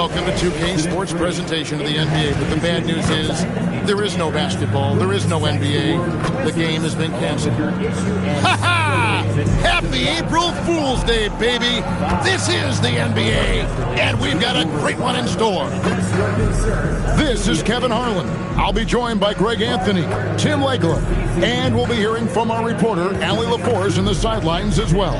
Welcome to 2K Sports presentation of the NBA. But the bad news is there is no basketball. There is no NBA. The game has been canceled. Ha ha! Happy April Fool's Day, baby. This is the NBA, and we've got a great one in store. This is Kevin Harlan. I'll be joined by Greg Anthony, Tim Legler, and we'll be hearing from our reporter, Allie LaForce, in the sidelines as well.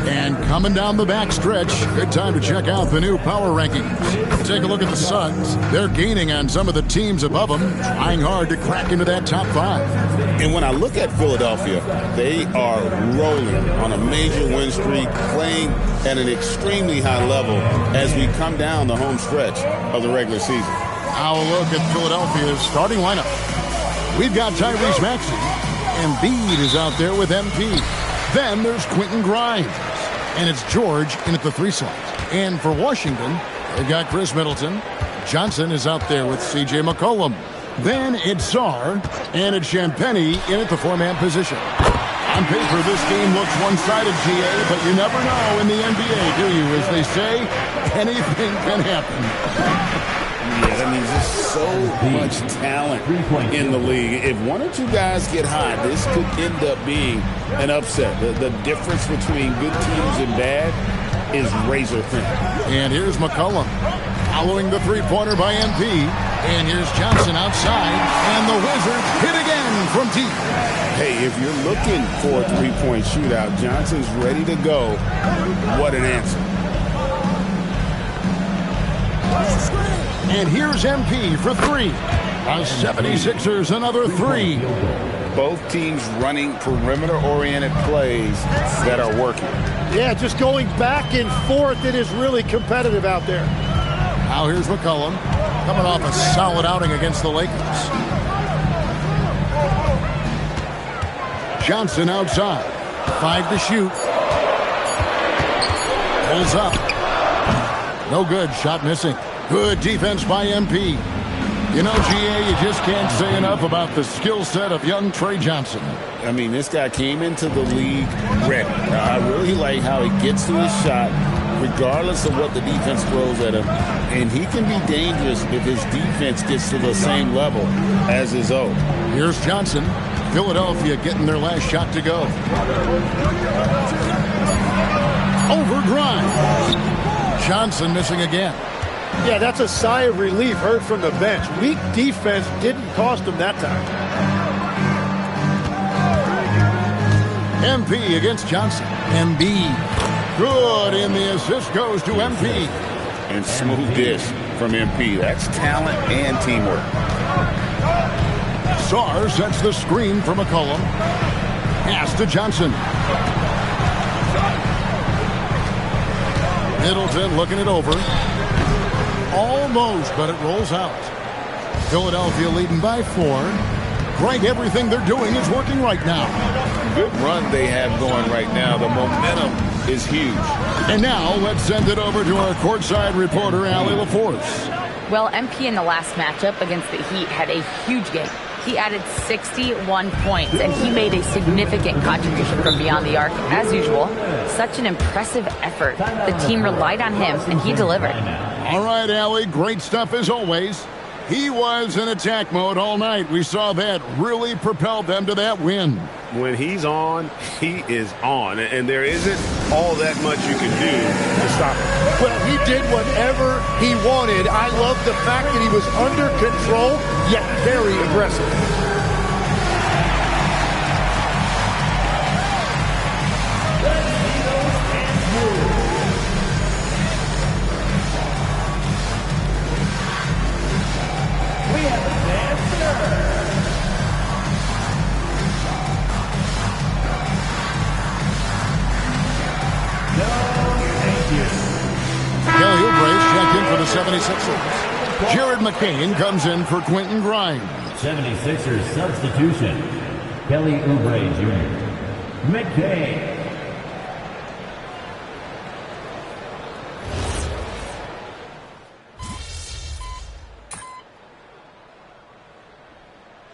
And coming down the back stretch, good time to check out the new power rankings. Take a look at the Suns. They're gaining on some of the teams above them, trying hard to crack into that top 5. And when I look at Philadelphia, they are rolling on a major win streak, playing at an extremely high level as we come down the home stretch of the regular season. Now a look at Philadelphia's starting lineup. We've got Tyrese Maxey. Embiid is out there with MP. Then there's Quentin Grimes. And it's George in at the 3 slot. And for Washington, they've got Chris Middleton. Johnson is out there with C.J. McCollum. Then it's Sarr, and it's Champagnie in at the 4-man position. On paper, this game looks one-sided, GA, but you never know in the NBA, do you? As they say, anything can happen. Yeah, that means there's so much talent in the league. If one or two guys get hot, this could end up being an upset. The difference between good teams and bad is razor thin. And here's McCollum following the three-pointer by MP. And here's Johnson outside, and the Wizards hit again from deep. Hey, if you're looking for a three-point shootout, Johnson's ready to go. What an answer. And here's MP for 3. The 76ers another 3. Both teams running perimeter-oriented plays that are working. Yeah, just going back and forth. It is really competitive out there. Now here's McCollum, coming off a solid outing against the Lakers. Johnson outside. 5 to shoot. Pulls up. No good. Shot missing. Good defense by MP. You know, GA, you just can't say enough about the skill set of young Trey Johnson. I mean, this guy came into the league ready. I really like how he gets to his shot, regardless of what the defense throws at him. And he can be dangerous if his defense gets to the same level as his own. Here's Johnson. Philadelphia getting their last shot to go. Over Grimes. Johnson missing again. Yeah, that's a sigh of relief heard from the bench. Weak defense didn't cost him that time. MP against Johnson. Embiid. Good, and the assist goes to MP. And smooth dish from MP. That's talent and teamwork. Sarr sets the screen for McCollum. Pass to Johnson. Middleton looking it over. Almost, but it rolls out. Philadelphia leading by 4. Greg, everything they're doing is working right now. Good run they have going right now. The momentum is huge. And now let's send it over to our courtside reporter, Allie LaForce. Well, MP in the last matchup against the Heat had a huge game. He added 61 points, and he made a significant contribution from beyond the arc, as usual. Such an impressive effort. The team relied on him, and he delivered. All right, Allie, great stuff as always. He was in attack mode all night. We saw that really propelled them to that win. When he's on, he is on. And there isn't all that much you can do to stop him. Well, he did whatever he wanted. I love the fact that he was under control, yet very aggressive. Kelly Oubre checked in for the 76ers. Jared McCain comes in for Quentin Grimes. 76ers substitution. Kelly Oubre Jr. McCain.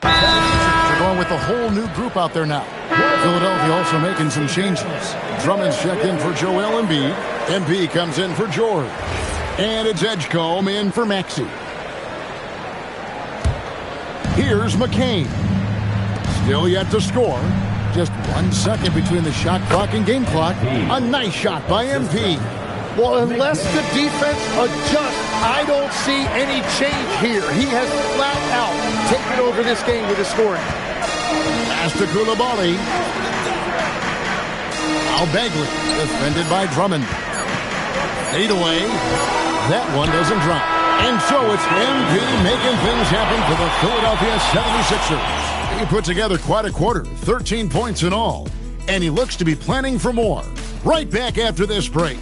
They're going with a whole new group out there now. Philadelphia also making some changes. Drummond's checked in for Joel Embiid. Embiid comes in for George. And it's Edgecombe in for Maxey. Here's McCain. Still yet to score. Just 1 second between the shot clock and game clock. A nice shot by MP. Well, unless the defense adjusts, I don't see any change here. He has flat out taken over this game with his scoring. Pass to Koulibaly. Al Bagley, defended by Drummond. 8 away. That one doesn't drop. And so it's MP making things happen for the Philadelphia 76ers. He put together quite a quarter, 13 points in all. And he looks to be planning for more. Right back after this break.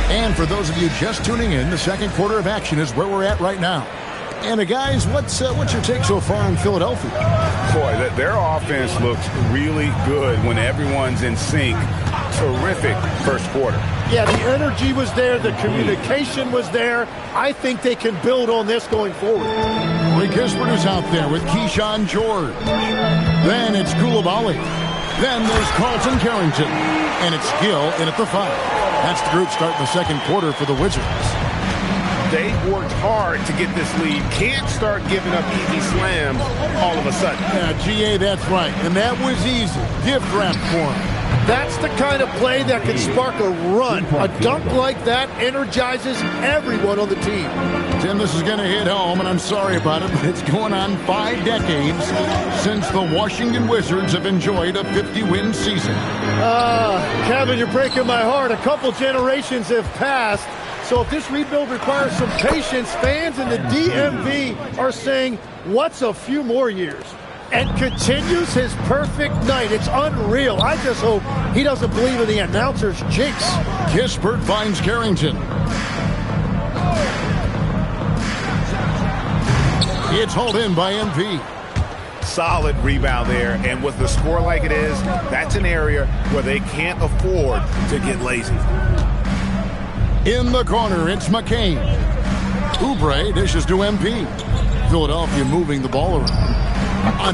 And for those of you just tuning in, the second quarter of action is where we're at right now. And guys, what's your take so far on Philadelphia? Boy, their offense looks really good when everyone's in sync. Terrific first quarter. Yeah, the energy was there. The communication was there. I think they can build on this going forward. Ray Kispert is out there with Keyshawn George. Then it's Koulibaly. Then there's Carlton Carrington. And it's Gill in at the 5. That's the group starting the second quarter for the Wizards. They worked hard to get this lead. Can't start giving up easy slams all of a sudden. Yeah, GA, that's right. And that was easy. Gift wrap for him. That's the kind of play that can spark a run. A dunk like that energizes everyone on the team. Tim, this is going to hit home, and I'm sorry about it, but it's going on 5 decades since the Washington Wizards have enjoyed a 50-win season. Kevin, you're breaking my heart. A couple generations have passed. So if this rebuild requires some patience, fans in the DMV are saying, what's a few more years? And continues his perfect night. It's unreal. I just hope he doesn't believe in the announcer's jinx. Kispert finds Carrington. It's hauled in by MP. Solid rebound there, and with the score like it is, that's an area where they can't afford to get lazy. In the corner, it's McCain. Oubre dishes to MP. Philadelphia moving the ball around.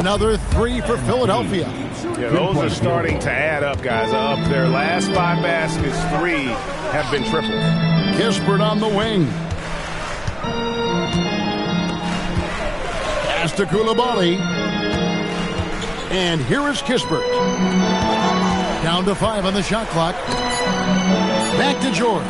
Another 3 for Philadelphia. Yeah, those are starting to add up, guys. Up their last 5 baskets, 3 have been tripled. Kispert on the wing. Pass to Koulibaly. And here is Kispert. Down to 5 on the shot clock. Back to George.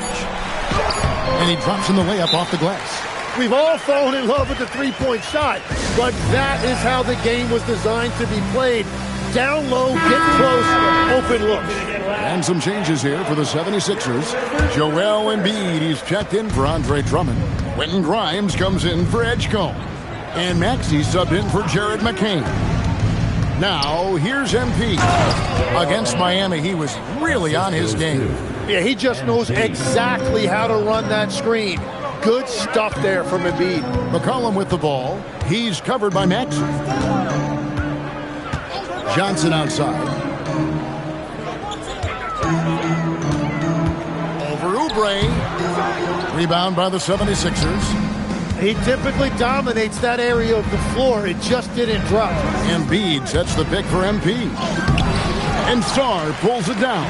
And he drops in the layup off the glass. We've all fallen in love with the three-point shot, but that is how the game was designed to be played. Down low, get close, open looks. And some changes here for the 76ers. Joel Embiid, he's checked in for Andre Drummond. Quentin Grimes comes in for Edgecombe. And Maxey subbed in for Jared McCain. Now, here's MP. Against Miami, he was really on his game. Yeah, he just knows exactly how to run that screen. Good stuff there from Embiid. McCollum with the ball. He's covered by Maxey. Johnson outside. Over Oubre. Rebound by the 76ers. He typically dominates that area of the floor. It just didn't drop. Embiid sets the pick for MP. And Sarr pulls it down.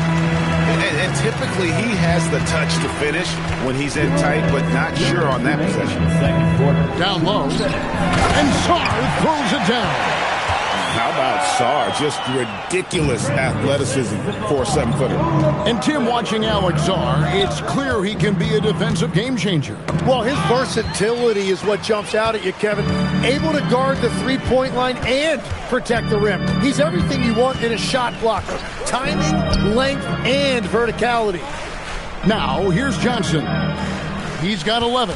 And typically he has the touch to finish when he's in tight, but not sure on that possession. Down low. And Sarr throws it down. How about Sarr? Just ridiculous athleticism for a 7-footer. And Tim, watching Alex Sarr, it's clear he can be a defensive game changer. Well, his versatility is what jumps out at you, Kevin. Able to guard the three-point line and protect the rim. He's everything you want in a shot blocker. Timing, length, and verticality. Now, here's Johnson. He's got 11.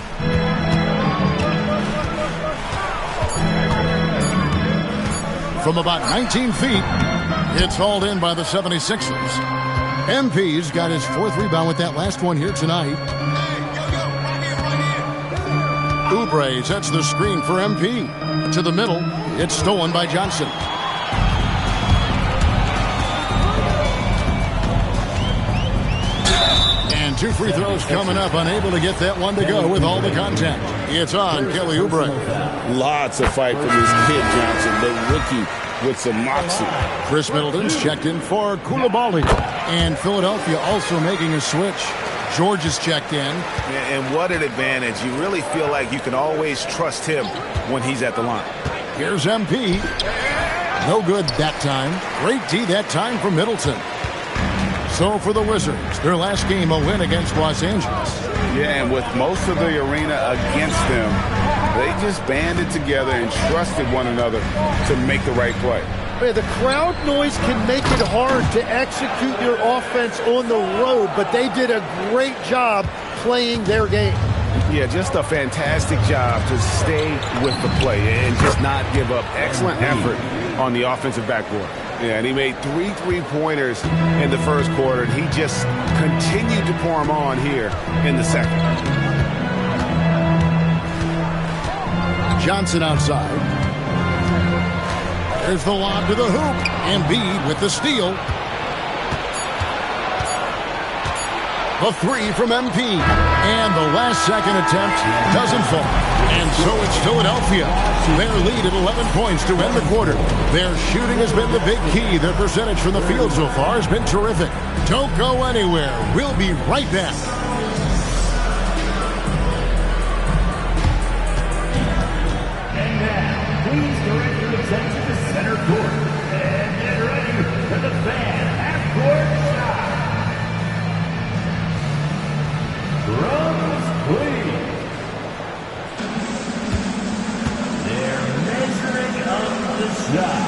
From about 19 feet, it's hauled in by the 76ers. MP's got his 4th rebound with that last one here tonight. Oubre sets the screen for MP. To the middle, it's stolen by Johnson. And 2 free throws coming up, unable to get that one to go with all the contact. It's on Kelly Oubre. Lots of fight from this kid, Johnson, the rookie with some moxie. Chris Middleton's checked in for Koulibaly. And Philadelphia also making a switch. George is checked in. And what an advantage. You really feel like you can always trust him when he's at the line. Here's MP. No good that time. Great D that time from Middleton. So for the Wizards, their last game, a win against Los Angeles. Yeah, and with most of the arena against them, they just banded together and trusted one another to make the right play. Man, the crowd noise can make it hard to execute your offense on the road, but they did a great job playing their game. Yeah, just a fantastic job to stay with the play and just not give up. Excellent effort on the offensive backboard. Yeah, and he made 3 3-pointers in the first quarter, and he just continued to pour them on here in the second. Johnson outside. There's the lob to the hoop. Embiid with the steal. A 3 from MP. And the last second attempt doesn't fall. And so it's Philadelphia. Their lead at 11 points to end the quarter. Their shooting has been the big key. Their percentage from the field so far has been terrific. Don't go anywhere. We'll be right back. And now, please direct your attention to center court. And get ready for the fan half-court shot. Drums, please. They're measuring up the shot.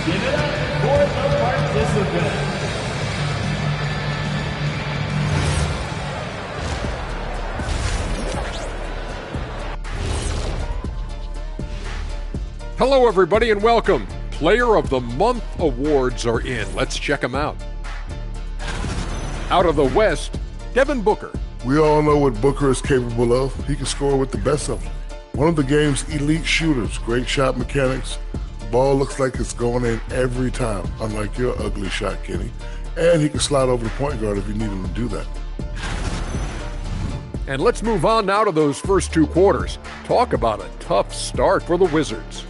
Give it up for the participants. Hello, everybody, and welcome. Player of the Month awards are in. Let's check them out. Out of the West, Devin Booker. We all know what Booker is capable of. He can score with the best of them. One of the game's elite shooters, great shot mechanics. The ball looks like it's going in every time, unlike your ugly shot, Kenny. And he can slide over the point guard if you need him to do that. And let's move on now to those first 2 quarters. Talk about a tough start for the Wizards.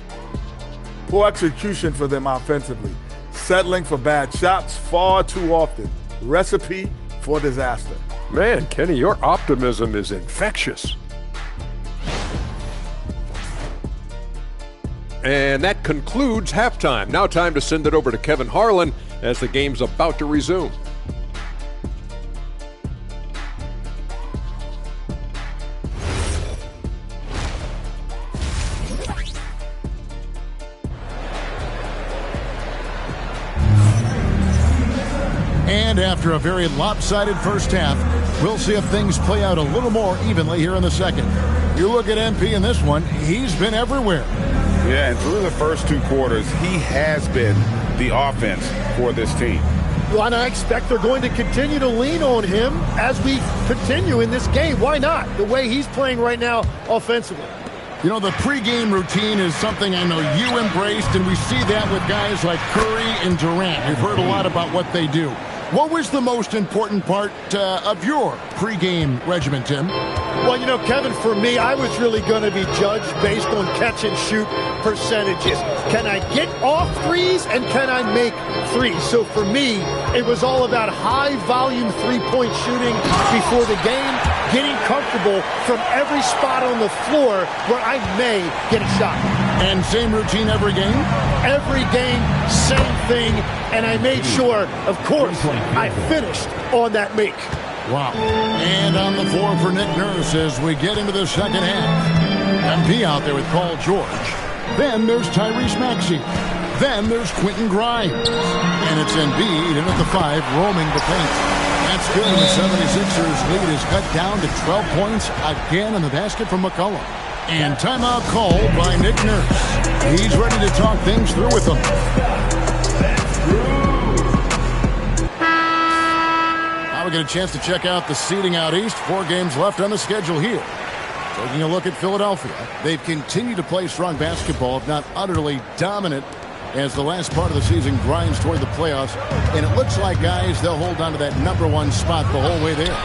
Poor execution for them offensively. Settling for bad shots far too often. Recipe for disaster. Man, Kenny, your optimism is infectious. And that concludes halftime. Now time to send it over to Kevin Harlan as the game's about to resume. And after a very lopsided first half, we'll see if things play out a little more evenly here in the second. You look at MP in this one, he's been everywhere. Yeah, and through the first 2 quarters, he has been the offense for this team. Well, and I expect they're going to continue to lean on him as we continue in this game. Why not? The way he's playing right now offensively. You know, the pregame routine is something I know you embraced, and we see that with guys like Curry and Durant. You've heard a lot about what they do. What was the most important part of your pregame regimen, Tim? Well, you know, Kevin, for me, I was really going to be judged based on catch-and-shoot percentages. Can I get off threes and can I make threes? So for me, it was all about high-volume three-point shooting before the game, getting comfortable from every spot on the floor where I may get a shot. And same routine every game? Every game, same thing, and I made sure, of course, I finished on that make. Wow. And on the floor for Nick Nurse as we get into the second half. MP out there with Paul George. Then there's Tyrese Maxey. Then there's Quentin Grimes. And it's Embiid in at the 5, roaming the paint. That's good. The 76ers lead is cut down to 12 points again in the basket from McCollum. And timeout called by Nick Nurse. He's ready to talk things through with them. Now we get a chance to check out the seeding out east. 4 games left on the schedule here. Taking a look at Philadelphia. They've continued to play strong basketball, if not utterly dominant, as the last part of the season grinds toward the playoffs. And it looks like, guys, they'll hold on to that #1 spot the whole way there.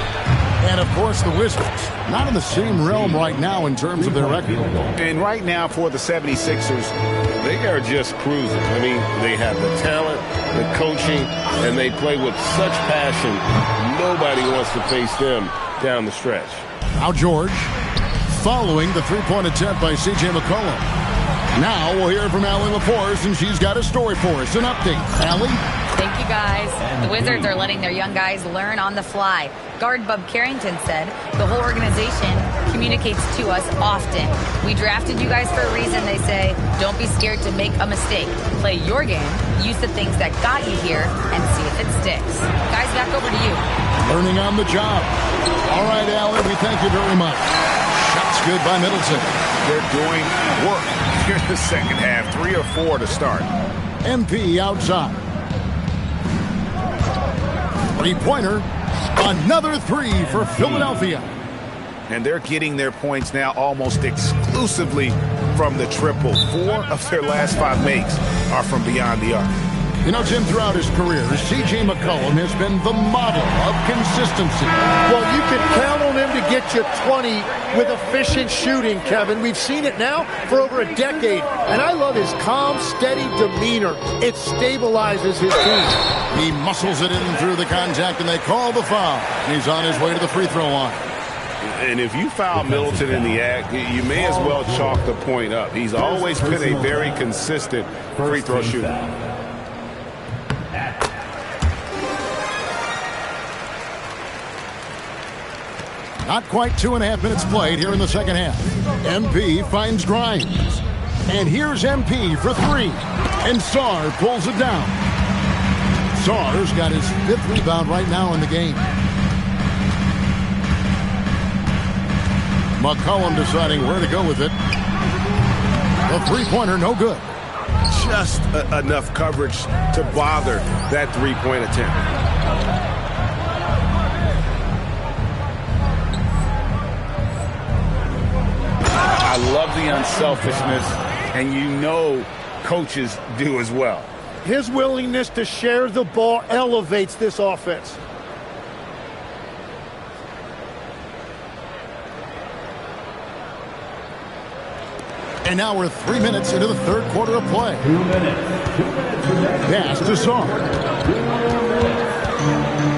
And, of course, the Wizards, not in the same realm right now in terms of their record. And right now for the 76ers, they are just cruising. I mean, they have the talent, the coaching, and they play with such passion. Nobody wants to face them down the stretch. Now George, following the three-point attempt by C.J. McCollum. Now we'll hear from Allie LaForce, and she's got a story for us. An update. Allie? Thank you, guys. The Wizards are letting their young guys learn on the fly. Guard Bub Carrington said the whole organization communicates to us often. We drafted you guys for a reason, they say. Don't be scared to make a mistake. Play your game, use the things that got you here, and see if it sticks. Guys, back over to you. Learning on the job. All right, Allie, we thank you very much. Shots good by Middleton. They're doing work here in the second half. 3 or 4 to start. MP outside. Three-pointer. Another 3 for Philadelphia. And they're getting their points now almost exclusively from the triple. 4 of their last 5 makes are from beyond the arc. You know, Jim, throughout his career, C.J. McCollum has been the model of consistency. Well, you can count on him to get you 20 with efficient shooting, Kevin. We've seen it now for over a decade. And I love his calm, steady demeanor. It stabilizes his team. He muscles it in through the contact, and they call the foul. He's on his way to the free throw line. And if you foul Middleton in the act, you may as well chalk the point up. He's always been a very consistent free throw shooter. Not quite 2.5 minutes played here in the second half. MP finds Grimes. And here's MP for 3. And Sarr pulls it down. Sarr's got his 5th rebound right now in the game. McCollum deciding where to go with it. The three-pointer, no good. Just enough coverage to bother that three-point attempt. I love the unselfishness, and you know coaches do as well. His willingness to share the ball elevates this offense. And now we're 3 minutes into the third quarter of play. 2 minutes. Pass to Sarr.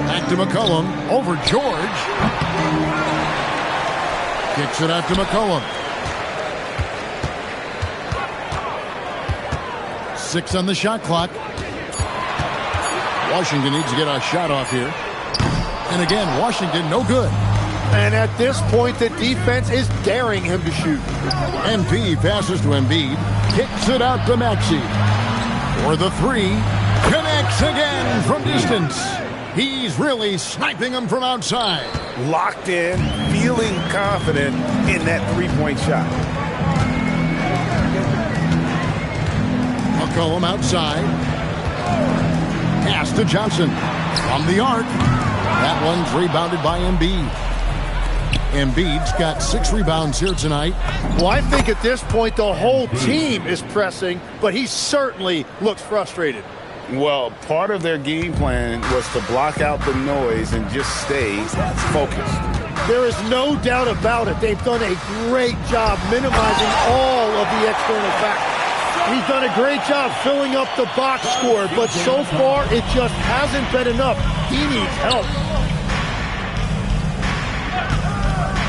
Back to McCollum. Over George. Kicks it out to McCollum. 6 on the shot clock. Washington needs to get a shot off here. And again, Washington no good. And at this point, the defense is daring him to shoot. MP passes to Embiid. Kicks it out to Maxey. For the 3. Connects again from distance. He's really sniping them from outside. Locked in, feeling confident in that three-point shot. McCollum outside. Pass to Johnson. From the arc. That one's rebounded by Embiid. Embiid's got 6 rebounds here tonight. Well, I think at this point the whole team is pressing, but he certainly looks frustrated. Well, part of their game plan was to block out the noise and just stay focused. There is no doubt about it. They've done a great job minimizing all of the external factors. He's done a great job filling up the box score, but so far it just hasn't been enough. He needs help.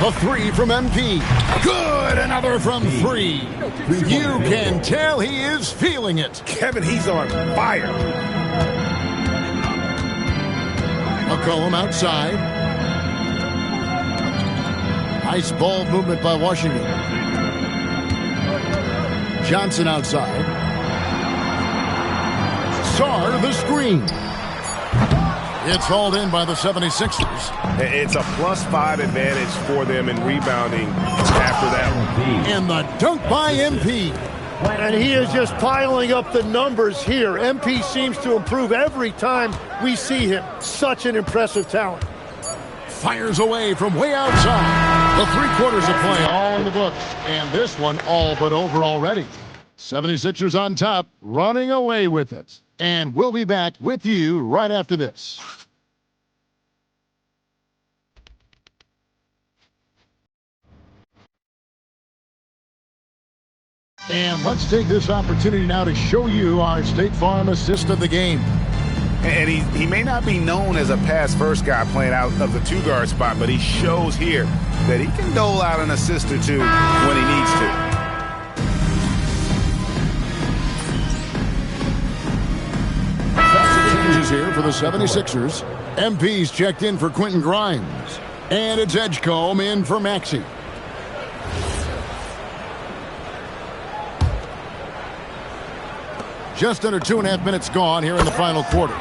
A 3 from MP. Good, another from 3. You can tell he is feeling it. Kevin, he's on fire. McCollum outside. Nice ball movement by Washington. Johnson outside. Sarr the screen. It's hauled in by the 76ers. It's a +5 advantage for them in rebounding after that one. And the dunk by MP. And he is just piling up the numbers here. MP seems to improve every time we see him. Such an impressive talent. Fires away from way outside. The 3 quarters of play all in the books, and this one all but over already. 76ers on top, running away with it. And we'll be back with you right after this. And let's take this opportunity now to show you our State Farm assist of the game. And he may not be known as a pass-first guy playing out of the 2-guard spot, but he shows here that he can dole out an assist or two when he needs to. Changes here for the 76ers. MP's checked in for Quentin Grimes. And it's Edgecombe in for Maxey. Just under 2.5 minutes gone here in the final quarter.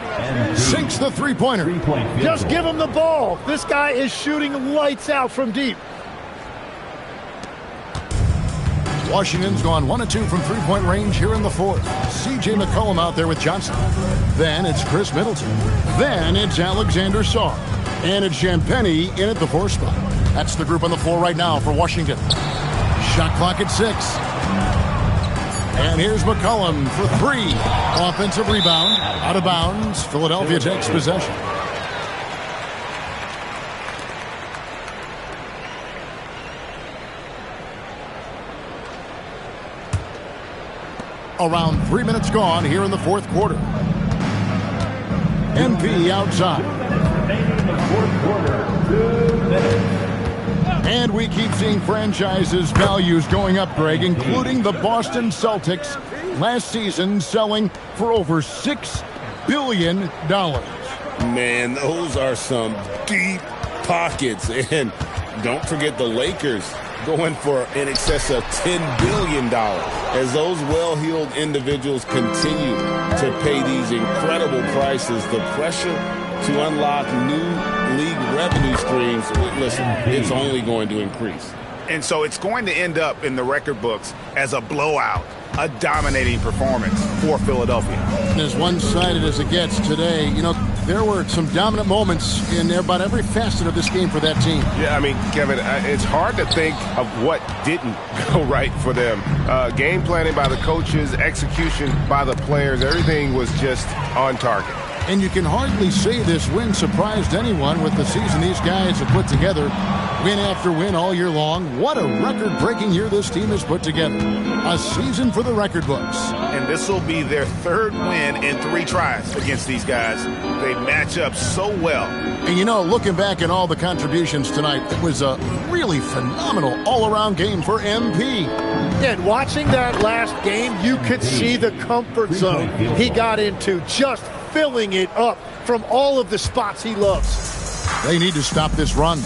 Sinks the three-pointer. Just give him the ball. This guy is shooting lights out from deep. Washington's gone 1 of 2 from three-point range here in the fourth. C.J. McCollum out there with Johnson. Then it's Chris Middleton. Then it's Alexander Sarr. And it's Champagnie in at the 4 spot. That's the group on the floor right now for Washington. Shot clock at 6. And here's McCollum for 3. Offensive rebound. Out of bounds. Philadelphia takes possession. Around 3 minutes gone here in the fourth quarter. MP outside. And we keep seeing franchises' values going up, Greg, including the Boston Celtics last season selling for over $6 billion. Man, those are some deep pockets. And don't forget the Lakers going for in excess of $10 billion as those well-heeled individuals continue to pay these incredible prices. The pressure to unlock new league revenue streams, listen, it's only going to increase. And so it's going to end up in the record books as a blowout, a dominating performance for Philadelphia. And as one-sided as it gets today, you know, there were some dominant moments in about every facet of this game for that team. Yeah, I mean, Kevin, it's hard to think of what didn't go right for them. Game planning by the coaches, execution by the players, everything was just on target. And you can hardly say this win surprised anyone with the season these guys have put together. Win after win all year long. What a record-breaking year this team has put together. A season for the record books. And this will be their 3rd win in 3 tries against these guys. They match up so well. And you know, looking back at all the contributions tonight, it was a really phenomenal all-around game for MP. And watching that last game, you could see the comfort zone he got into, just filling it up from all of the spots he loves. They need to stop this run.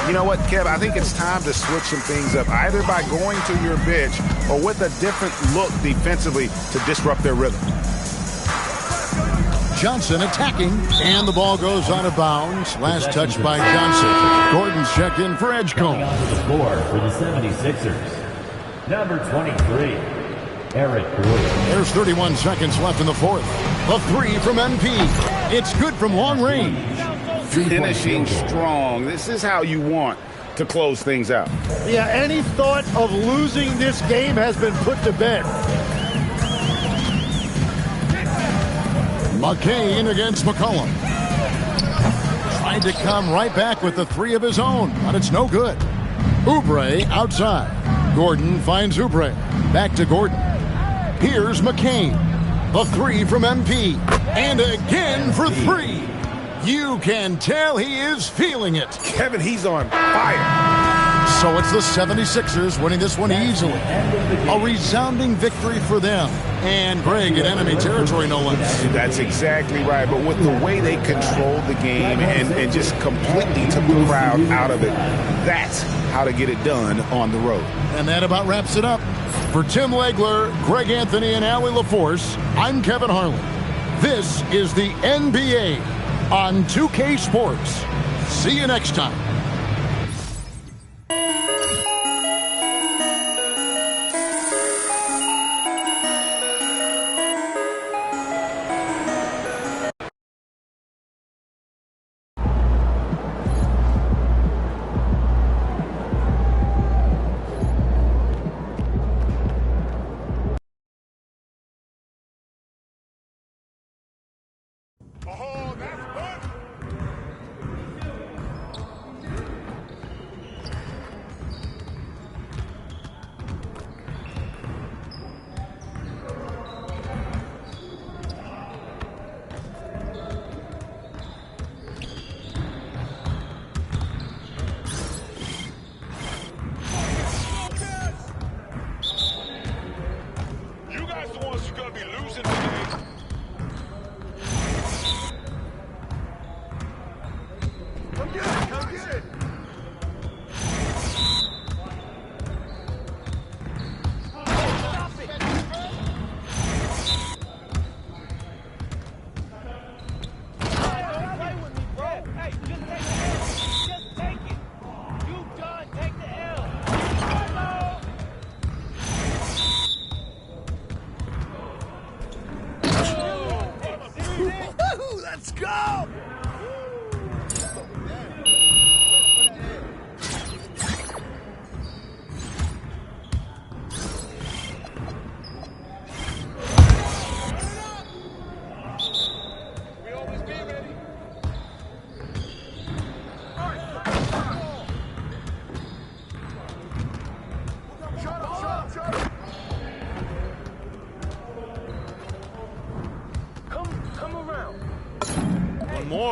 You know what, Kev? I think it's time to switch some things up, either by going to your bench or with a different look defensively to disrupt their rhythm. Johnson attacking, and the ball goes out of bounds. Last touch by Johnson. Gordon's checked in for Edgecombe. On the floor for the 76ers, number 23, Eric Gordon. There's 31 seconds left in the fourth. The 3 from MP. It's good from long range. Finishing strong. This is how you want to close things out. Yeah, any thought of losing this game has been put to bed. McKay in against McCollum. Tried to come right back with the 3 of his own, but it's no good. Oubre outside. Gordon finds Oubre. Back to Gordon. Here's McCain. The 3 from MP. And again for 3. You can tell he is feeling it. Kevin, he's on fire. So it's the 76ers winning this one easily. A resounding victory for them. And Greg in enemy territory, no less. That's exactly right. But with the way they controlled the game and just completely took the crowd out of it, that's how to get it done on the road. And that about wraps it up. For Tim Legler, Greg Anthony, and Allie LaForce, I'm Kevin Harlan. This is the NBA on 2K Sports. See you next time.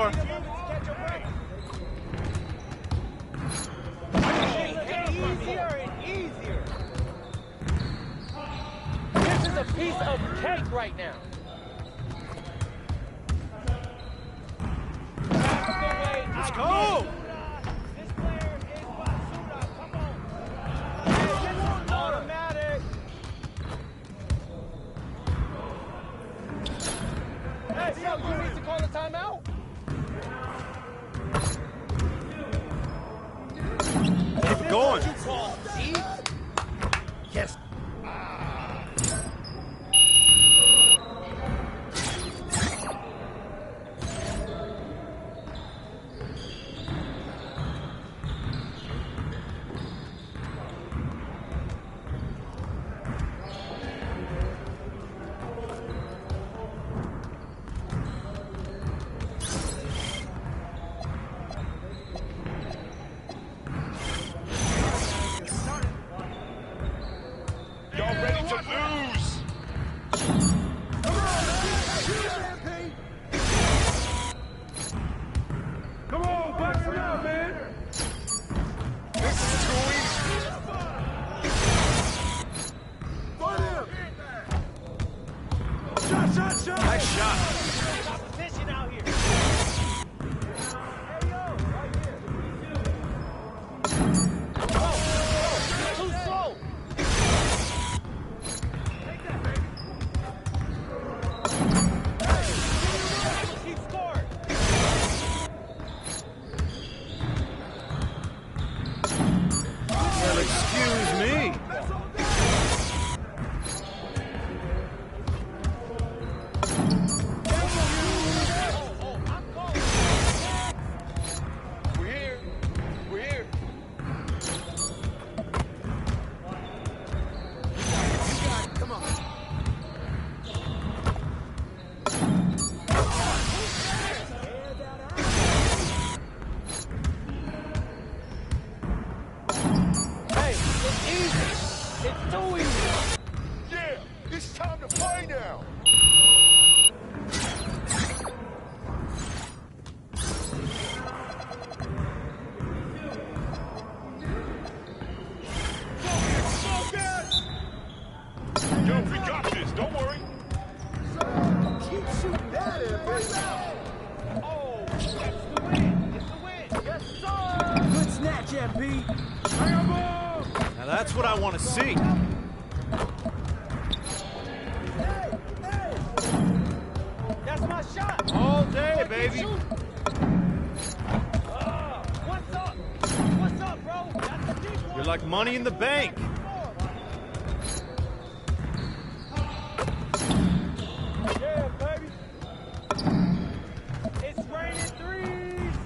more. This is a piece of cake right now. Let's go! This player is Basura. Come on. Automatic. Hey, yo, you need to call a timeout? Keep it going. Yes. Y'all ready to lose? Come on, box it out, man. This is too easy. Shot. Nice shot. Competition out here. Too slow. Keep scoring. Well, excuse me. We're here. We're here. Come on. Hey, it's easy. It's too easy. Yeah, it's time to play now. Yo, we got this. Don't worry. Keep shooting that in, Oh, that's the win. It's the win. Yes, sir. Good snatch, MP. Now that's what I want to see. That's my shot. All day, baby. What's up? What's up, bro? That's the deep one. You're like money in the bank. Yeah, baby. It's raining threes.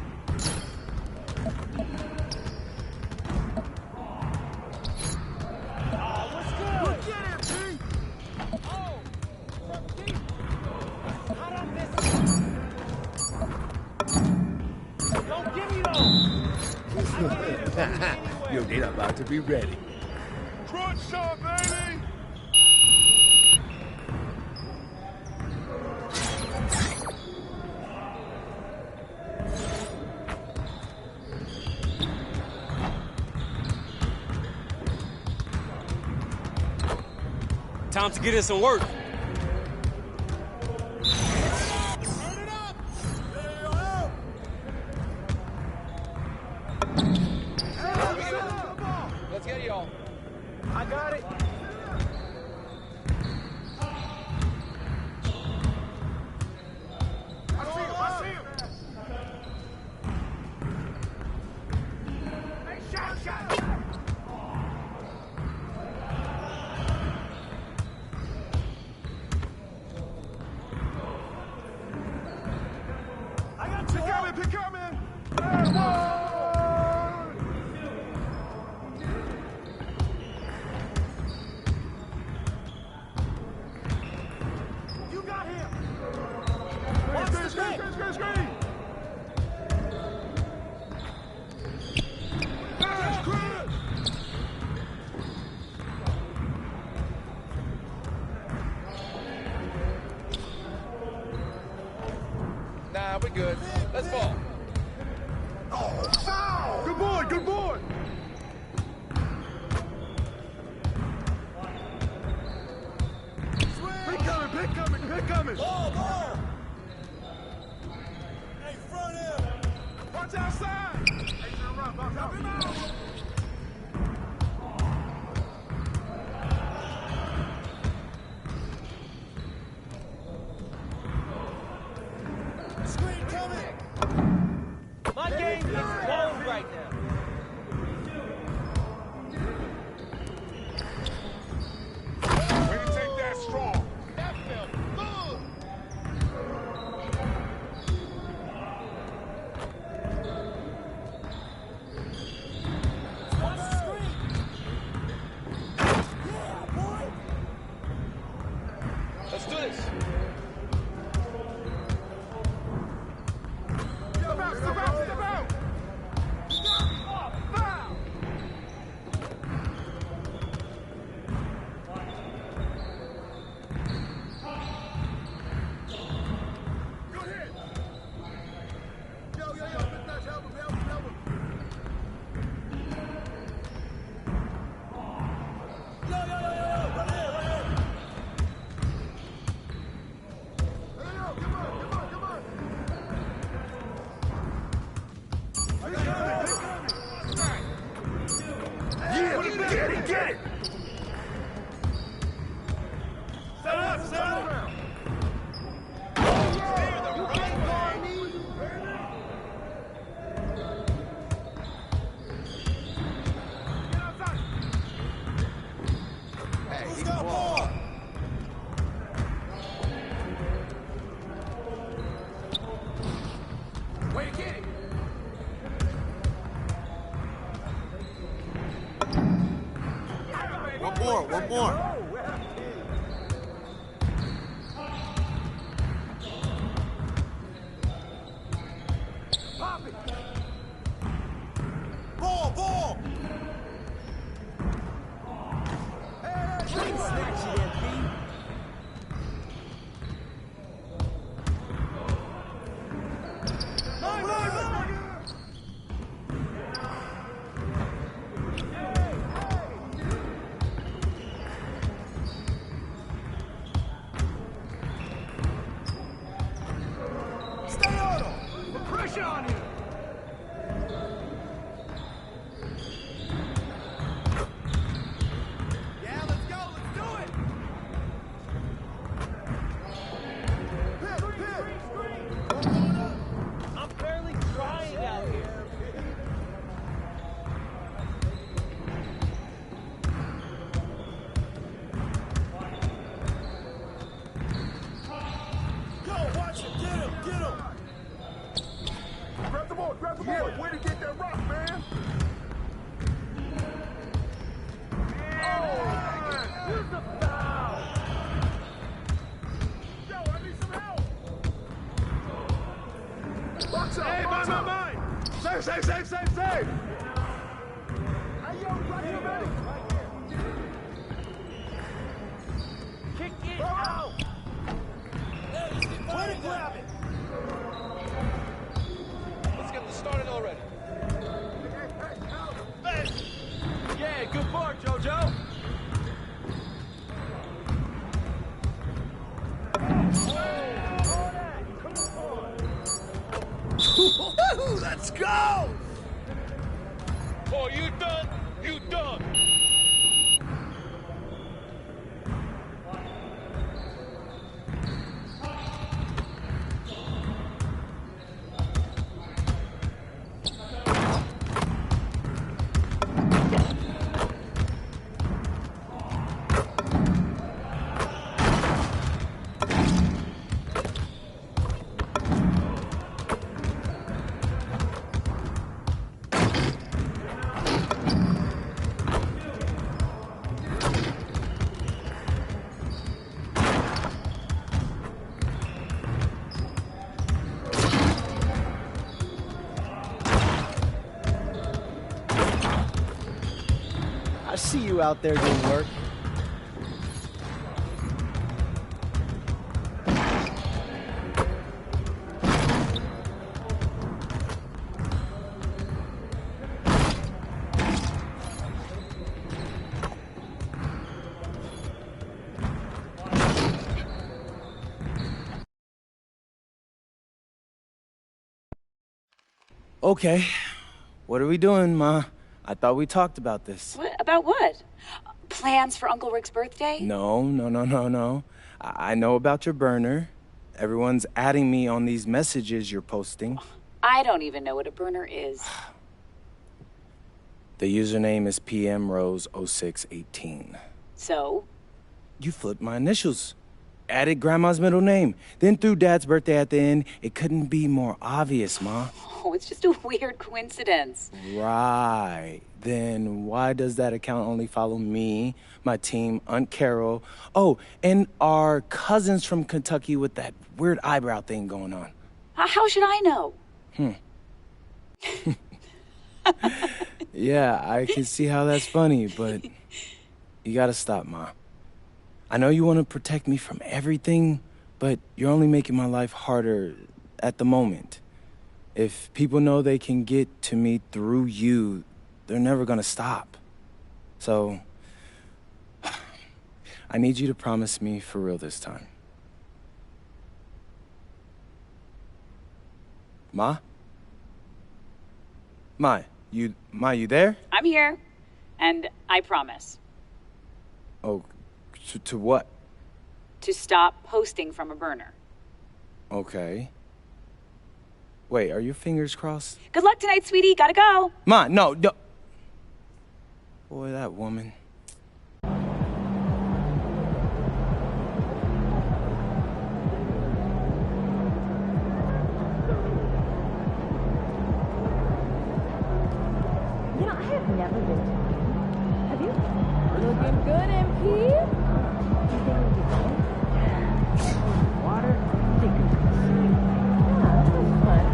Oh, what's good? Get it, P. Oh, from deep. How'd I miss it? Don't give me those. Yo, they're about to be ready. Crunch time, baby. Time to get in some work. Let's get y'all. I got it. I see him. Hey, shot. I got two. Pick up, man. You got him. Watch the screen. Nah, we're good. Let's ball. Oh, foul! Good boy, good boy! Pick coming, pick coming, pick coming! Ball, ball! Hey, front end! Watch outside! Hey, run, help him out! Screen coming! My game is cold right now. Way to take that strong. That felt good. Watch the screen. Yeah, boy. Let's do this. Step out, step out, step out. Oh, foul. Go ahead. Yo, Mr. Help him, help him, help him. Yo, right here, right here. Hey, yo, come on, come on. Yeah, get it! Set up, set up! You can't guard me! Get outside! Hey, who's got ball? Way to get it! One more. Pop it. Ball. Hey, snatch it in, B. Stay on him! Put pressure on him! Yeah, let's go, let's do it! Pit! I'm barely trying out here. Go, watch him, get him! Grab the ball, Yeah, way to get that rock, man! Oh, here's the foul! Yo, I need some help! Box up, hey, mine! Save! Hey, yo, right here, ready? Kick it out. Way to grab it! Let's get this started already. Hey! Yeah, good board, JoJo. Let's go! Oh, you done? You done. I see you out there doing work. Okay. What are we doing, Ma? I thought we talked about this. What? About what? Plans for Uncle Rick's birthday? No. I know about your burner. Everyone's adding me on these messages you're posting. I don't even know what a burner is. The username is PMRose0618. So? You flipped my initials. Added Grandma's middle name. Then threw Dad's birthday at the end. It couldn't be more obvious, Ma. Oh, it's just a weird coincidence. Right. Then why does that account only follow me, my team, Aunt Carol, and our cousins from Kentucky with that weird eyebrow thing going on? How should I know? Yeah, I can see how that's funny, but you gotta stop, Ma. I know you want to protect me from everything, but you're only making my life harder at the moment. If people know they can get to me through you, they're never gonna stop. So, I need you to promise me for real this time. Ma? Ma, you there? I'm here, and I promise. Oh, to what? To stop posting from a burner. Okay. Wait, are your fingers crossed? Good luck tonight, sweetie. Gotta go. Ma, no. Boy, that woman. You know, I have never been talking. Have you? Looking good, MP. Water. Yeah, that was fun.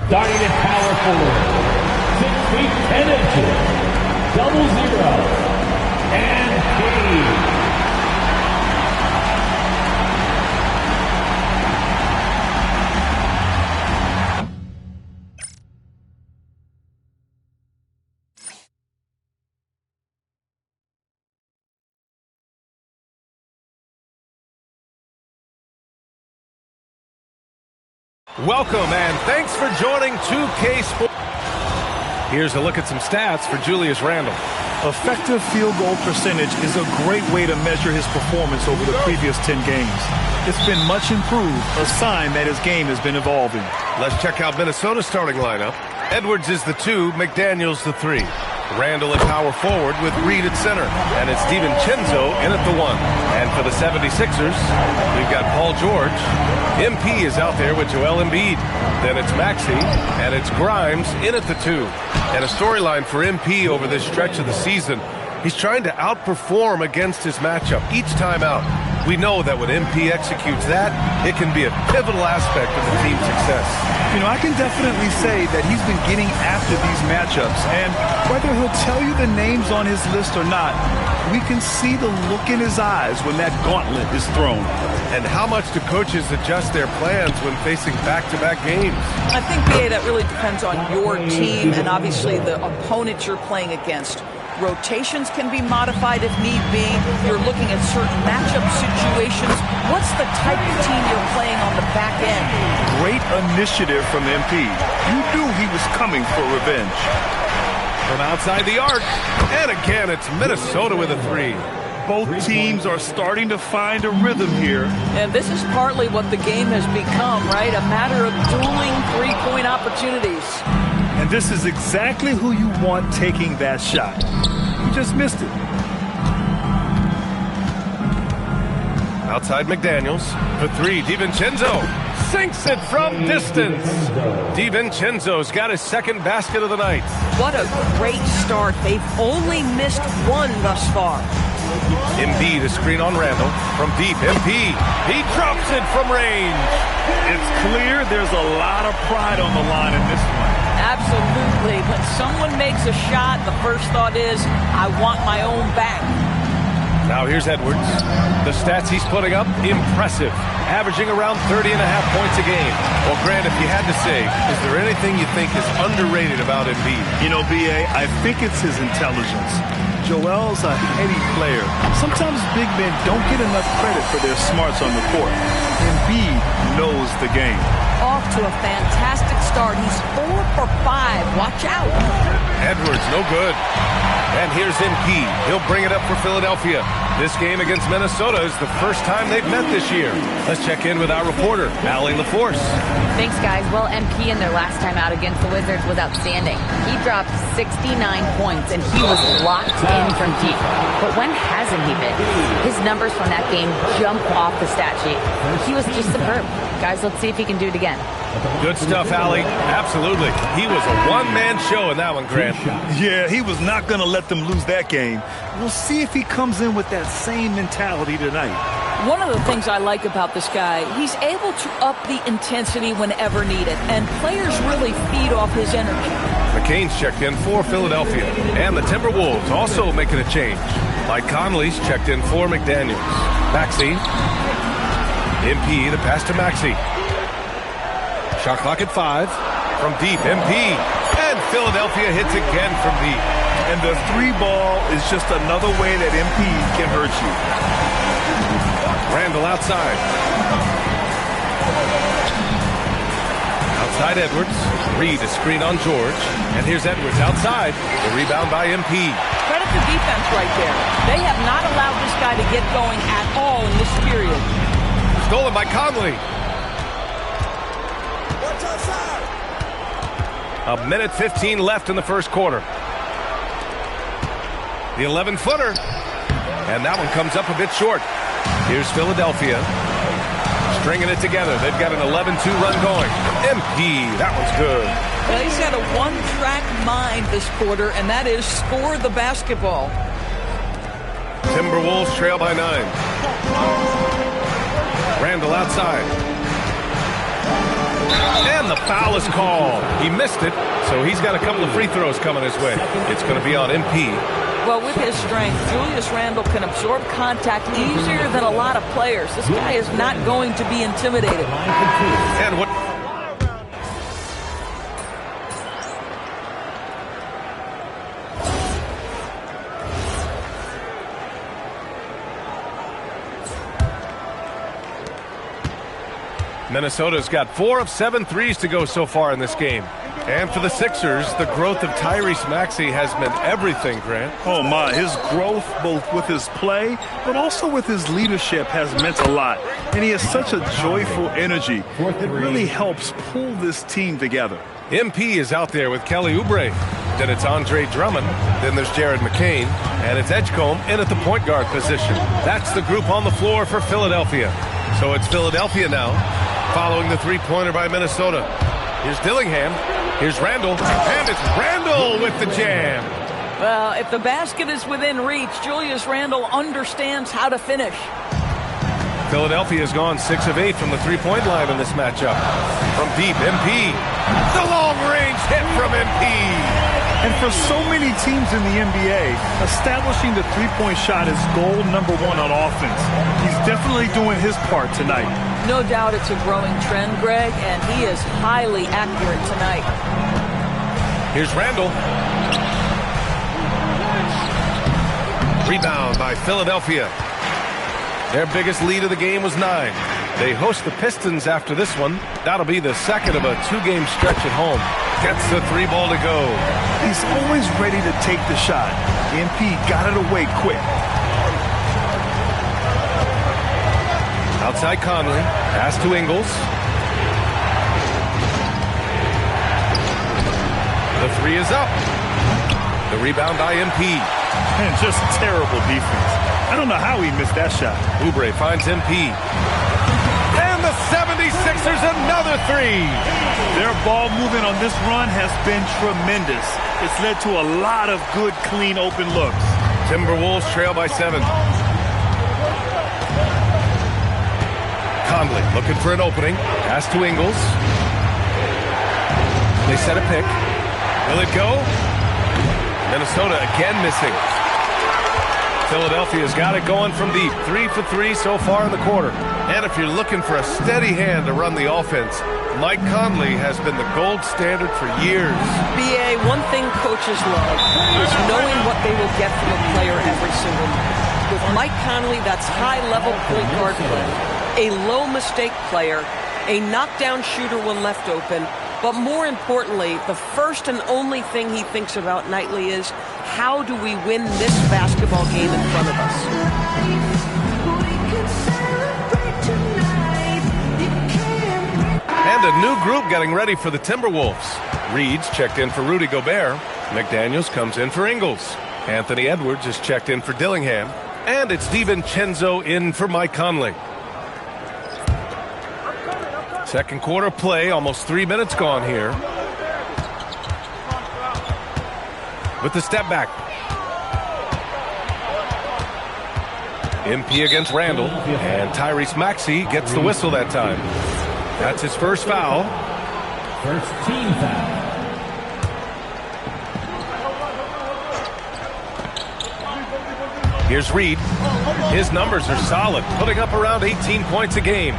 Starting at power forward, 6 feet 10 inches, 00, and Key. Welcome and thanks for joining 2K Sports. Here's a look at some stats for Julius Randle. Effective field goal percentage is a great way to measure his performance over the previous 10 games. It's been much improved, a sign that his game has been evolving. Let's check out Minnesota's starting lineup. Edwards is the 2, McDaniels the 3. Randle at power forward with Reed at center. And it's DiVincenzo in at the 1. And for the 76ers, we've got Paul George. MP is out there with Joel Embiid. Then it's Maxey, and it's Grimes in at the 2. And a storyline for MP over this stretch of the season. He's trying to outperform against his matchup each time out. We know that when MP executes that, it can be a pivotal aspect of the team's success. You know, I can definitely say that he's been getting after these matchups, and whether he'll tell you the names on his list or not, we can see the look in his eyes when that gauntlet is thrown. And how much do coaches adjust their plans when facing back-to-back games? I think, BA, that really depends on your team and obviously the opponent you're playing against. Rotations can be modified if need be. You're looking at certain matchup situations. What's the type of team you're playing on the back end? Great initiative from MP. You knew he was coming for revenge. From outside the arc, and again, it's Minnesota with a 3. Both teams are starting to find a rhythm here. And this is partly what the game has become, right? A matter of dueling three-point opportunities. And this is exactly who you want taking that shot. You just missed it. Outside McDaniels for 3. DiVincenzo sinks it from distance. DiVincenzo's got his second basket of the night. What a great start. They've only missed one thus far. Embiid, a screen on Randle from deep. MP, he drops it from range. It's clear there's a lot of pride on the line in this one. Absolutely. When someone makes a shot, the first thought is, I want my own back. Now here's Edwards. The stats he's putting up, impressive. Averaging around 30.5 points a game. Well, Grant, if you had to say, is there anything you think is underrated about Embiid? You know, B.A., I think it's his intelligence. Joel's a heady player. Sometimes big men don't get enough credit for their smarts on the court. Embiid knows the game. Off to a fantastic start. He's 4 for 5. Watch out. Edwards, no good. And here's MP. He'll bring it up for Philadelphia. This game against Minnesota is the first time they've met this year. Let's check in with our reporter, Allie LaForce. Thanks, guys. Well, MP in their last time out against the Wizards was outstanding. He dropped 69 points, and he was locked in from deep. But when hasn't he been? His numbers from that game jump off the stat sheet. He was just superb. Guys, let's see if he can do it again. Good stuff, Allie. Absolutely. He was a one-man show in that one, Grant. Yeah, he was not going to let them lose that game. We'll see if he comes in with that same mentality tonight. One of the things I like about this guy, he's able to up the intensity whenever needed, and players really feed off his energy. McCain's checked in for Philadelphia, and the Timberwolves also making a change. Mike Conley's checked in for McDaniels. Maxey. MP, the pass to Maxey. Shot clock at 5. From deep, MP. And Philadelphia hits again from deep. And the 3-ball is just another way that MP can hurt you. Randall outside. Outside Edwards. Reed a screen on George. And here's Edwards outside. The rebound by MP. Credit the defense right there. They have not allowed this guy to get going at all in this period. Stolen by Conley. A minute 15 left in the first quarter. The 11-footer. And that one comes up a bit short. Here's Philadelphia. Stringing it together. They've got an 11-2 run going. MP, that one's good. Well, he's got a one-track mind this quarter, and that is score the basketball. Timberwolves trail by 9. Randall outside. And the foul is called. He missed it, so he's got a couple of free throws coming his way. It's going to be on MP. Well, with his strength, Julius Randle can absorb contact easier than a lot of players. This guy is not going to be intimidated. And what... Minnesota's got 4 of 7 threes to go so far in this game. And for the Sixers, the growth of Tyrese Maxey has meant everything, Grant. Oh, my. His growth, both with his play, but also with his leadership, has meant a lot. And he has such a joyful energy. It really helps pull this team together. MP is out there with Kelly Oubre. Then it's Andre Drummond. Then there's Jared McCain. And it's Edgecombe in at the point guard position. That's the group on the floor for Philadelphia. So it's Philadelphia now, following the three-pointer by Minnesota. Here's Dillingham. Here's Randall. And it's Randall with the jam. Well, if the basket is within reach, Julius Randle understands how to finish. Philadelphia has gone 6 of 8 from the three-point line in this matchup. From deep, MP. The long-range hit from MP. And for so many teams in the NBA, establishing the three-point shot is goal number 1 on offense. He's definitely doing his part tonight. No doubt it's a growing trend, Greg, and he is highly accurate tonight. Here's Randall. Rebound by Philadelphia. Their biggest lead of the game was 9. They host the Pistons after this one. That'll be the second of a 2-game stretch at home. Gets the 3-ball to go. He's always ready to take the shot. MP got it away quick. Outside Conley. Pass to Ingles. The 3 is up. The rebound by MP. And just terrible defense. I don't know how he missed that shot. Oubre finds MP. And the 76ers another 3. Their ball movement on this run has been tremendous. It's led to a lot of good, clean, open looks. Timberwolves trail by 7. Conley looking for an opening. Pass to Ingles. They set a pick. Will it go? Minnesota again missing. Philadelphia's got it going from deep. 3 for 3 so far in the quarter. And if you're looking for a steady hand to run the offense, Mike Conley has been the gold standard for years. BA, one thing coaches love is knowing what they will get from a player every single night. With Mike Conley, that's high-level point guard play, a low-mistake player, a knockdown shooter when left open, but more importantly, the first and only thing he thinks about nightly is, how do we win this basketball game in front of us? And a new group getting ready for the Timberwolves. Reed's checked in for Rudy Gobert. McDaniels comes in for Ingles. Anthony Edwards is checked in for Dillingham. And it's DiVincenzo in for Mike Conley. Second quarter play, almost 3 minutes gone here. With the step back. MP against Randall. And Tyrese Maxey gets the whistle that time. That's his first foul. First team foul. Here's Reed. His numbers are solid, putting up around 18 points a game.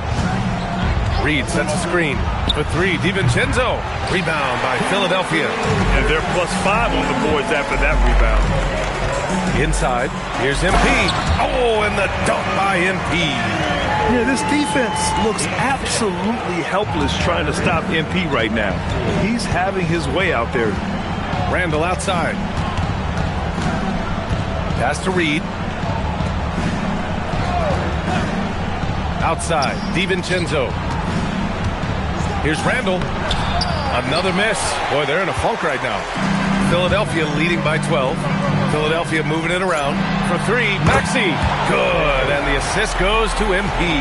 Reed sets a screen for three. DiVincenzo. Rebound by Philadelphia. And they're +5 on the boards after that rebound. Inside. Here's MP. Oh, and the dunk by MP. Yeah, this defense looks absolutely helpless trying to stop MP right now. He's having his way out there. Randall outside. Pass to Reed. Outside. DiVincenzo. Here's Randall. Another miss. Boy, they're in a funk right now. Philadelphia leading by 12. Philadelphia moving it around for three. Maxey. Good. And the assist goes to MP.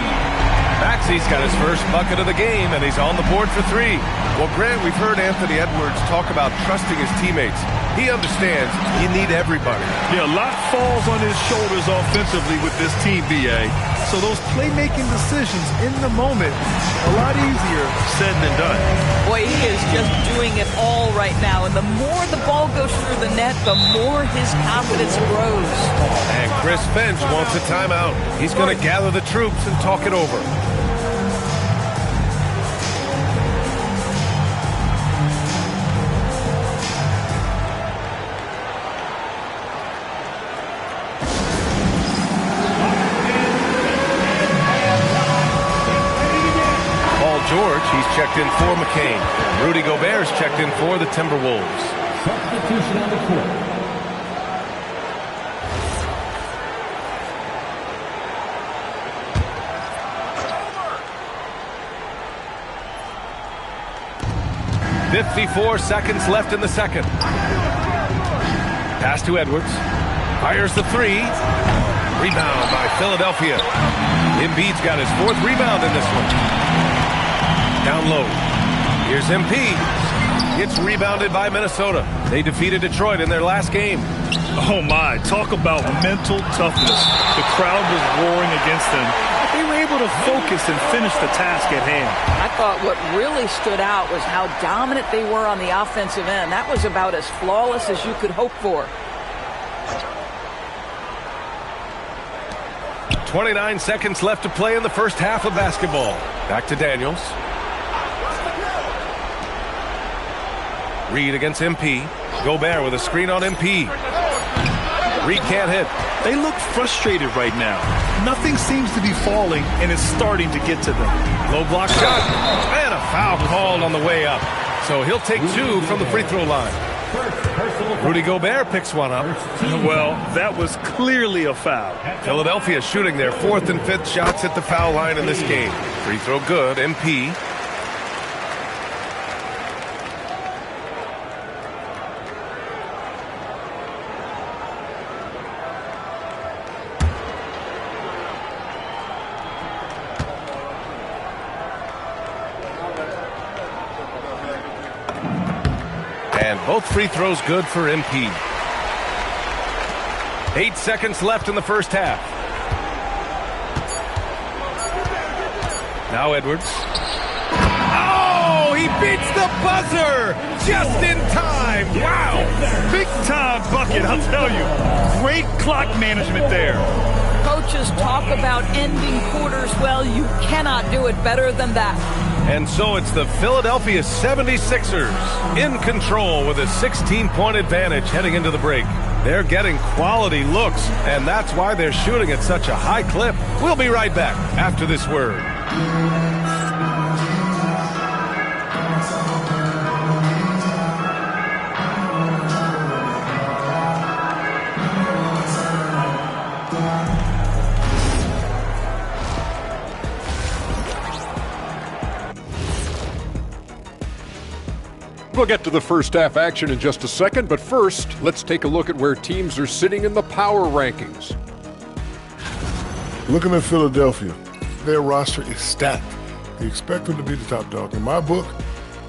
Maxey's got his first bucket of the game, and he's on the board for three. Well, Grant, we've heard Anthony Edwards talk about trusting his teammates. He understands you need everybody. Yeah, a lot falls on his shoulders offensively with this team, BA. So those playmaking decisions in the moment, a lot easier said than done. Boy, he is just doing it all right now. And the more the ball goes through the net, the more his confidence grows. And Chris Finch wants a timeout. He's going to gather the troops and talk it over. George, he's checked in for McCain. Rudy Gobert's checked in for the Timberwolves. Substitution on the court. .54 seconds left in the second. Pass to Edwards. Fires the three. Rebound by Philadelphia. Embiid's got his fourth rebound in this one. Down low. Here's MP. Gets rebounded by Minnesota. They defeated Detroit in their last game. Oh my, talk about mental toughness. The crowd was roaring against them. They were able to focus and finish the task at hand. I thought what really stood out was how dominant they were on the offensive end. That was about as flawless as you could hope for. 29 seconds left to play in the first half of basketball. Back to Daniels. Reed against MP. Gobert with a screen on MP. Reed can't hit. They look frustrated right now. Nothing seems to be falling, and it's starting to get to them. Low block shot. And a foul called on the way up. So he'll take two from the free throw line. Rudy Gobert picks one up. Well, that was clearly a foul. Philadelphia shooting their fourth and fifth shots at the foul line in this game. Free throw good. MP. And both free throws good for MP. 8 seconds left in the first half. Now Edwards. Oh, he beats the buzzer just in time. Wow. Big time bucket, I'll tell you. Great clock management there. Coaches talk about ending quarters. Well, you cannot do it better than that. And so it's the Philadelphia 76ers in control with a 16-point advantage heading into the break. They're getting quality looks, and that's why they're shooting at such a high clip. We'll be right back after this word. We'll get to the first half action in just a second, but first, let's take a look at where teams are sitting in the power rankings. Looking at Philadelphia, their roster is stacked. You expect them to be the top dog. In my book,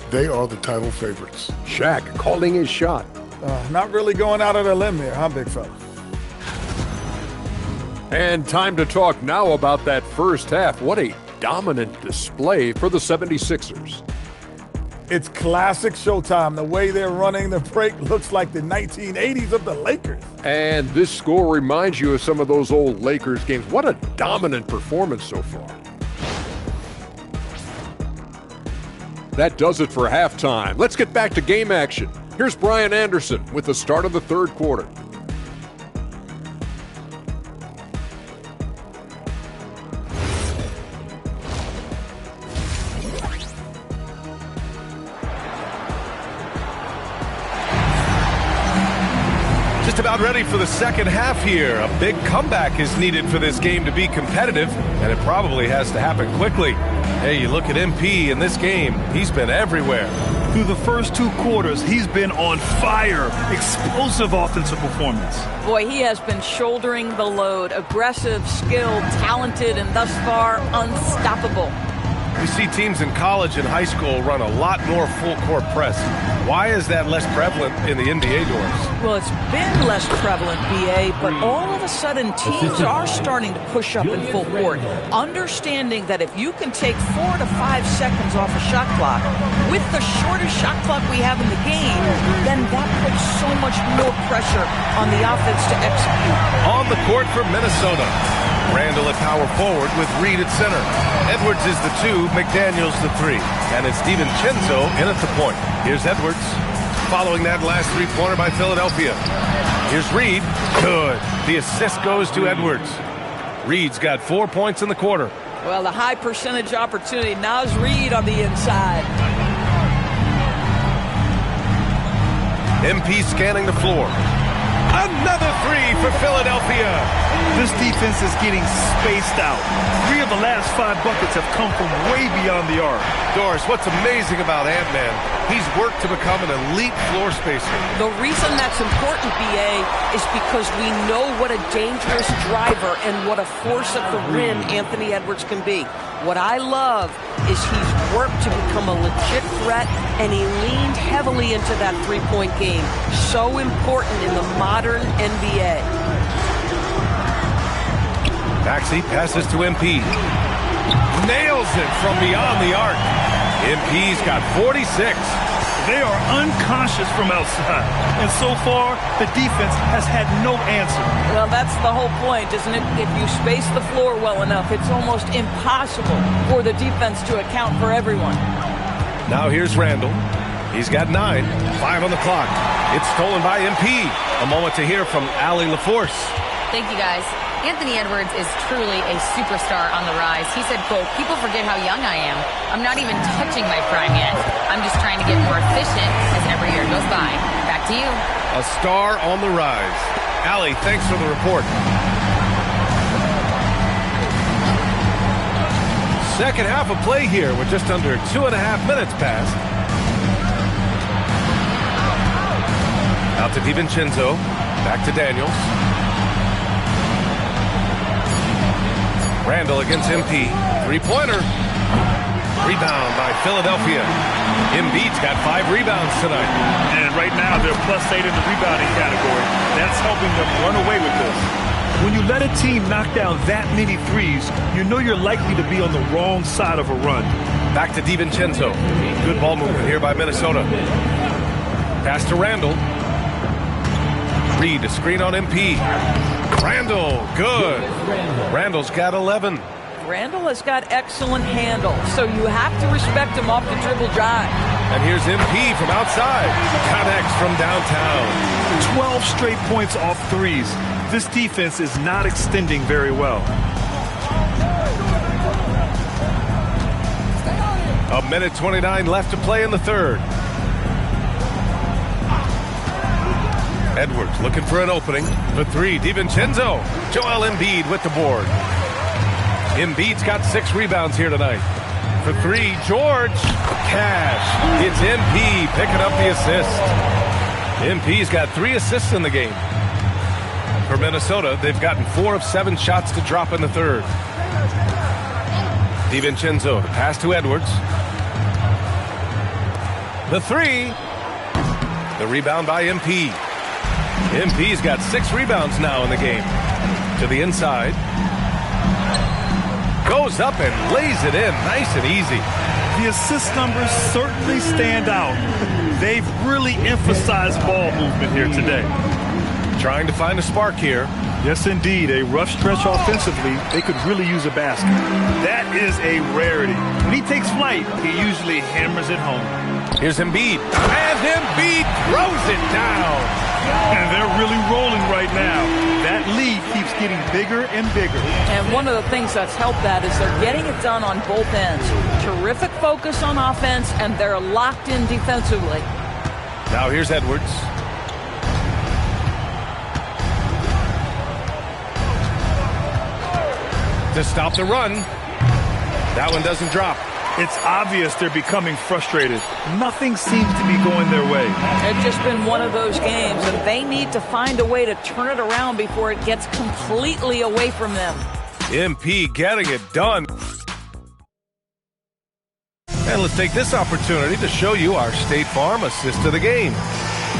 they are the title favorites. Shaq calling his shot. Not really going out on a limb here, huh, big fella? And time to talk now about that first half. What a dominant display for the 76ers. It's classic Showtime. The way they're running the break looks like the 1980s of the Lakers. And this score reminds you of some of those old Lakers games. What a dominant performance so far. That does it for halftime. Let's get back to game action. Here's Brian Anderson with the start of the third quarter. Just about ready for the second half here. A big comeback is needed for this game to be competitive, and it probably has to happen quickly. Hey, you look at MP in this game, he's been everywhere. Through the first two quarters, he's been on fire. Explosive offensive performance. Boy, he has been shouldering the load. Aggressive, skilled, talented, and thus far unstoppable. You see teams in college and high school run a lot more full-court press. Why is that less prevalent in the NBA doors? Well, it's been less prevalent, BA, but all of a sudden teams are starting to push up in full court, understanding that if you can take 4 to 5 seconds off a shot clock, with the shortest shot clock we have in the game, then that puts so much more pressure on the offense to execute. On the court for Minnesota, Randall at power forward with Reed at center. Edwards is the 2, McDaniels the 3. And it's DiVincenzo in at the point. Here's Edwards. Following that last three-pointer by Philadelphia. Here's Reed. Good. The assist goes to Edwards. Reed's got 4 points in the quarter. Well, the high percentage opportunity. Now is Reed on the inside. MP scanning the floor. Another 3 for Philadelphia. This defense is getting spaced out. 3 of the last 5 buckets have come from way beyond the arc. Doris, what's amazing about Ant-Man, he's worked to become an elite floor spacer. The reason that's important, BA, is because we know what a dangerous driver and what a force at the rim Anthony Edwards can be. What I love is he's worked to become a legit threat, and he leaned heavily into that three-point game. So important in the modern NBA. Maxey passes to MP. Nails it from beyond the arc. MP's got 46. They are unconscious from outside. And so far, the defense has had no answer. Well, that's the whole point, isn't it? If you space the floor well enough, it's almost impossible for the defense to account for everyone. Now here's Randall. He's got 9, 5 on the clock. It's stolen by MP. A moment to hear from Allie LaForce. Thank you, guys. Anthony Edwards is truly a superstar on the rise. He said, quote, "People forget how young I am. I'm not even touching my prime yet. I'm just trying to get more efficient as every year goes by." Back to you. A star on the rise. Allie, thanks for the report. Second half of play here with just under 2.5 minutes passed. Out to DiVincenzo. Back to Daniels. Randall against MP. Three-pointer. Rebound by Philadelphia. Embiid's got 5 rebounds tonight. And right now, they're +8 in the rebounding category. That's helping them run away with this. When you let a team knock down that many threes, you know you're likely to be on the wrong side of a run. Back to DiVincenzo. Good ball movement here by Minnesota. Pass to Randall. Reed, a screen on MP. Randall, good. Randall's got 11. Randall has got excellent handle, so you have to respect him off the dribble drive. And here's MP from outside. Connects from downtown. 12 straight points off threes. This defense is not extending very well. A minute 29 left to play in the third. Edwards looking for an opening. The three, DiVincenzo. Joel Embiid with the board. Embiid's got 6 rebounds here tonight. For three, George. Cash. It's MP picking up the assist. MP's got 3 assists in the game. For Minnesota, they've gotten 4 of 7 shots to drop in the third. DiVincenzo, the pass to Edwards. The three. The rebound by MP. MP's got 6 rebounds now in the game. To the inside. Goes up and lays it in nice and easy. The assist numbers certainly stand out. They've really emphasized ball movement here today. Trying to find a spark here. Yes, indeed. A rough stretch offensively. They could really use a basket. That is a rarity. When he takes flight, he usually hammers it home. Here's Embiid. And Embiid throws it down. And they're really rolling right now. That lead keeps getting bigger and bigger. And one of the things that's helped that is they're getting it done on both ends. Terrific focus on offense, and they're locked in defensively. Now here's Edwards. To stop the run. That one doesn't drop. It's obvious they're becoming frustrated. Nothing seems to be going their way. It's just been one of those games, and they need to find a way to turn it around before it gets completely away from them. MP getting it done. And let's take this opportunity to show you our State Farm assist of the game.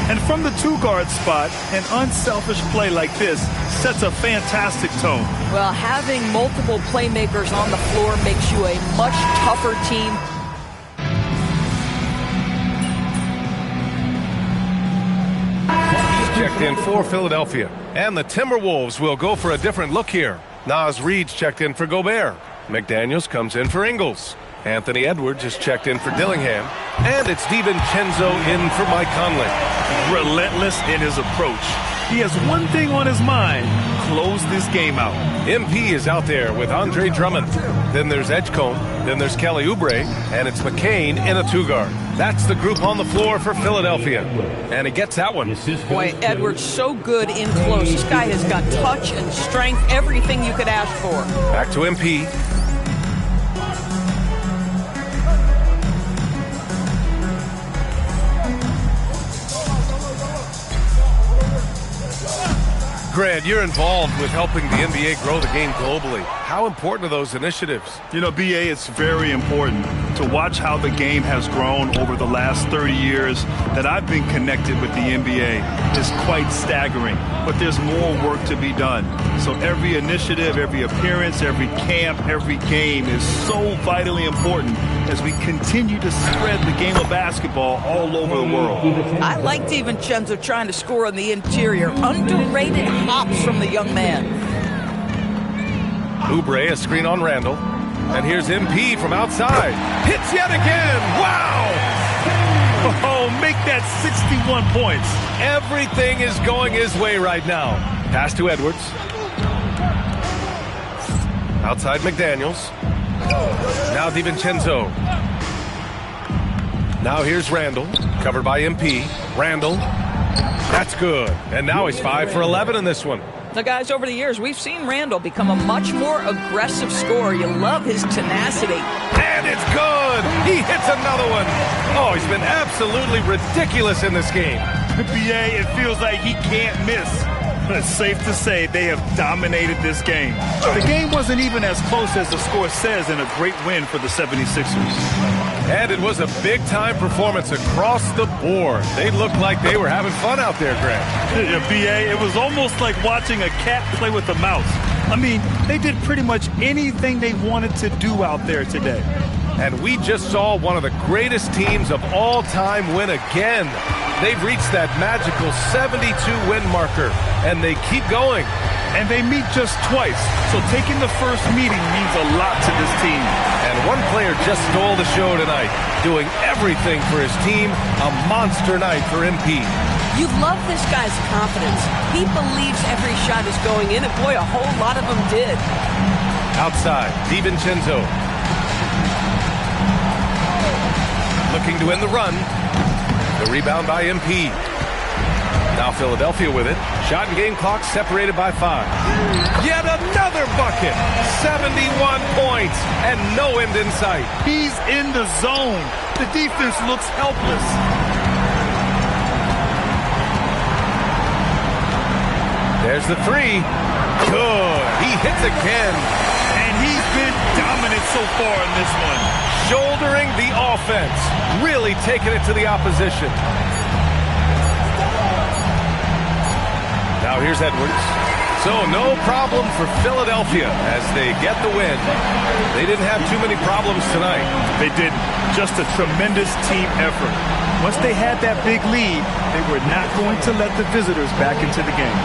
And from the 2-guard spot, an unselfish play like this sets a fantastic tone. Well, having multiple playmakers on the floor makes you a much tougher team. Checked in for Philadelphia. And the Timberwolves will go for a different look here. Naz Reid's checked in for Gobert. McDaniels comes in for Ingles. Anthony Edwards is checked in for Dillingham. And it's DiVincenzo in for Mike Conley. Relentless in his approach. He has one thing on his mind: close this game out. MP is out there with Andre Drummond. Then there's Edgecombe. Then there's Kelly Oubre. And it's McCain in a 2-guard. That's the group on the floor for Philadelphia. And he gets that one. Boy, Edwards so good in close. This guy has got touch and strength, everything you could ask for. Back to MP. Grant, you're involved with helping the NBA grow the game globally. How important are those initiatives? You know, BA, it's very important to watch how the game has grown over the last 30 years that I've been connected with the NBA. It's quite staggering, but there's more work to be done. So every initiative, every appearance, every camp, every game is so vitally important as we continue to spread the game of basketball all over the world. I like DiVincenzo trying to score on the interior. Underrated hops from the young man. Oubre, a screen on Randall. And here's MP from outside. Hits yet again. Wow! Oh, make that 61 points. Everything is going his way right now. Pass to Edwards. Outside McDaniels. Now DiVincenzo. Now here's Randall. Covered by MP. Randall. That's good. And now he's 5 for 11 in this one. Now, guys, over the years, we've seen Randall become a much more aggressive scorer. You love his tenacity. And it's good. He hits another one. Oh, he's been absolutely ridiculous in this game. BA, it feels like he can't miss. It's safe to say they have dominated this game. The game wasn't even as close as the score says in a great win for the 76ers. And it was a big-time performance across the board. They looked like they were having fun out there, Grant. BA, it was almost like watching a cat play with a mouse. I mean, they did pretty much anything they wanted to do out there today. And we just saw one of the greatest teams of all time win again. They've reached that magical 72-win marker, and they keep going. And they meet just twice, so taking the first meeting means a lot to this team. And one player just stole the show tonight, doing everything for his team. A monster night for MP. You love this guy's confidence. He believes every shot is going in, and boy, a whole lot of them did. Outside, DiVincenzo. Looking to win the run. The rebound by MP. Now Philadelphia with it. Shot and game clock separated by 5. Yet another bucket. 71 points and no end in sight. He's in the zone. The defense looks helpless. There's the 3. Good. He hits again. And he's been dominant so far in this one. Shouldering the offense. Really taking it to the opposition. Now here's Edwards. So no problem for Philadelphia as they get the win. They didn't have too many problems tonight. They didn't. Just a tremendous team effort. Once they had that big lead, they were not going to let the visitors back into the game.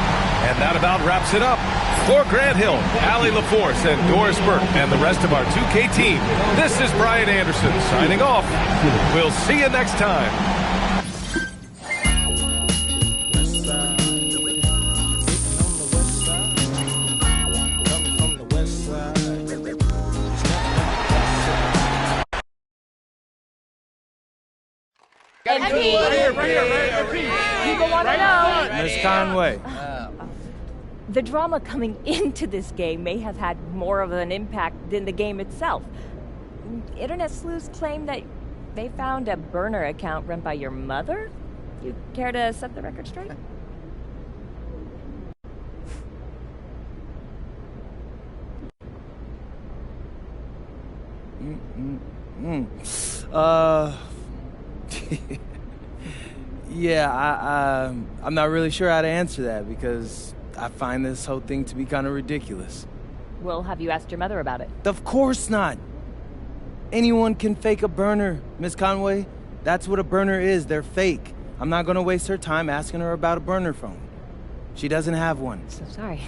And that about wraps it up. For Grant Hill, Allie LaForce, and Doris Burke, and the rest of our 2K team, this is Brian Anderson signing off. We'll see you next time. People want to know. Miss Conway. The drama coming into this game may have had more of an impact than the game itself. Internet sleuths claim that they found a burner account run by your mother. You care to set the record straight? Yeah, I'm not really sure how to answer that because I find this whole thing to be kind of ridiculous. Well, have you asked your mother about it? Of course not. Anyone can fake a burner, Miss Conway. That's what a burner is. They're fake. I'm not going to waste her time asking her about a burner phone. She doesn't have one. So sorry.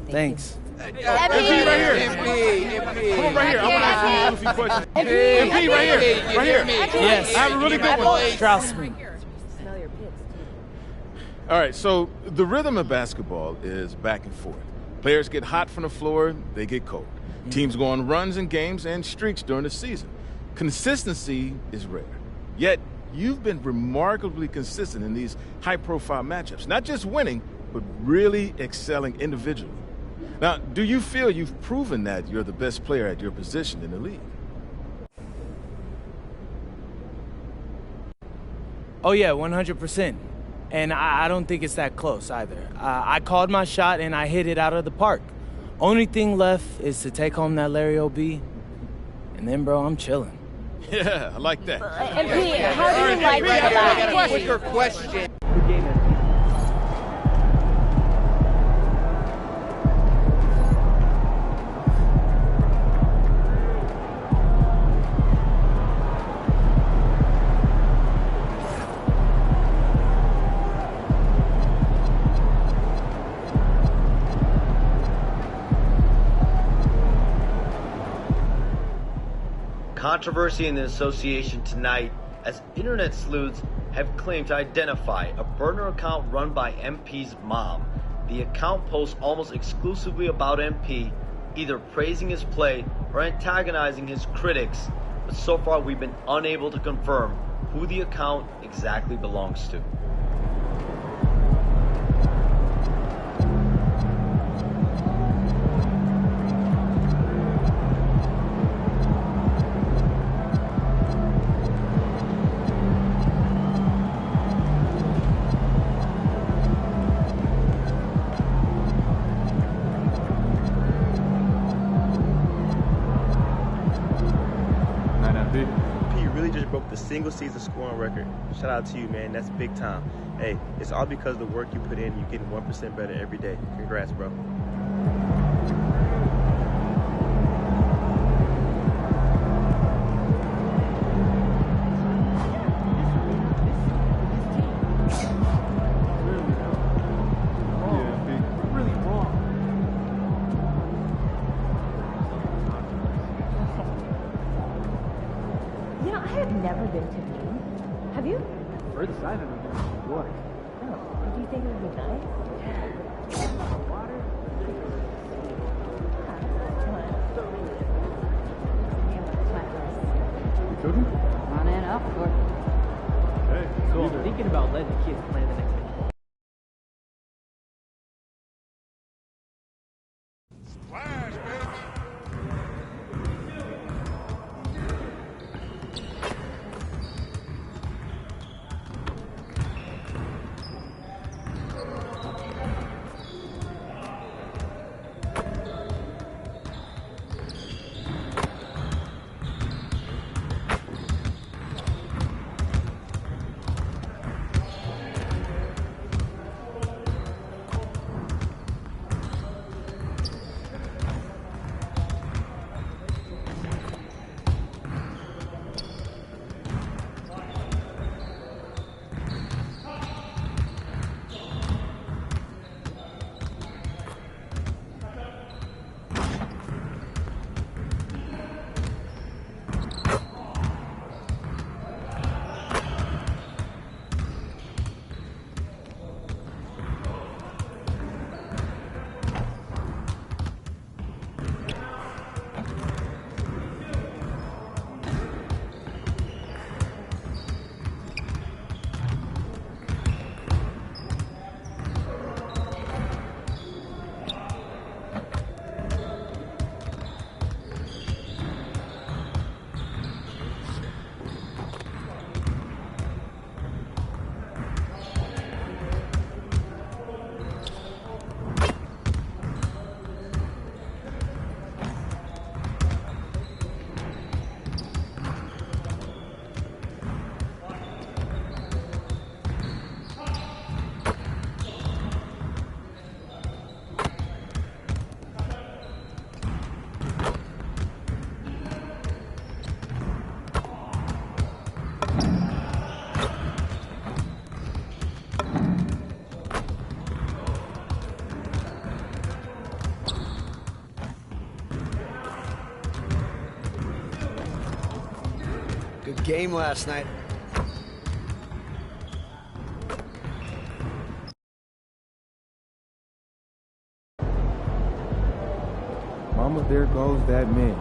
Thanks. MP right here. Come on right here. I want to ask you a few questions. MP right here. Right here. Yes. I have a really good one. Straussman. Smell your pits. All right, so the rhythm of basketball is back and forth. Players get hot from the floor, they get cold. Teams go on runs in games and streaks during the season. Consistency is rare. Yet, you've been remarkably consistent in these high-profile matchups. Not just winning, but really excelling individually. Now, do you feel you've proven that you're the best player at your position in the league? Oh, yeah, 100%. And I don't think it's that close either. I called my shot and I hit it out of the park. Only thing left is to take home that Larry O.B. And then, bro, I'm chilling. Yeah, I like that. MP, how do you like the What's your question? Controversy in the association tonight as internet sleuths have claimed to identify a burner account run by MP's mom. The account posts almost exclusively about MP, either praising his play or antagonizing his critics, but so far we've been unable to confirm who the account exactly belongs to. Broke the single season scoring record. Shout out to you, man. That's big time. Hey, it's all because of the work you put in. You're getting 1% better every day. Congrats, bro. never been to Maine? Have you? Furthest I've ever been to New York. No. But do you think it would be nice? Water? Children? Come on in, up for it. Okay. So I'm thinking about letting the kids play the next day. Good game last night. Mama, there goes that man.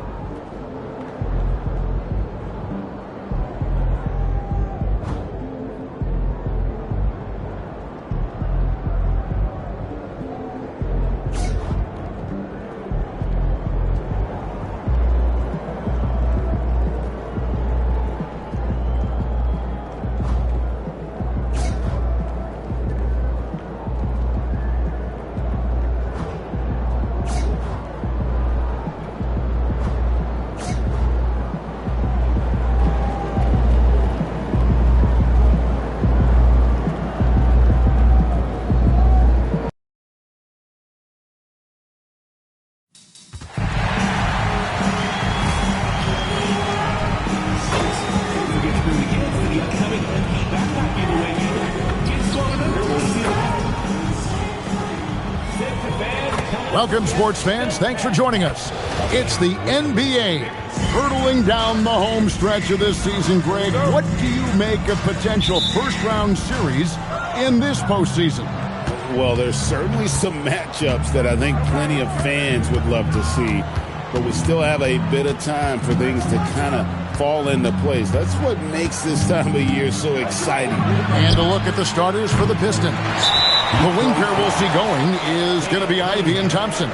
Welcome, sports fans. Thanks for joining us. It's the NBA hurtling down the home stretch of this season. Greg, what do you make of potential first-round series in this postseason? Well, there's certainly some matchups that I think plenty of fans would love to see, but we still have a bit of time for things to kind of fall into place. That's what makes this time of year so exciting. And a look at the starters for the Pistons. The wing pair we'll see going is going to be Ivy and Thompson.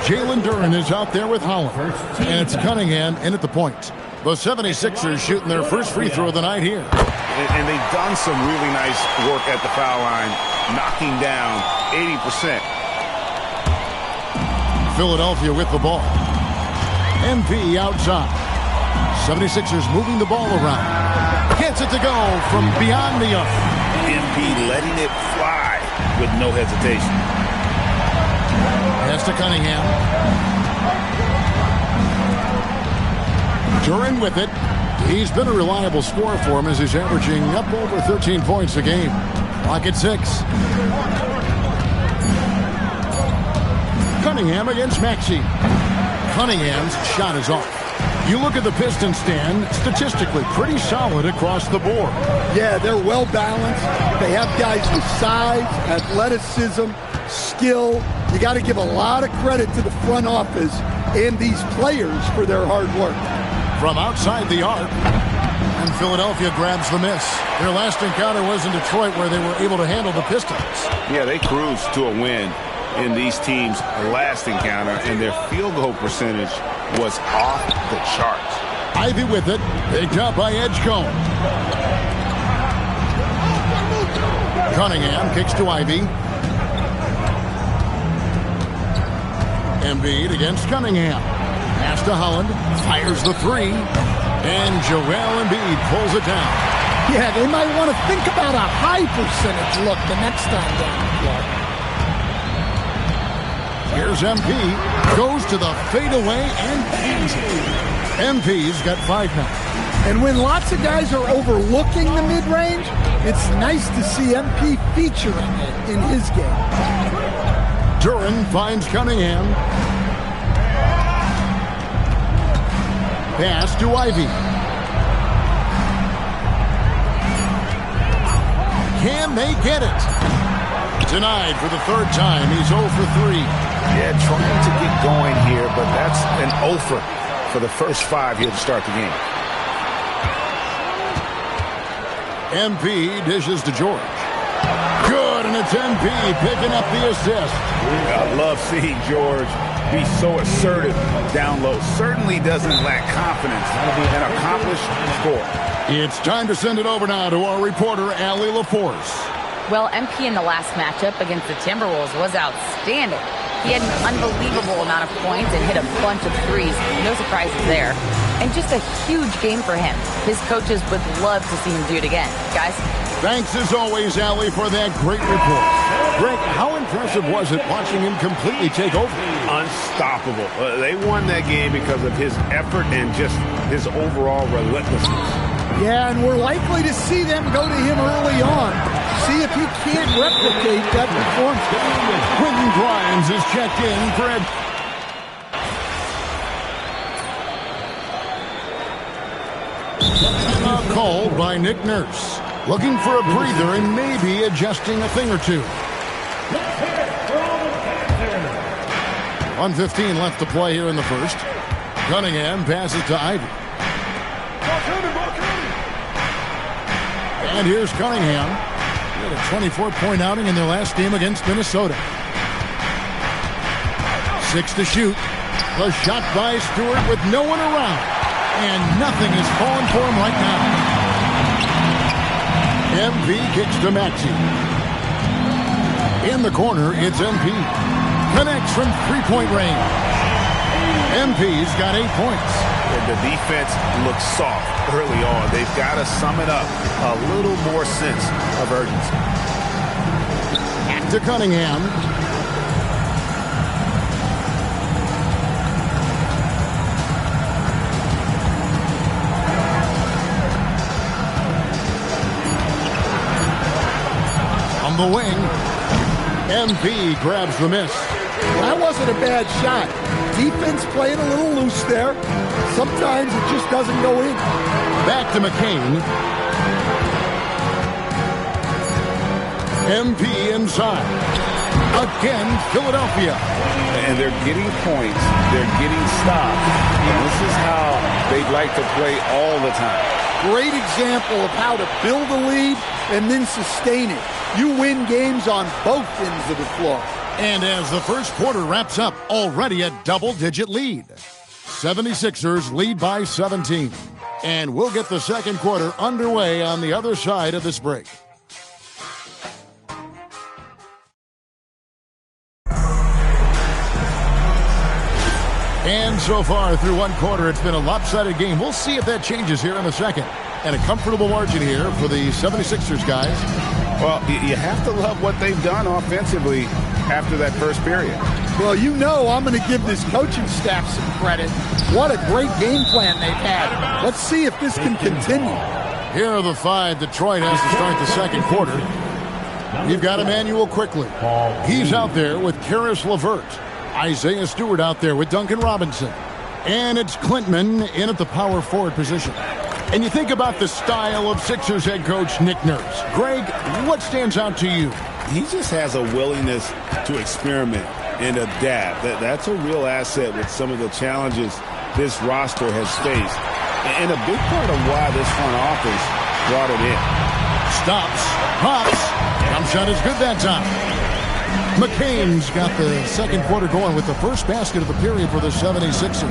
Jalen Duren is out there with Holland. And it's Cunningham in at the point. The 76ers shooting their first free throw of the night here. And they've done some really nice work at the foul line, knocking down 80%. Philadelphia with the ball. MP outside. 76ers moving the ball around. Gets it to go from beyond the arc. MP letting it fly with no hesitation. Pass to Cunningham. Duren with it. He's been a reliable scorer for him as he's averaging up over 13 points a game. Clock at 6. Cunningham against Maxey. Cunningham's shot is off. You look at the Pistons stand, statistically pretty solid across the board. Yeah, they're well balanced. They have guys with size, athleticism, skill. You got to give a lot of credit to the front office and these players for their hard work. From outside the arc, and Philadelphia grabs the miss. Their last encounter was in Detroit, where they were able to handle the Pistons. Yeah, they cruised to a win in these teams' last encounter, and their field goal percentage was off the charts. Ivy with it, picked up by Edgecombe. Cunningham kicks to Ivy. Embiid against Cunningham. Pass to Holland, fires the three, and Joel Embiid pulls it down. Yeah, they might want to think about a high percentage look the next time down the floor. Here's MP, goes to the fadeaway and pins it. MP's got 5 now. And when lots of guys are overlooking the mid-range, it's nice to see MP featuring it in his game. Duran finds Cunningham. Pass to Ivy. Can they get it? Denied for the 3rd time. He's 0 for 3. Yeah, trying to get going here, but that's an offer for the first 5 here to start the game. MP dishes to George. Good, and it's MP picking up the assist. I love seeing George be so assertive down low. Certainly doesn't lack confidence. An accomplished score. It's time to send it over now to our reporter, Allie LaForce. Well, MP in the last matchup against the Timberwolves was outstanding. He had an unbelievable amount of points and hit a bunch of threes. No surprises there. And just a huge game for him. His coaches would love to see him do it again. Guys? Thanks as always, Allie, for that great report. Greg, how impressive was it watching him completely take over? Unstoppable. They won that game because of his effort and just his overall relentlessness. Yeah, and we're likely to see them go to him early on. See if he can't replicate that performance. Quentin Grimes is checked in for Ed. Called by Nick Nurse. Looking for a breather and maybe adjusting a thing or two. 1:15 left to play here in the first. Cunningham passes to Ivy. And here's Cunningham. He had a 24-point outing in their last game against Minnesota. 6 to shoot. The shot by Stewart with no one around. And nothing is falling for him right now. MP kicks to Maxey. In the corner, it's MP. Connects from 3-point range. MP's got 8 points. And the defense looks soft early on. They've got to sum it up. A little more sense of urgency. Back to Cunningham. On the wing, MP grabs the miss. Well, that wasn't a bad shot. Defense playing a little loose there. Sometimes it just doesn't go in. Back to McCain. MP inside. Again, Philadelphia. And they're getting points. They're getting stops. And this is how they'd like to play all the time. Great example of how to build a lead and then sustain it. You win games on both ends of the floor. And as the first quarter wraps up, already a double-digit lead. 76ers lead by 17. And we'll get the second quarter underway on the other side of this break. And so far through one quarter, it's been a lopsided game. We'll see if that changes here in a second. And a comfortable margin here for the 76ers guys. Well, you have to love what they've done offensively after that first period. Well, you know I'm going to give this coaching staff some credit. What a great game plan they've had. Let's see if this can continue. Here are the 5 Detroit has to start the second quarter. You've got Emmanuel Quickly. He's out there with Karis LeVert. Isaiah Stewart out there with Duncan Robinson. And it's Klintman in at the power forward position. And you think about the style of Sixers head coach Nick Nurse. Greg, what stands out to you? He just has a willingness to experiment and adapt. That's a real asset with some of the challenges this roster has faced. And a big part of why this front office brought it in. Stops, pops, jump shot is good that time. McCain's got the second quarter going with the first basket of the period for the 76ers.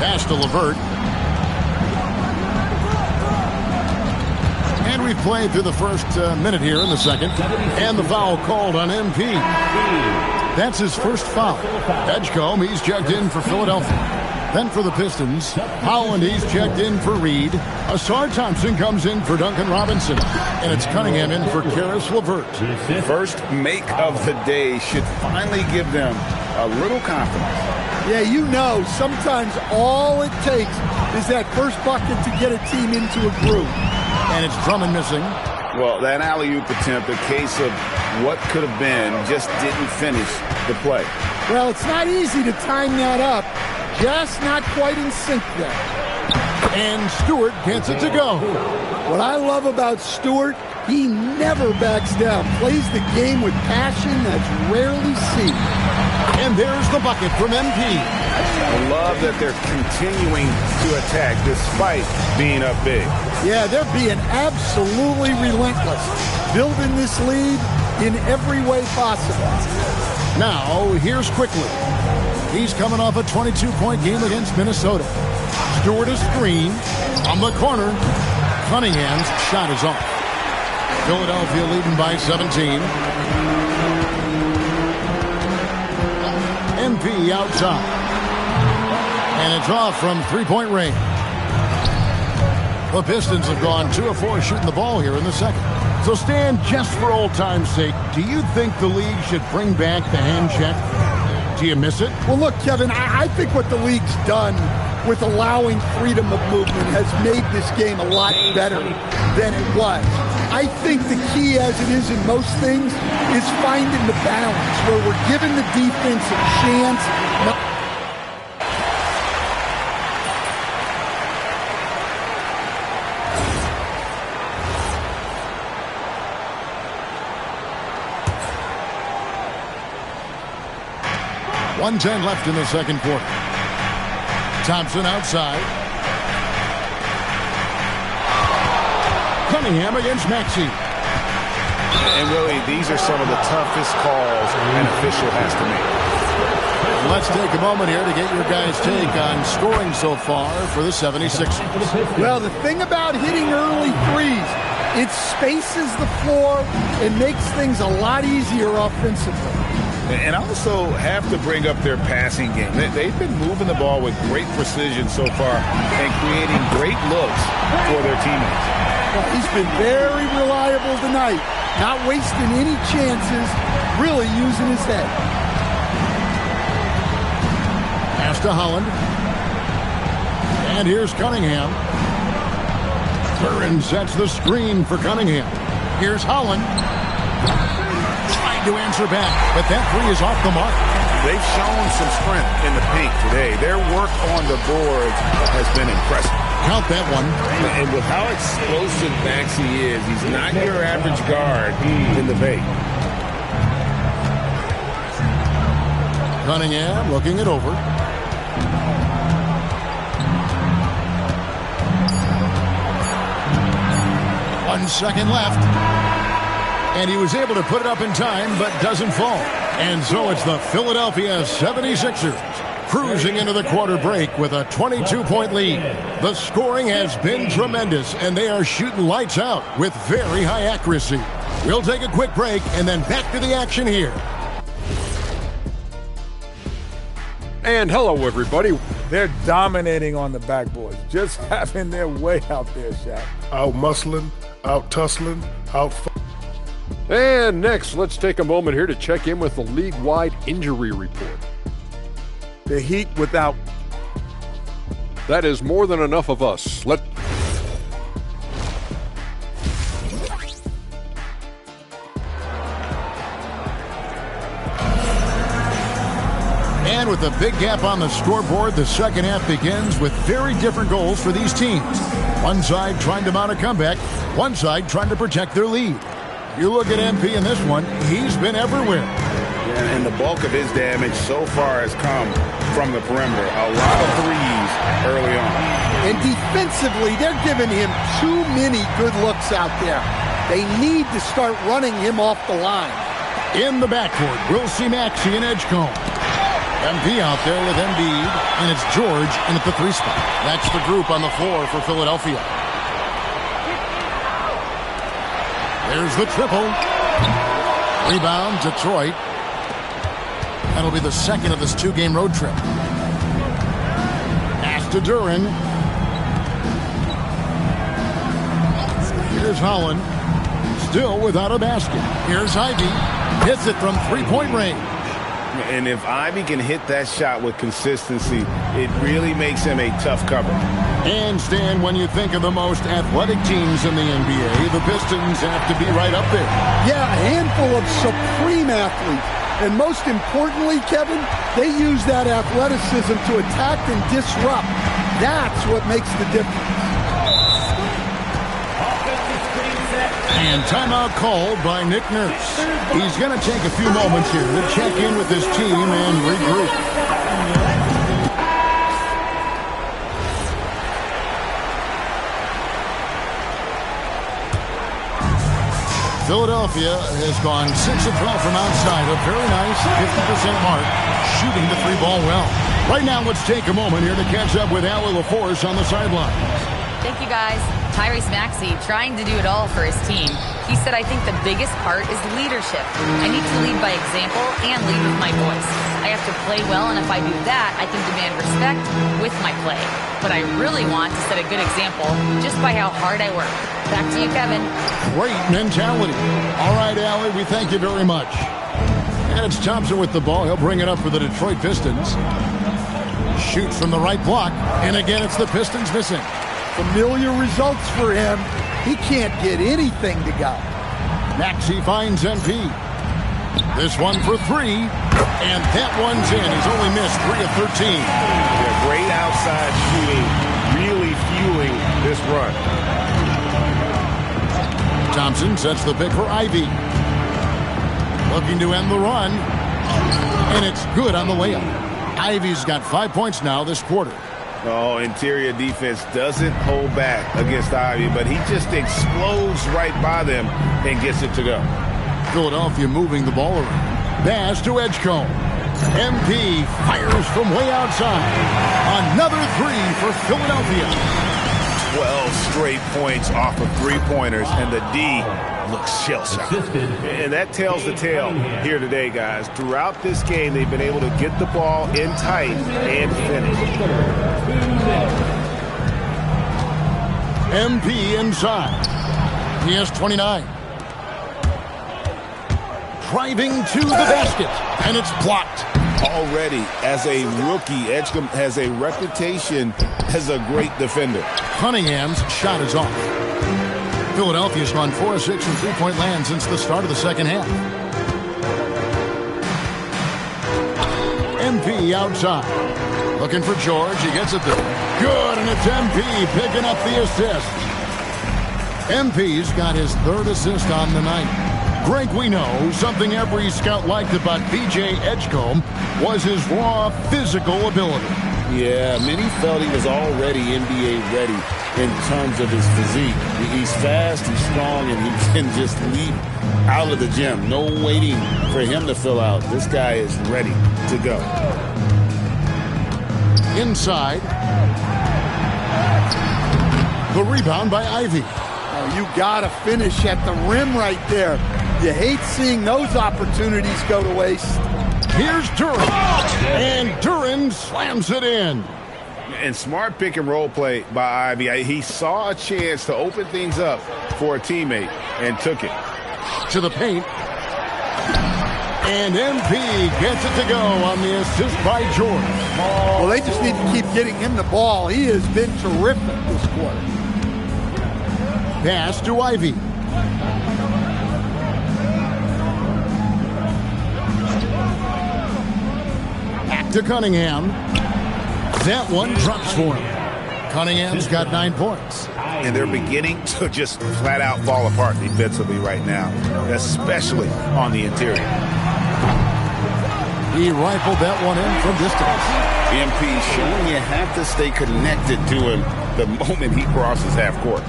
Pass to LeVert. And we've played through the first minute here in the second. And the foul called on MP. That's his first foul. Edgecombe, he's checked in for Philadelphia. Then for the Pistons, Holland, he's checked in for Reed. Asar Thompson comes in for Duncan Robinson. And it's Cunningham in for Karis LeVert. First make of the day should finally give them a little confidence. Yeah, you know, sometimes all it takes is that first bucket to get a team into a groove. And it's Drummond missing. Well, that alley-oop attempt, a case of what could have been, just didn't finish the play. Well, it's not easy to time that up. Just not quite in sync there. And Stewart gets it to go. What I love about Stewart, he never backs down. Plays the game with passion that's rarely seen. And there's the bucket from MP. I love that they're continuing to attack despite being up big. Yeah, they're being absolutely relentless. Building this lead in every way possible. Now, here's Quickly. He's coming off a 22-point game against Minnesota. Stewart is screen on the corner. Cunningham's shot is off. Philadelphia leading by 17. MP outside. And it's off from three-point range. The Pistons have gone 2 of 4 shooting the ball here in the second. So, Stan, just for old time's sake, do you think the league should bring back the hand check? Do you miss it? Well, look, Kevin, I think what the league's done with allowing freedom of movement has made this game a lot better than it was. I think the key, as it is in most things, is finding the balance where we're giving the defense a chance. .110 left in the second quarter. Thompson outside. Cunningham against Maxey. And really, these are some of the toughest calls an official has to make. Let's take a moment here to get your guys' take on scoring so far for the 76ers. Well, the thing about hitting early threes, it spaces the floor and makes things a lot easier offensively. And also have to bring up their passing game. They've been moving the ball with great precision so far and creating great looks for their teammates. Well, he's been very reliable tonight, not wasting any chances, really using his head. Pass to Holland. And here's Cunningham. Curran sets the screen for Cunningham. Here's Holland. To answer back, but that three is off the mark. They've shown some strength in the paint today. Their work on the boards has been impressive. Count that one. And with how explosive Maxey is, he's not your average guard in the paint. Cunningham looking it over. 1 second left. And he was able to put it up in time, but doesn't fall. And so it's the Philadelphia 76ers cruising into the quarter break with a 22-point lead. The scoring has been tremendous, and they are shooting lights out with very high accuracy. We'll take a quick break and then back to the action here. And hello, everybody. They're dominating on the backboards, just having their way out there, Shaq. Out muscling, out tussling, out. And next, let's take a moment here to check in with the league-wide injury report. The Heat without. That is more than enough of us. And with a big gap on the scoreboard, the second half begins with very different goals for these teams. One side trying to mount a comeback, one side trying to protect their lead. You look at MP in this one, he's been everywhere. Yeah, and the bulk of his damage so far has come from the perimeter. A lot of threes early on. And defensively, they're giving him too many good looks out there. They need to start running him off the line. In the backcourt, we'll see Maxey and Edgecombe. MP out there with Embiid, and it's George in at the 3 spot. That's the group on the floor for Philadelphia. There's the triple. Rebound, Detroit. That'll be the second of this 2-game road trip. Pass to Duren. Here's Holland. Still without a basket. Here's Ivy. Hits it from 3-point range. And if Ivy can hit that shot with consistency, it really makes him a tough cover. And Stan, when you think of the most athletic teams in the NBA, the Pistons have to be right up there. Yeah, a handful of supreme athletes. And most importantly, Kevin, they use that athleticism to attack and disrupt. That's what makes the difference. And timeout called by Nick Nurse. He's going to take a few moments here to check in with his team and regroup. Philadelphia has gone 6 of 12 from outside, a very nice 50% mark, shooting the 3-ball well. Right now, let's take a moment here to catch up with Allie LaForce on the sideline. Thank you, guys. Tyrese Maxey trying to do it all for his team. He said, I think the biggest part is leadership. I need to lead by example and lead with my voice. I have to play well, and if I do that, I can demand respect with my play. But I really want to set a good example just by how hard I work. Back to you, Kevin. Great mentality. All right, Allie, we thank you very much. And it's Thompson with the ball. He'll bring it up for the Detroit Pistons. Shoots from the right block, and again, it's the Pistons missing. Familiar results for him. He can't get anything to go. Maxey finds MP. This one for 3, and that one's in. He's only missed 3 of 13. Yeah, great outside shooting, really fueling this run. Thompson sets the pick for Ivy. Looking to end the run, and it's good on the layup. Ivy's got 5 points now this quarter. Oh, interior defense doesn't hold back against Ivy, but he just explodes right by them and gets it to go. Philadelphia moving the ball around. Pass to Edgecombe. MP fires from way outside. Another 3 for Philadelphia. 12 straight points off of 3-pointers, and the D looks shell-shocked. And that tells the tale here today, guys. Throughout this game, they've been able to get the ball in tight and finish. MP inside. He has 29. Driving to the basket, and it's blocked. Already, as a rookie, Edgecombe has a reputation as a great defender. Cunningham's shot is off. Philadelphia's gone 4 of 6 from 3-point land since the start of the second half. MP outside. Looking for George. He gets it there. Good, and it's MP picking up the assist. MP's got his 3rd assist on the night. Greg, we know something every scout liked about B.J. Edgecombe was his raw physical ability. Yeah, many felt he was already NBA ready in terms of his physique. He's fast, he's strong, and he can just leap out of the gym. No waiting for him to fill out. This guy is ready to go. Inside. The rebound by Ivy. Oh, you got to finish at the rim right there. You hate seeing those opportunities go to waste. Here's Duren. And Duren slams it in. And smart pick and roll play by Ivy. He saw a chance to open things up for a teammate and took it. To the paint. And MP gets it to go on the assist by George. Well, they just need to keep getting him the ball. He has been terrific this quarter. Pass to Ivy. to Cunningham. That one drops for him. Cunningham's got 9 points. And they're beginning to just flat out fall apart defensively right now, especially on the interior. He rifled that one in from distance. MP showing you have to stay connected to him the moment he crosses half court.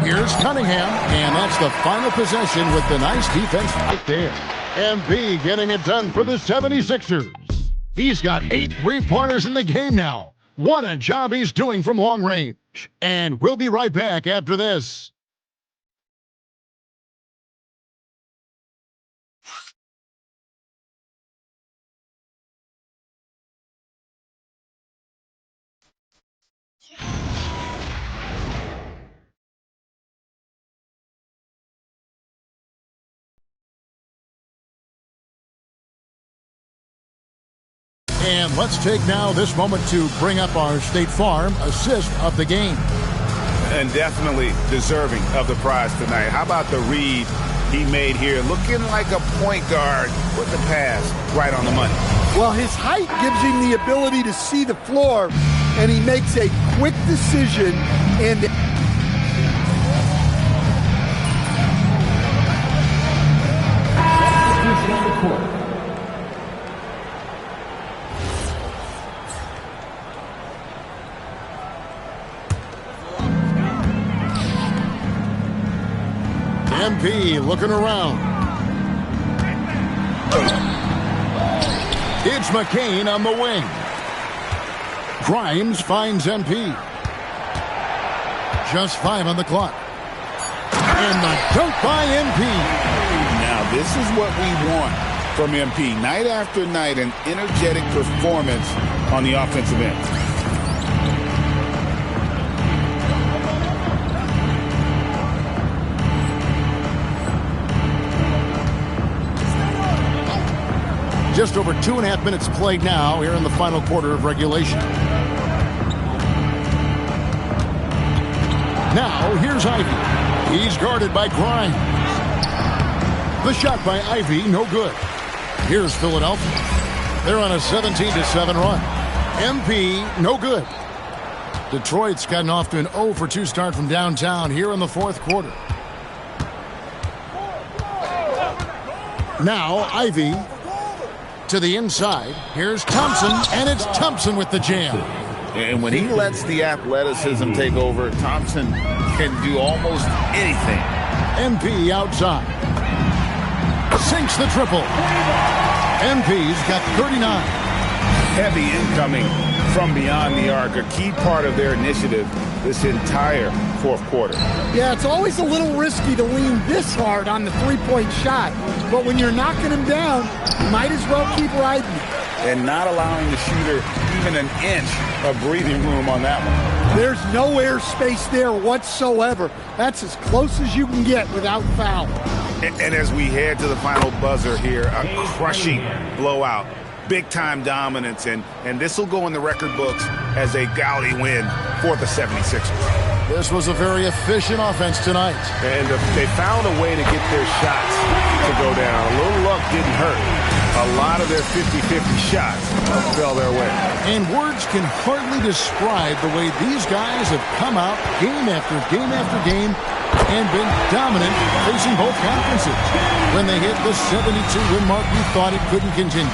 Here's Cunningham, and that's the final possession with the nice defense right there. MP getting it done for the 76ers. He's got 8 three-pointers in the game now. What a job he's doing from long range. And we'll be right back after this. And let's take now this moment to bring up our State Farm assist of the game. And definitely deserving of the prize tonight. How about the read he made here? Looking like a point guard with the pass right on the money. Well, his height gives him the ability to see the floor, and he makes a quick decision. And MP looking around. It's McCain on the wing. Grimes finds MP. Just 5 on the clock. And the dunk by MP. Now, this is what we want from MP. Night after night, an energetic performance on the offensive end. Just over 2.5 minutes played now here in the final quarter of regulation. Now, here's Ivy. He's guarded by Grimes. The shot by Ivy, no good. Here's Philadelphia. They're on a 17-7 run. MP, no good. Detroit's gotten off to an 0-for-2 start from downtown here in the fourth quarter. Now, Ivy to the inside. Here's Thompson, and it's Thompson with the jam. And when he lets the athleticism take over, Thompson can do almost anything. MP outside. Sinks the triple. MP's got 39. Heavy incoming from beyond the arc, a key part of their initiative this entire fourth quarter. yeah, it's always a little risky to lean this hard on the three-point shot, but when you're knocking him down, you might as well keep riding. And not allowing the shooter even an inch of breathing room on that one. There's no airspace there whatsoever. That's as close as you can get without foul. And as we head to the final buzzer here, a crushing blowout. Big-time dominance, and this will go in the record books as a gaudy win for the 76ers. This was a very efficient offense tonight. And they found a way to get their shots to go down. A little luck didn't hurt. A lot of their 50-50 shots fell their way. And words can hardly describe the way these guys have come out game after game after game and been dominant facing both conferences. When they hit the 72-win mark, we thought it couldn't continue.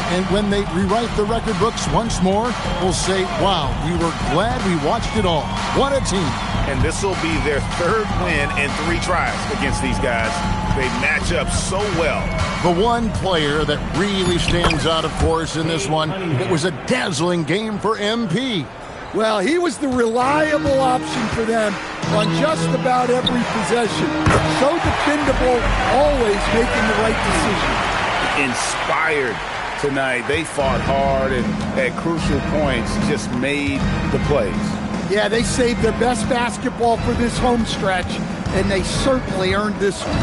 And when they rewrite the record books once more, we'll say, wow, we were glad we watched it all. What a team. And this will be their third win in 3 tries against these guys. They match up so well. The one player that really stands out, of course, in this one, it was a dazzling game for MP. Well, he was the reliable option for them on just about every possession. So dependable, always making the right decision. Inspired tonight. They fought hard and at crucial points just made the plays. Yeah, they saved their best basketball for this home stretch, and they certainly earned this one.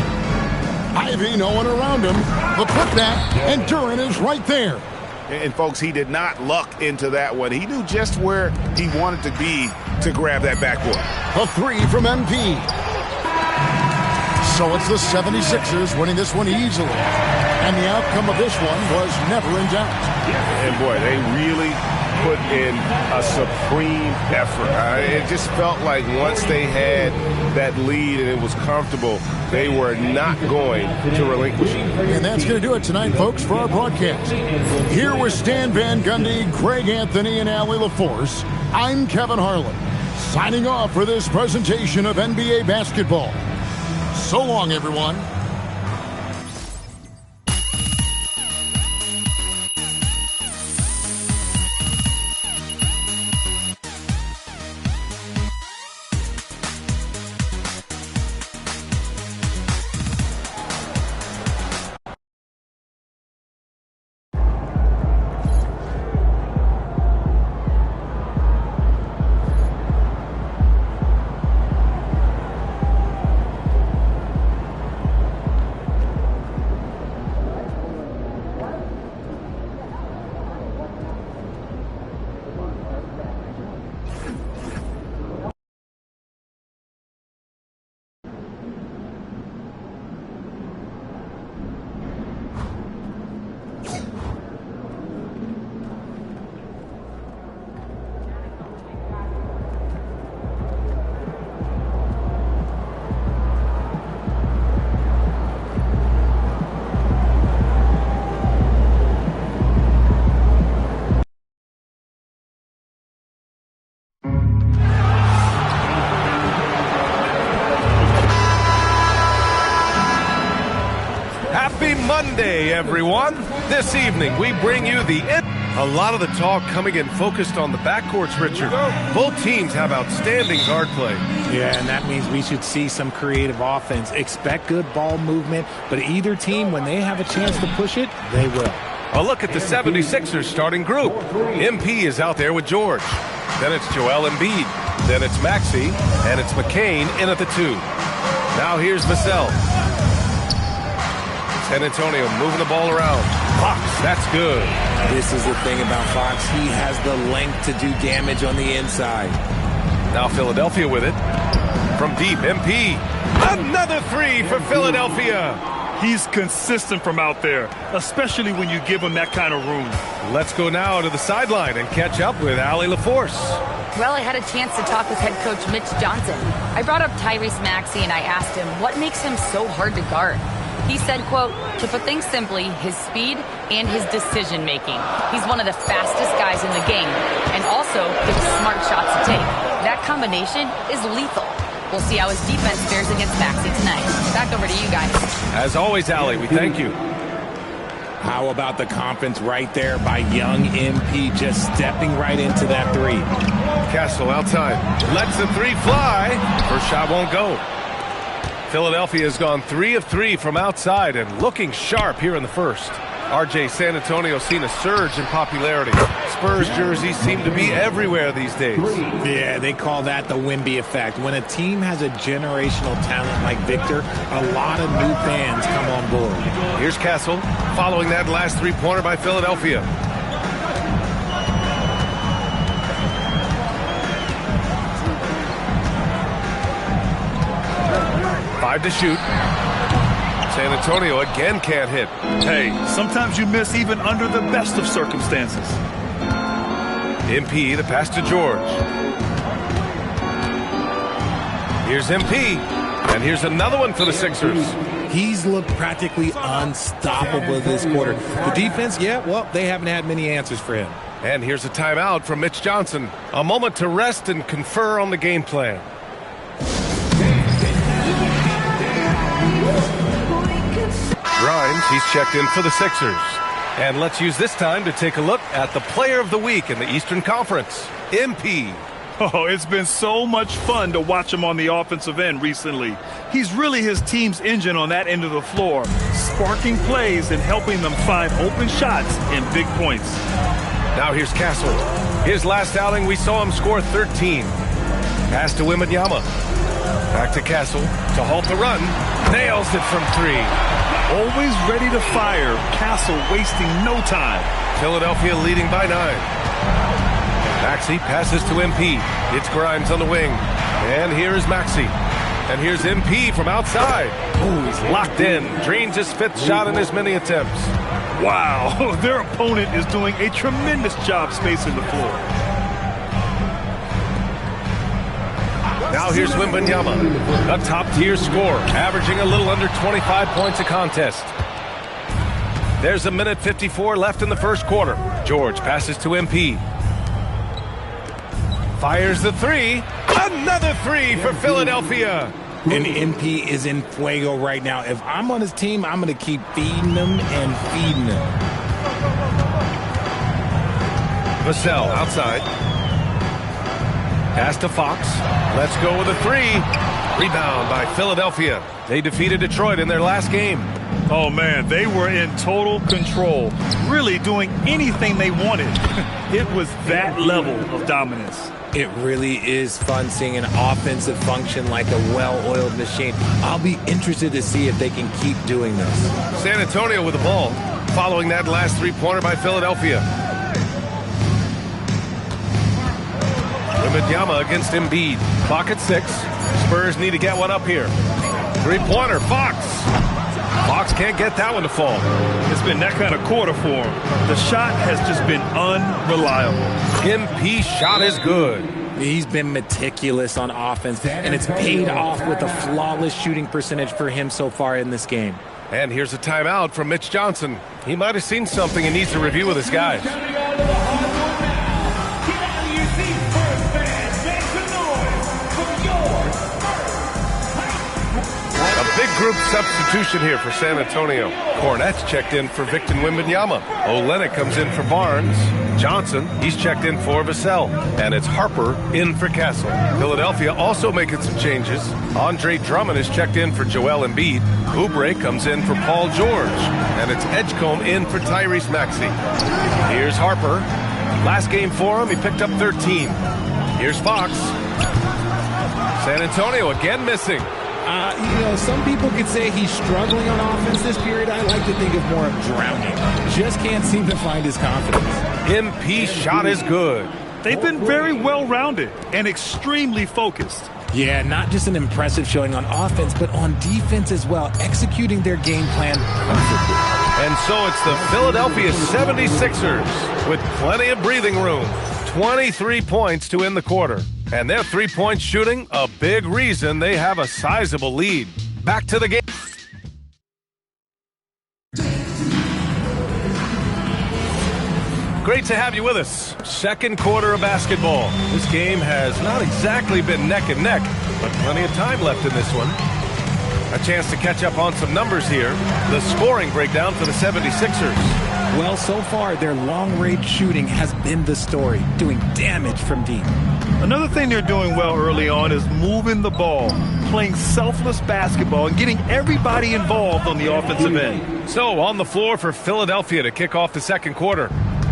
Ivy, no one around him. The putback, and Duran is right there. And folks, he did not luck into that one. He knew just where he wanted to be to grab that backboard. A 3 from MP. So it's the 76ers winning this one easily. And the outcome of this one was never in doubt. And boy, they really put in a supreme effort. It just felt like once they had that lead and it was comfortable, they were not going to relinquish it. And that's going to do it tonight, folks, for our broadcast. Here with Stan Van Gundy, Greg Anthony, and Allie LaForce, I'm Kevin Harlan, signing off for this presentation of NBA basketball. So long, everyone. Monday, everyone. This evening, we bring you a lot of the talk coming in focused on the backcourts, Richard. Both teams have outstanding guard play. Yeah, and that means we should see some creative offense. Expect good ball movement, but either team, when they have a chance to push it, they will. A look at the 76ers starting group. MP is out there with George. Then it's Joel Embiid. Then it's Maxey, and it's McCain in at the 2. Now here's Vassell. San Antonio moving the ball around. Fox, that's good. This is the thing about Fox. He has the length to do damage on the inside. Now Philadelphia with it. From deep, MP. Another 3 for Philadelphia. He's consistent from out there, especially when you give him that kind of room. Let's go now to the sideline and catch up with Allie LaForce. Well, I had a chance to talk with head coach Mitch Johnson. I brought up Tyrese Maxey and I asked him what makes him so hard to guard. He said, quote, to put things simply, his speed and his decision-making. He's one of the fastest guys in the game and also gives smart shots to take. That combination is lethal. We'll see how his defense fares against Maxey tonight. Back over to you guys. As always, Allie, we thank you. How about the confidence right there by young MP just stepping right into that 3. Castle outside. Lets the 3 fly. First shot won't go. Philadelphia has gone 3 of 3 from outside and looking sharp here in the first. RJ, San Antonio seen a surge in popularity. Spurs jerseys seem to be everywhere these days. Yeah, they call that the Wemby effect. When a team has a generational talent like Victor, a lot of new fans come on board. Here's Castle following that last 3-pointer by Philadelphia. Five to shoot. San Antonio again can't hit. Hey, sometimes you miss even under the best of circumstances. MP, the pass to George. Here's MP. And here's another one for the Sixers. He's looked practically unstoppable this quarter. The defense, yeah, well, they haven't had many answers for him. And here's a timeout from Mitch Johnson. A moment to rest and confer on the game plan. Grimes, he's checked in for the Sixers. And let's use this time to take a look at the player of the week in the Eastern Conference, MP. Oh, it's been so much fun to watch him on the offensive end recently. He's really his team's engine on that end of the floor, sparking plays and helping them find open shots and big points. Now here's Castle. His last outing, we saw him score 13. Pass to Wembanyama. Back to Castle to halt the run. Nails it from 3. Always ready to fire. Castle wasting no time. Philadelphia leading by 9. Maxey passes to MP. It's Grimes on the wing. And here is Maxey. And here's MP from outside. Ooh, he's locked in. Drains his 5th shot in as many attempts. Wow, their opponent is doing a tremendous job spacing the floor. Now here's Wembanyama, a top-tier scorer, averaging a little under 25 points a contest. There's 1:54 left in the first quarter. George passes to MP. Fires the 3. Another 3 for Philadelphia. And MP is in fuego right now. If I'm on his team, I'm going to keep feeding him and feeding him. Vassell outside. Pass to Fox. Let's go with a 3. Rebound by Philadelphia. They defeated Detroit in their last game. Oh, man, they were in total control, really doing anything they wanted. It was that level of dominance. It really is fun seeing an offensive function like a well-oiled machine. I'll be interested to see if they can keep doing this. San Antonio with the ball, following that last 3-pointer by Philadelphia. Wembanyama against Embiid. Clock at 6. Spurs need to get one up here. 3-pointer, Fox. Fox can't get that one to fall. It's been that kind of quarter for him. The shot has just been unreliable. MP shot is good. He's been meticulous on offense, and it's paid off with a flawless shooting percentage for him so far in this game. And here's a timeout from Mitch Johnson. He might have seen something and needs to review with his guys. Big group substitution here for San Antonio. Cornette's checked in for Victor Wembanyama. Olynyk comes in for Barnes. Johnson, he's checked in for Vassell. And it's Harper in for Castle. Philadelphia also making some changes. Andre Drummond is checked in for Joel Embiid. Oubre comes in for Paul George. And it's Edgecombe in for Tyrese Maxey. Here's Harper. Last game for him, he picked up 13. Here's Fox. San Antonio again missing. Some people could say he's struggling on offense this period. I like to think of more of drowning. Just can't seem to find his confidence. MP shot is good. They've been very well-rounded and extremely focused. Yeah, not just an impressive showing on offense, but on defense as well, executing their game plan perfectly. And so it's the Philadelphia 76ers with plenty of breathing room. 23 points to end the quarter. And their three-point shooting, a big reason they have a sizable lead. Back to the game. Great to have you with us. Second quarter of basketball. This game has not exactly been neck and neck, but plenty of time left in this one. A chance to catch up on some numbers here. The scoring breakdown for the 76ers. Well, so far, their long-range shooting has been the story, doing damage from deep. Another thing they're doing well early on is moving the ball, playing selfless basketball, and getting everybody involved on the offensive end. So, on the floor for Philadelphia to kick off the second quarter.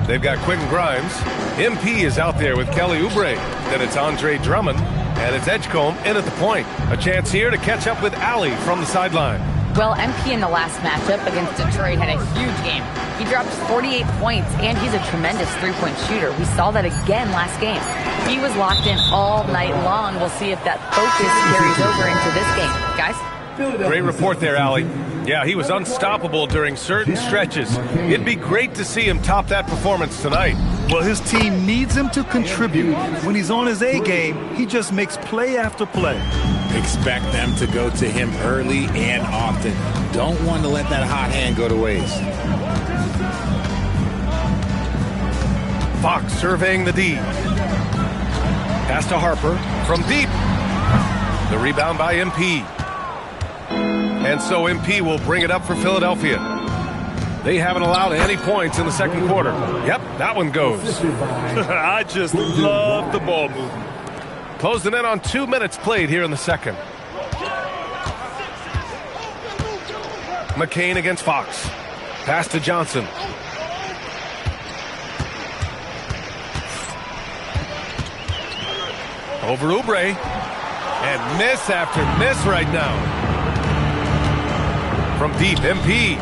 They've got Quentin Grimes. MP is out there with Kelly Oubre. Then it's Andre Drummond. And it's Edgecombe in at the point. A chance here to catch up with Allie from the sideline. Well, MP in the last matchup against Detroit had a huge game. He dropped 48 points, and he's a tremendous three-point shooter. We saw that again last game. He was locked in all night long. We'll see if that focus carries over into this game. Guys? Great report there, Allie. Yeah, he was unstoppable during certain stretches. It'd be great to see him top that performance tonight. Well, his team needs him to contribute. When he's on his A game, he just makes play after play. Expect them to go to him early and often. Don't want to let that hot hand go to waste. Fox surveying the D. Pass to Harper from deep. The rebound by MP. And so MP will bring it up for Philadelphia. They haven't allowed any points in the second quarter. Yep, that one goes. I just love the ball movement. Closing in on 2 minutes played here in the second. McCain against Fox. Pass to Johnson. Over Oubre. And miss after miss right now. From deep, MP.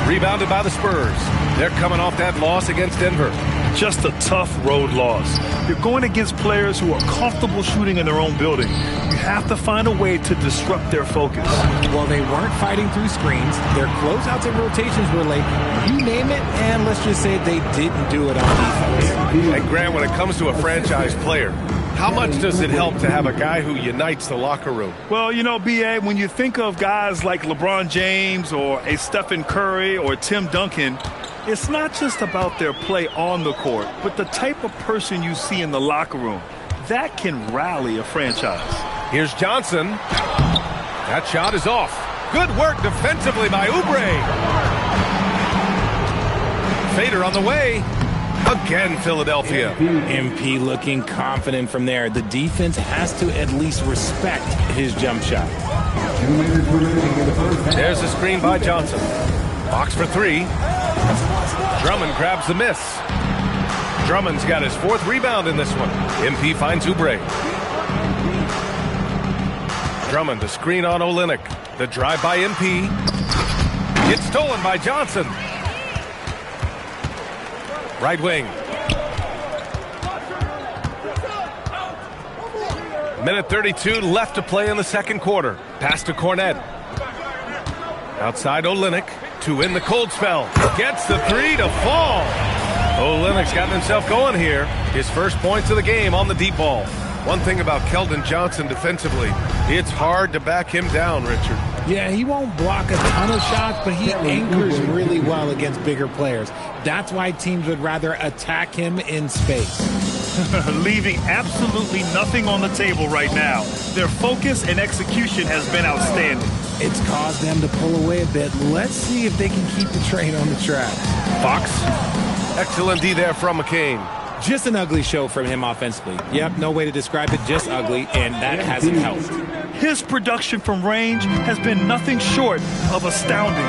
Rebounded by the Spurs. They're coming off that loss against Denver. Just a tough road loss. You're going against players who are comfortable shooting in their own building. You have to find a way to disrupt their focus. Well, they weren't fighting through screens. Their closeouts and rotations were late. You name it, and let's just say they didn't do it on defense. And Grant, when it comes to a franchise player, how much does it help to have a guy who unites the locker room? Well, you know, B.A., when you think of guys like LeBron James or a Stephen Curry or Tim Duncan, it's not just about their play on the court, but the type of person you see in the locker room. That can rally a franchise. Here's Johnson. That shot is off. Good work defensively by Oubre. Fader on the way. Again, Philadelphia. MP looking confident from there. The defense has to at least respect his jump shot. There's a screen by Johnson. Box for three. Drummond grabs the miss. Drummond's got his fourth rebound in this one. MP finds Oubre. Drummond, the screen on Olynyk. The drive by MP. It's stolen by Johnson. Right wing. Minute 32 left to play in the second quarter. Pass to Cornet. Outside Olynyk to win the cold spell. Gets the three to fall. Olynyk's gotten himself going here. His first points of the game on the deep ball. One thing about Keldon Johnson defensively, it's hard to back him down, Richard. Yeah, he won't block a ton of shots, but he anchors really well against bigger players. That's why teams would rather attack him in space. Leaving absolutely nothing on the table right now. Their focus and execution has been outstanding. It's caused them to pull away a bit. Let's see if they can keep the train on the track. Fox. Excellent D there from McCain. Just an ugly show from him offensively. Yep, no way to describe it, just ugly, and that hasn't helped. His production from range has been nothing short of astounding.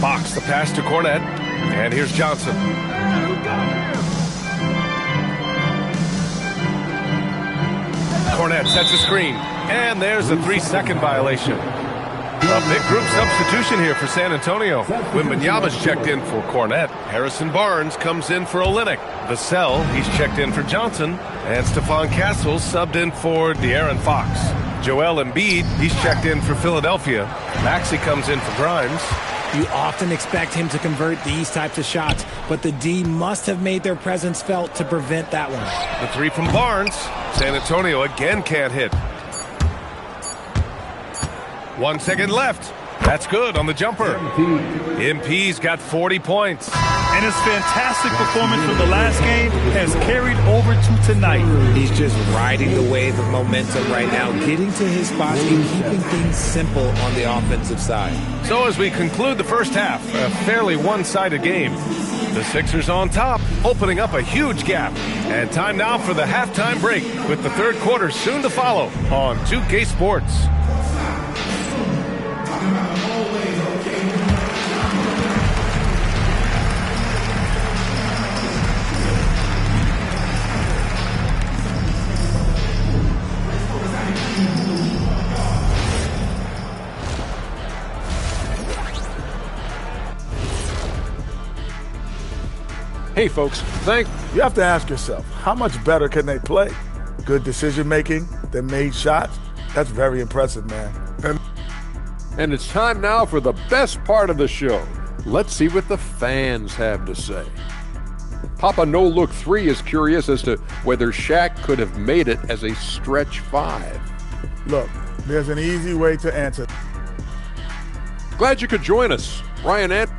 Fox, the pass to Cornet, and here's Johnson. Cornet sets a screen, and there's a 3-second violation. A big group substitution here for San Antonio. Wembanyama's checked in for Cornet. Harrison Barnes comes in for Olynyk. Vassell, he's checked in for Johnson. And Stephon Castles subbed in for De'Aaron Fox. Joel Embiid, he's checked in for Philadelphia. Maxey comes in for Grimes. You often expect him to convert these types of shots, but the D must have made their presence felt to prevent that one. The three from Barnes. San Antonio again can't hit. 1 second left. That's good on the jumper. MP's got 40 points. And his fantastic performance from the last game has carried over to tonight. He's just riding the wave of momentum right now, getting to his spot and keeping things simple on the offensive side. So as we conclude the first half, a fairly one-sided game. The Sixers on top, opening up a huge gap. And time now for the halftime break, with the third quarter soon to follow on 2K Sports. Hey, folks, you have to ask yourself, how much better can they play? Good decision-making, they made shots. That's very impressive, man. And it's time now for the best part of the show. Let's see what the fans have to say. Papa No Look 3 is curious as to whether Shaq could have made it as a stretch 5. Look, there's an easy way to answer. Glad you could join us. Ryan Ant.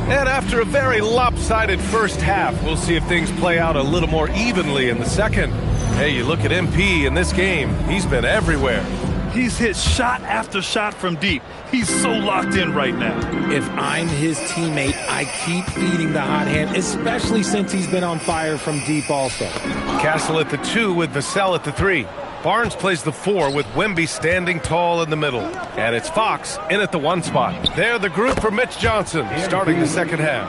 And after a very lopsided first half, we'll see if things play out a little more evenly in the second. Hey, you look at MP in this game, he's been everywhere. He's hit shot after shot from deep. He's so locked in right now. If I'm his teammate, I keep feeding the hot hand, especially since he's been on fire from deep also. Castle at the 2 with Vassell at the 3. Barnes plays the 4 with Wemby standing tall in the middle. And it's Fox in at the 1 spot. They're the group for Mitch Johnson starting the second half.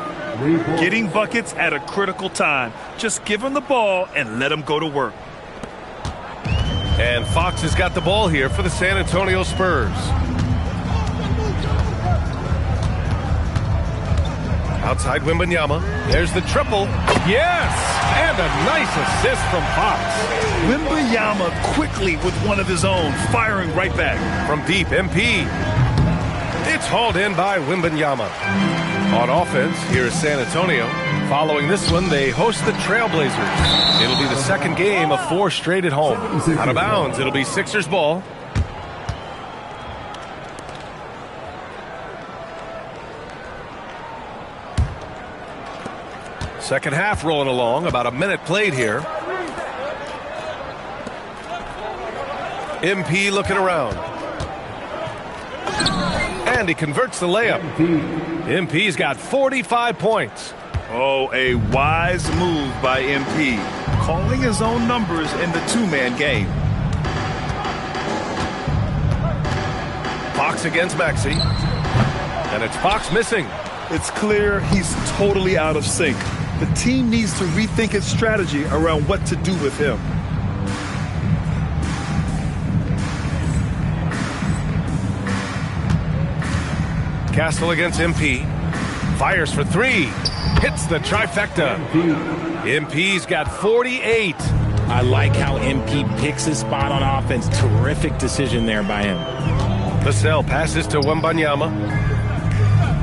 Getting buckets at a critical time. Just give him the ball and let him go to work. And Fox has got the ball here for the San Antonio Spurs. Outside Wembanyama. There's the triple. Yes! And a nice assist from Fox. Wembanyama quickly with one of his own, firing right back. From deep, MP. It's hauled in by Wembanyama. On offense, here is San Antonio. Following this one, they host the Trailblazers. It'll be the second game of 4 straight at home. Out of bounds, it'll be Sixers ball. Second half rolling along, about a minute played here. MP looking around. And he converts the layup. MP's got 45 points. Oh, a wise move by MP. Calling his own numbers in the two-man game. Fox against Maxey. And it's Fox missing. It's clear he's totally out of sync. The team needs to rethink its strategy around what to do with him. Castle against MP. Fires for 3. Hits the trifecta. MP's got 48. I like how MP picks his spot on offense. Terrific decision there by him. Vassell passes to Wembanyama.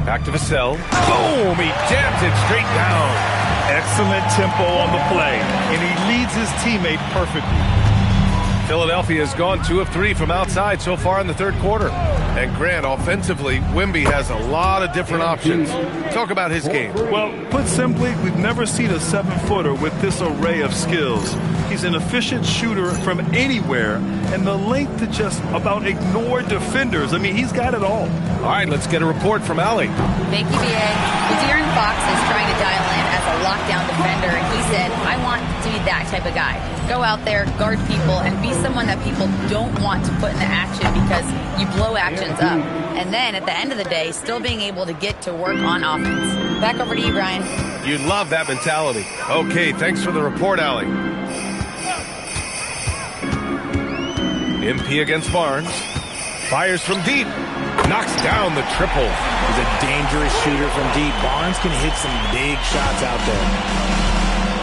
Back to Vassell. Boom! He jams it straight down. Excellent tempo on the play, and he leads his teammate perfectly. Philadelphia has gone 2 of 3 from outside so far in the third quarter. And Grant, offensively, Wemby has a lot of different options. Talk about his game. Well, put simply, we've never seen a 7-footer with this array of skills. He's an efficient shooter from anywhere, and the length to just about ignore defenders. I mean, he's got it all. All right, let's get a report from Allie. Thank you, B.A. Well, De'Aaron Fox is trying to dial in as a lockdown defender, and he said, I want to be that type of guy. Go out there, guard people, and be someone that people don't want to put into action because you blow actions up. And then at the end of the day, still being able to get to work on offense. Back over to you, Brian. You love that mentality. Okay, thanks for the report, Allie. MP against Barnes. Fires from deep. Knocks down the triple. He's a dangerous shooter from deep. Barnes can hit some big shots out there.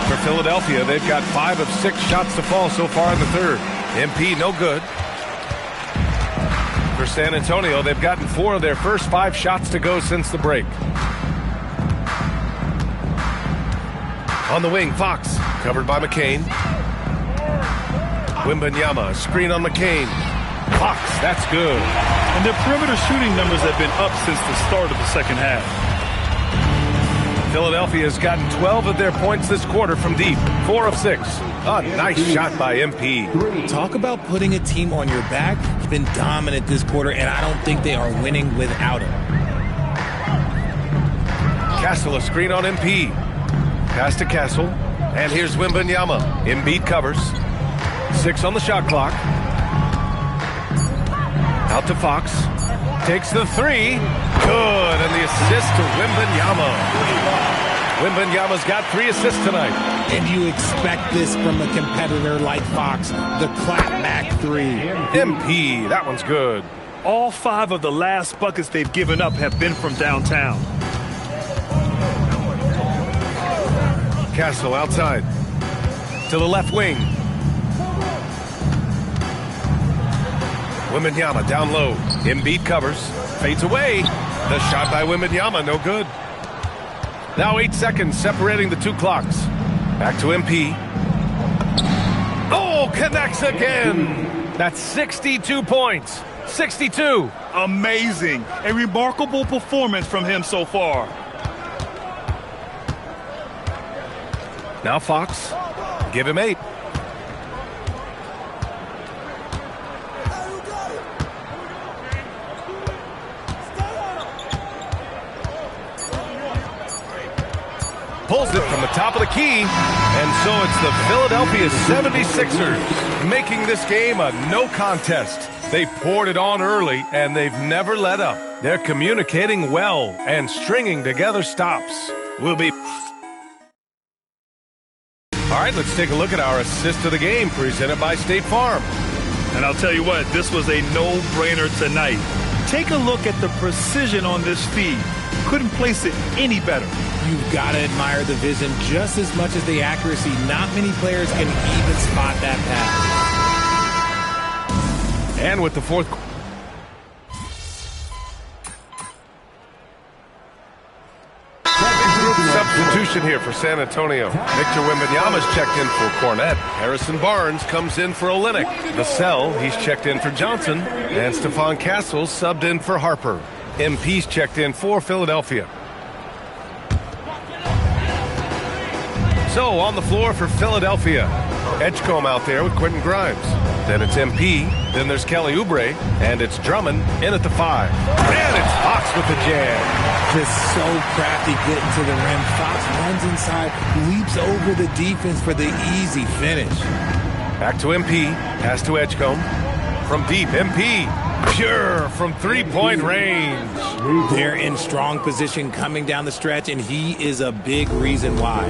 For Philadelphia, they've got 5 of 6 shots to fall so far in the third. MP, no good. For San Antonio, they've gotten 4 of their first 5 shots to go since the break. On the wing, Fox, covered by McCain. Wembanyama, screen on McCain. Fox, that's good. And their perimeter shooting numbers have been up since the start of the second half. Philadelphia has gotten 12 of their points this quarter from deep. 4 of 6. A nice shot by MP. Talk about putting a team on your back. He's been dominant this quarter, and I don't think they are winning without him. Castle, a screen on MP. Pass to Castle. And here's Wembanyama. Embiid covers. 6 on the shot clock. Out to Fox. Takes the 3. Good. And the assist to Wembanyama. Wembanyama's got 3 assists tonight. And you expect this from a competitor like Fox. The clapback 3. MP, that one's good. All 5 of the last buckets they've given up have been from downtown. Castle outside. To the left wing. Wembanyama down low. Embiid covers. Fades away. The shot by Wembanyama, no good. Now 8 seconds separating the 2 clocks. Back to MP. Oh, connects again. That's 62 points. 62. Amazing. A remarkable performance from him so far. Now Fox. Give him 8. Pulls it from the top of the key, and so it's the Philadelphia 76ers making this game a no contest. They poured it on early, and they've never let up. They're communicating well and stringing together stops. We'll be... All right, let's take a look at our assist of the game presented by State Farm. And I'll tell you what, this was a no-brainer tonight. Take a look at the precision on this feed. Couldn't place it any better. You've got to admire the vision just as much as the accuracy. Not many players can even spot that pass. And with the fourth... Substitution here for San Antonio. Victor Wembanyama's checked in for Cornette. Harrison Barnes comes in for Olynyk. Vassell, he's checked in for Johnson. And Stephon Castles subbed in for Harper. MP's checked in for Philadelphia. So on the floor for Philadelphia, Edgecombe out there with Quentin Grimes. Then it's MP, then there's Kelly Oubre, and it's Drummond in at the 5. And it's Fox with the jam. Just so crafty getting to the rim. Fox runs inside, leaps over the defense for the easy finish. Back to MP, pass to Edgecombe. From deep, MP, pure from three-point range. They're in strong position coming down the stretch, and he is a big reason why.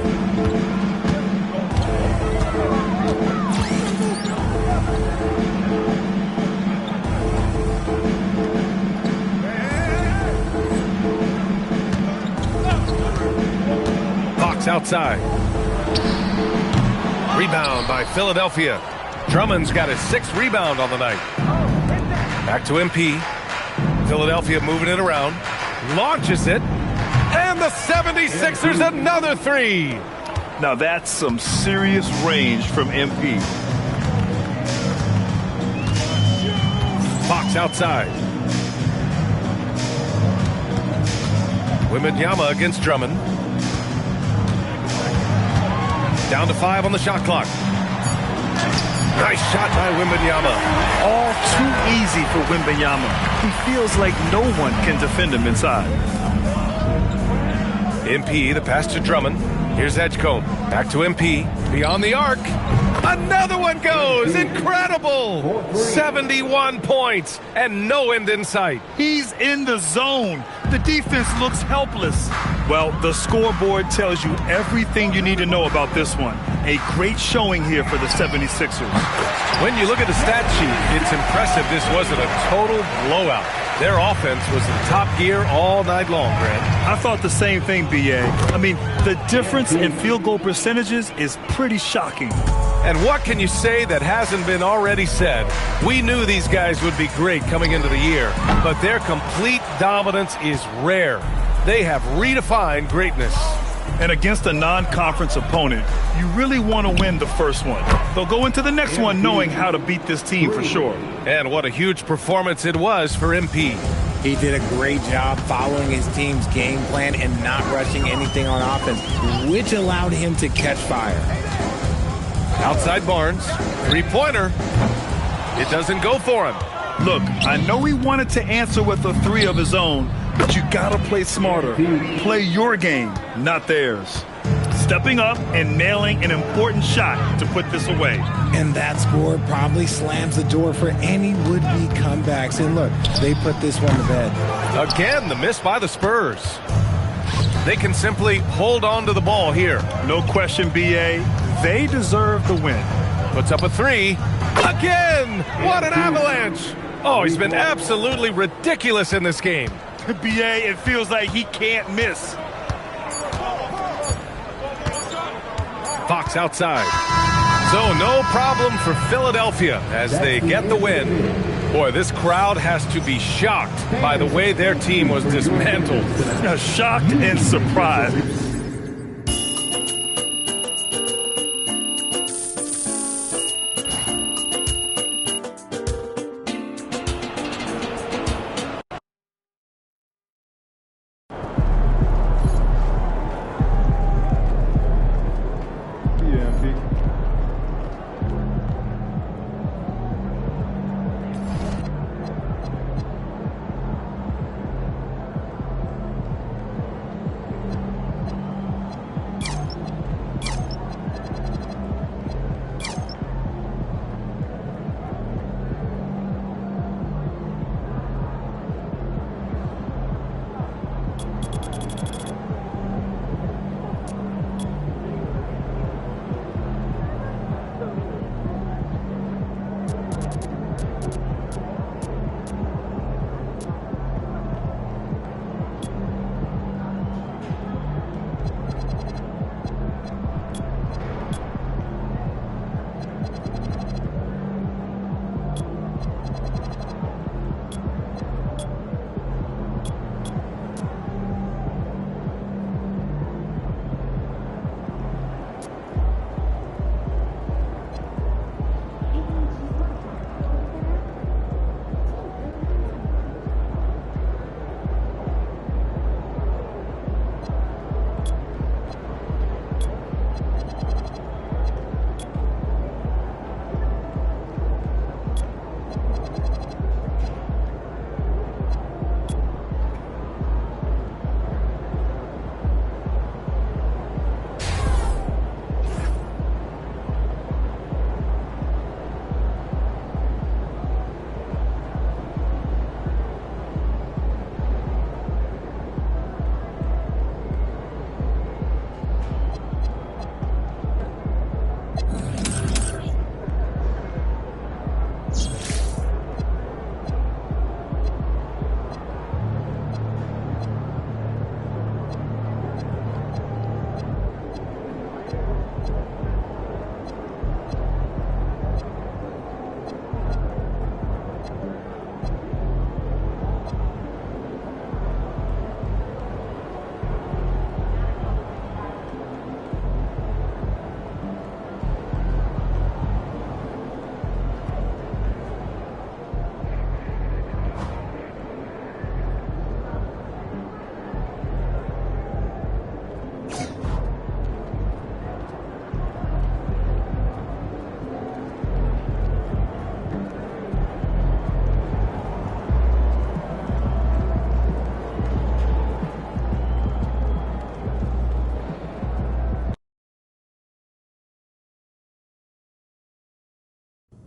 Outside. Rebound by Philadelphia. Drummond's got his 6th rebound on the night. Back to MP. Philadelphia moving it around. Launches it. And the 76ers another 3. Now that's some serious range from MP. Fox outside. Wembanyama against Drummond. Down to 5 on the shot clock. Nice shot by Wembanyama. All too easy for Wembanyama. He feels like no one can defend him inside. MP, the pass to Drummond. Here's Edgecombe. Back to MP. Beyond the arc. Another one goes. Incredible. 71 points and no end in sight. He's in the zone. The defense looks helpless. Well, the scoreboard tells you everything you need to know about this one. A great showing here for the 76ers. When you look at the stat sheet, it's impressive this wasn't a total blowout. Their offense was in top gear all night long, Grant. I thought the same thing, B.A. I mean, the difference in field goal percentages is pretty shocking. And what can you say that hasn't been already said? We knew these guys would be great coming into the year, but their complete dominance is rare. They have redefined greatness. And against a non-conference opponent, you really want to win the first one. They'll go into the next one knowing how to beat this team for sure. And what a huge performance it was for MP. He did a great job following his team's game plan and not rushing anything on offense, which allowed him to catch fire. Outside Barnes, three-pointer. It doesn't go for him. Look, I know he wanted to answer with a 3 of his own, but you gotta play smarter. Play your game, not theirs. Stepping up and nailing an important shot to put this away. And that score probably slams the door for any would-be comebacks. And look, they put this one to bed. Again, the miss by the Spurs. They can simply hold on to the ball here. No question, B.A. They deserve the win. Puts up a 3. Again! What an avalanche! Oh, he's been absolutely ridiculous in this game. B.A., it feels like he can't miss. Fox outside. So no problem for Philadelphia as they get the win. Boy, this crowd has to be shocked by the way their team was dismantled. Shocked and surprised.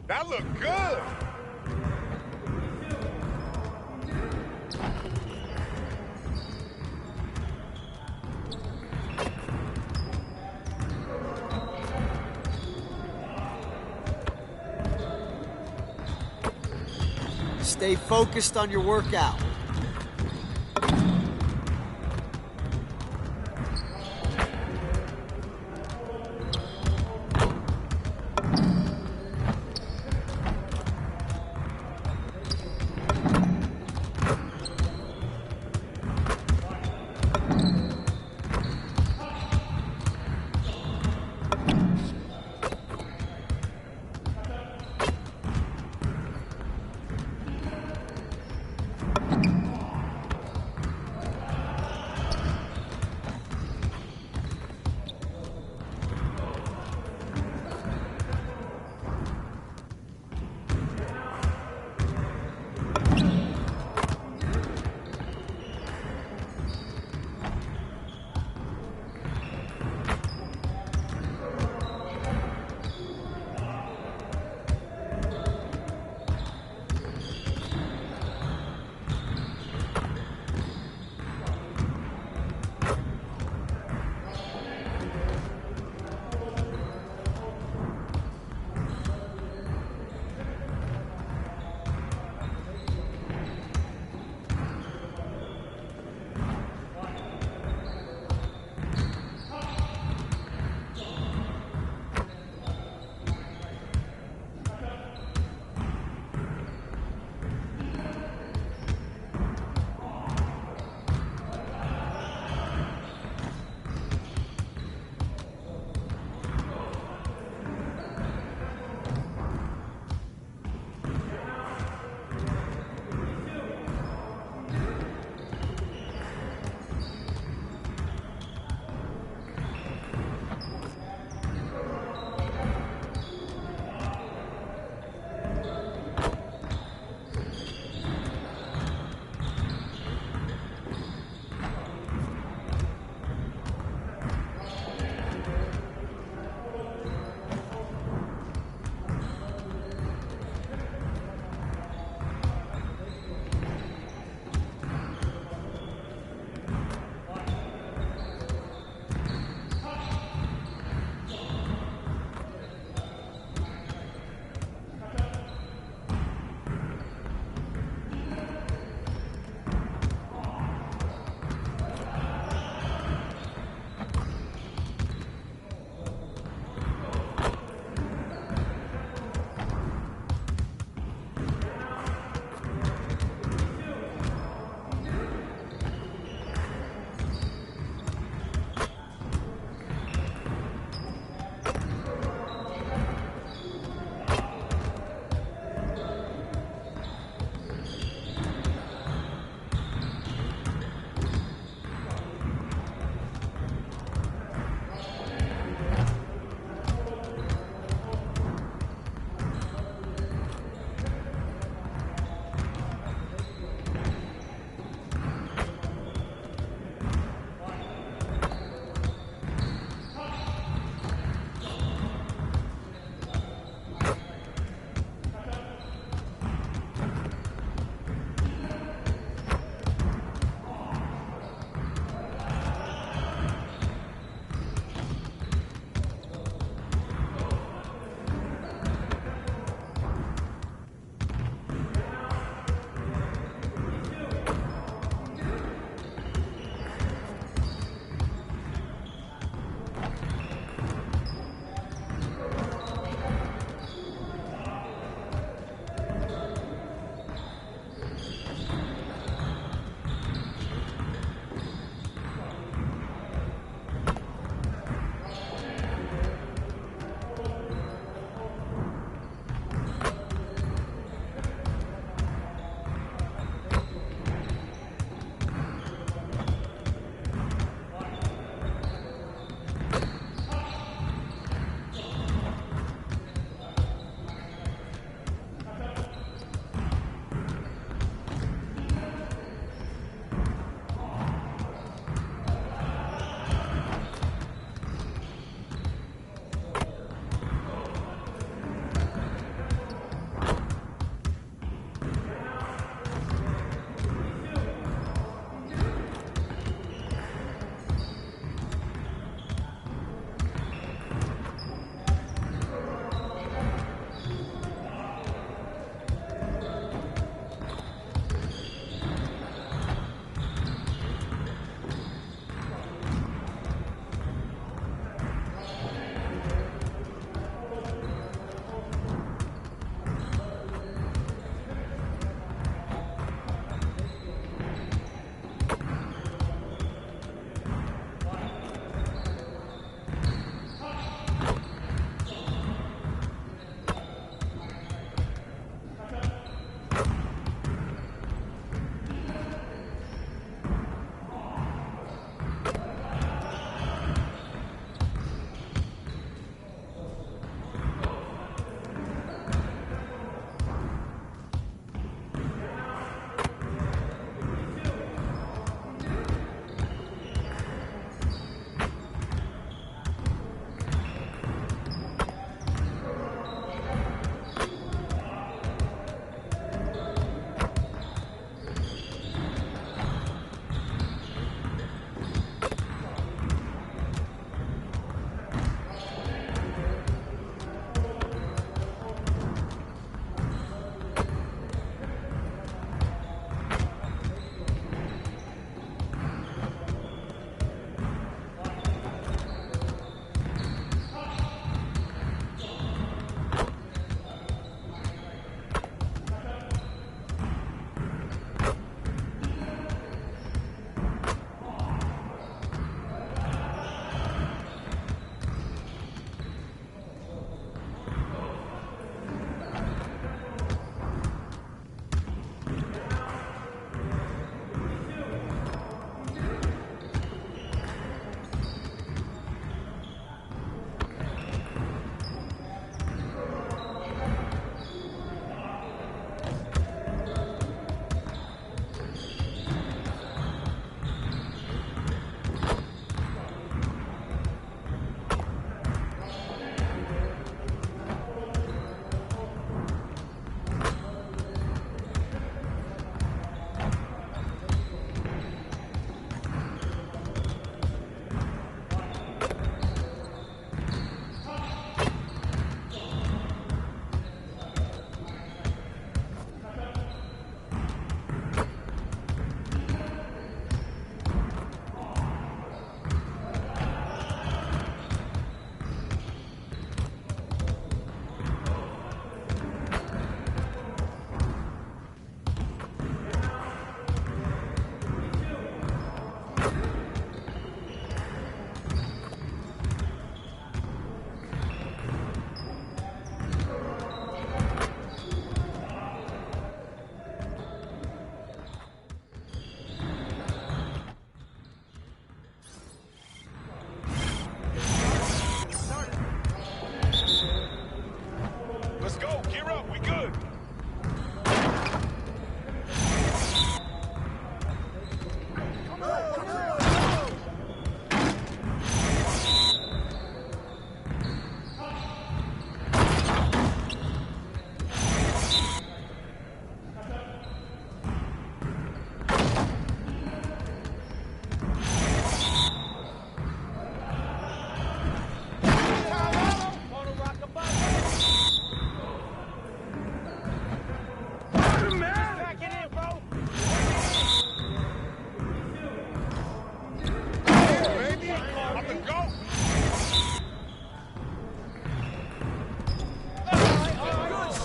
That looked good. Stay focused on your workout.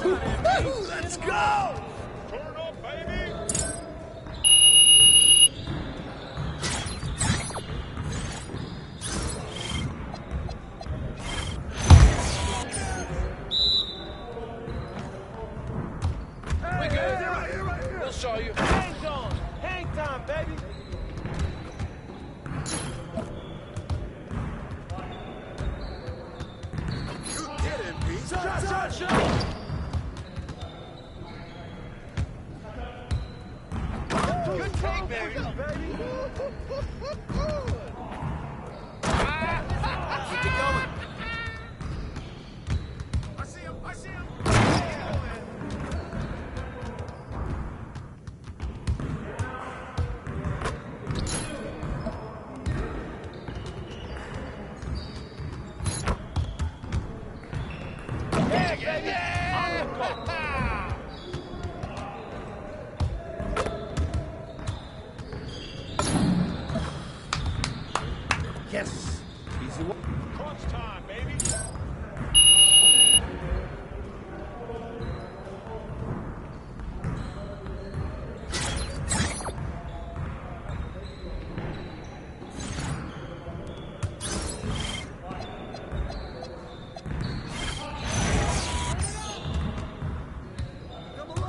Let's go! We good. We'll show you. Hang on. Hang time, baby. You did it, Pete. Shot. Good take, baby. Keep it going. I see him. Yes. Easy one. Crunch time, baby.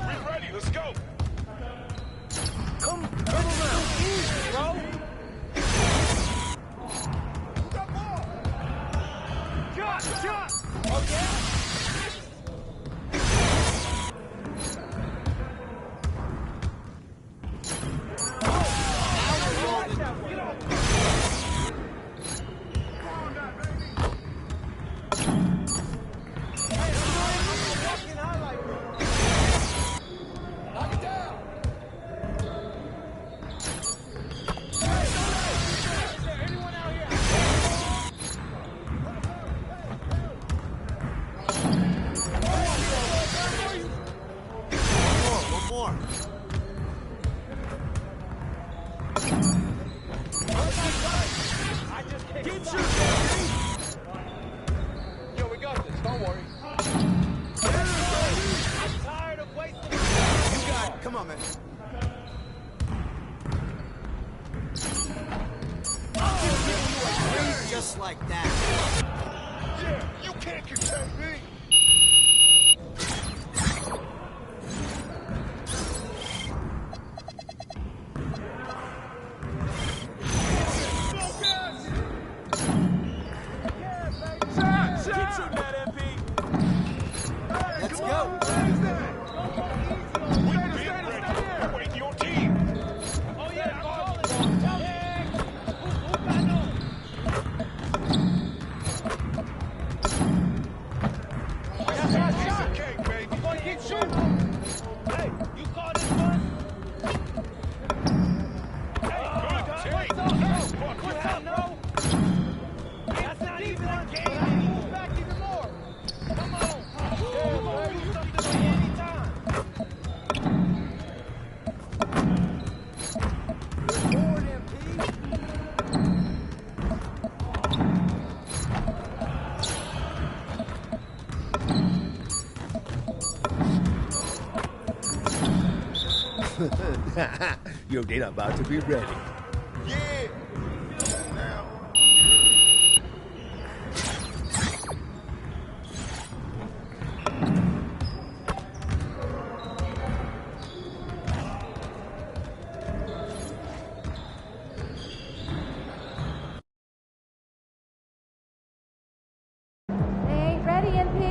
Be ready. Let's go. Come around. Easy, bro. Shot! Okay. Knock it down. Is there anyone out here? One more. Keep shooting. Yo, we got this. Don't worry. I'm tired of wasting time. You got it. Come on, man. I'll give you a breeze just like that. Yeah, you can't contain me. Let's go. Wait, your team. Oh, yeah, call it. Piece of cake, baby. Keep shooting. Hey, you call this one? Hey, good. Quit that, no. That's not even a game. Move back even more. Come on. We're going to do something anytime. Good board, MP. Your data about to be ready. Yeah. They ain't ready, MP.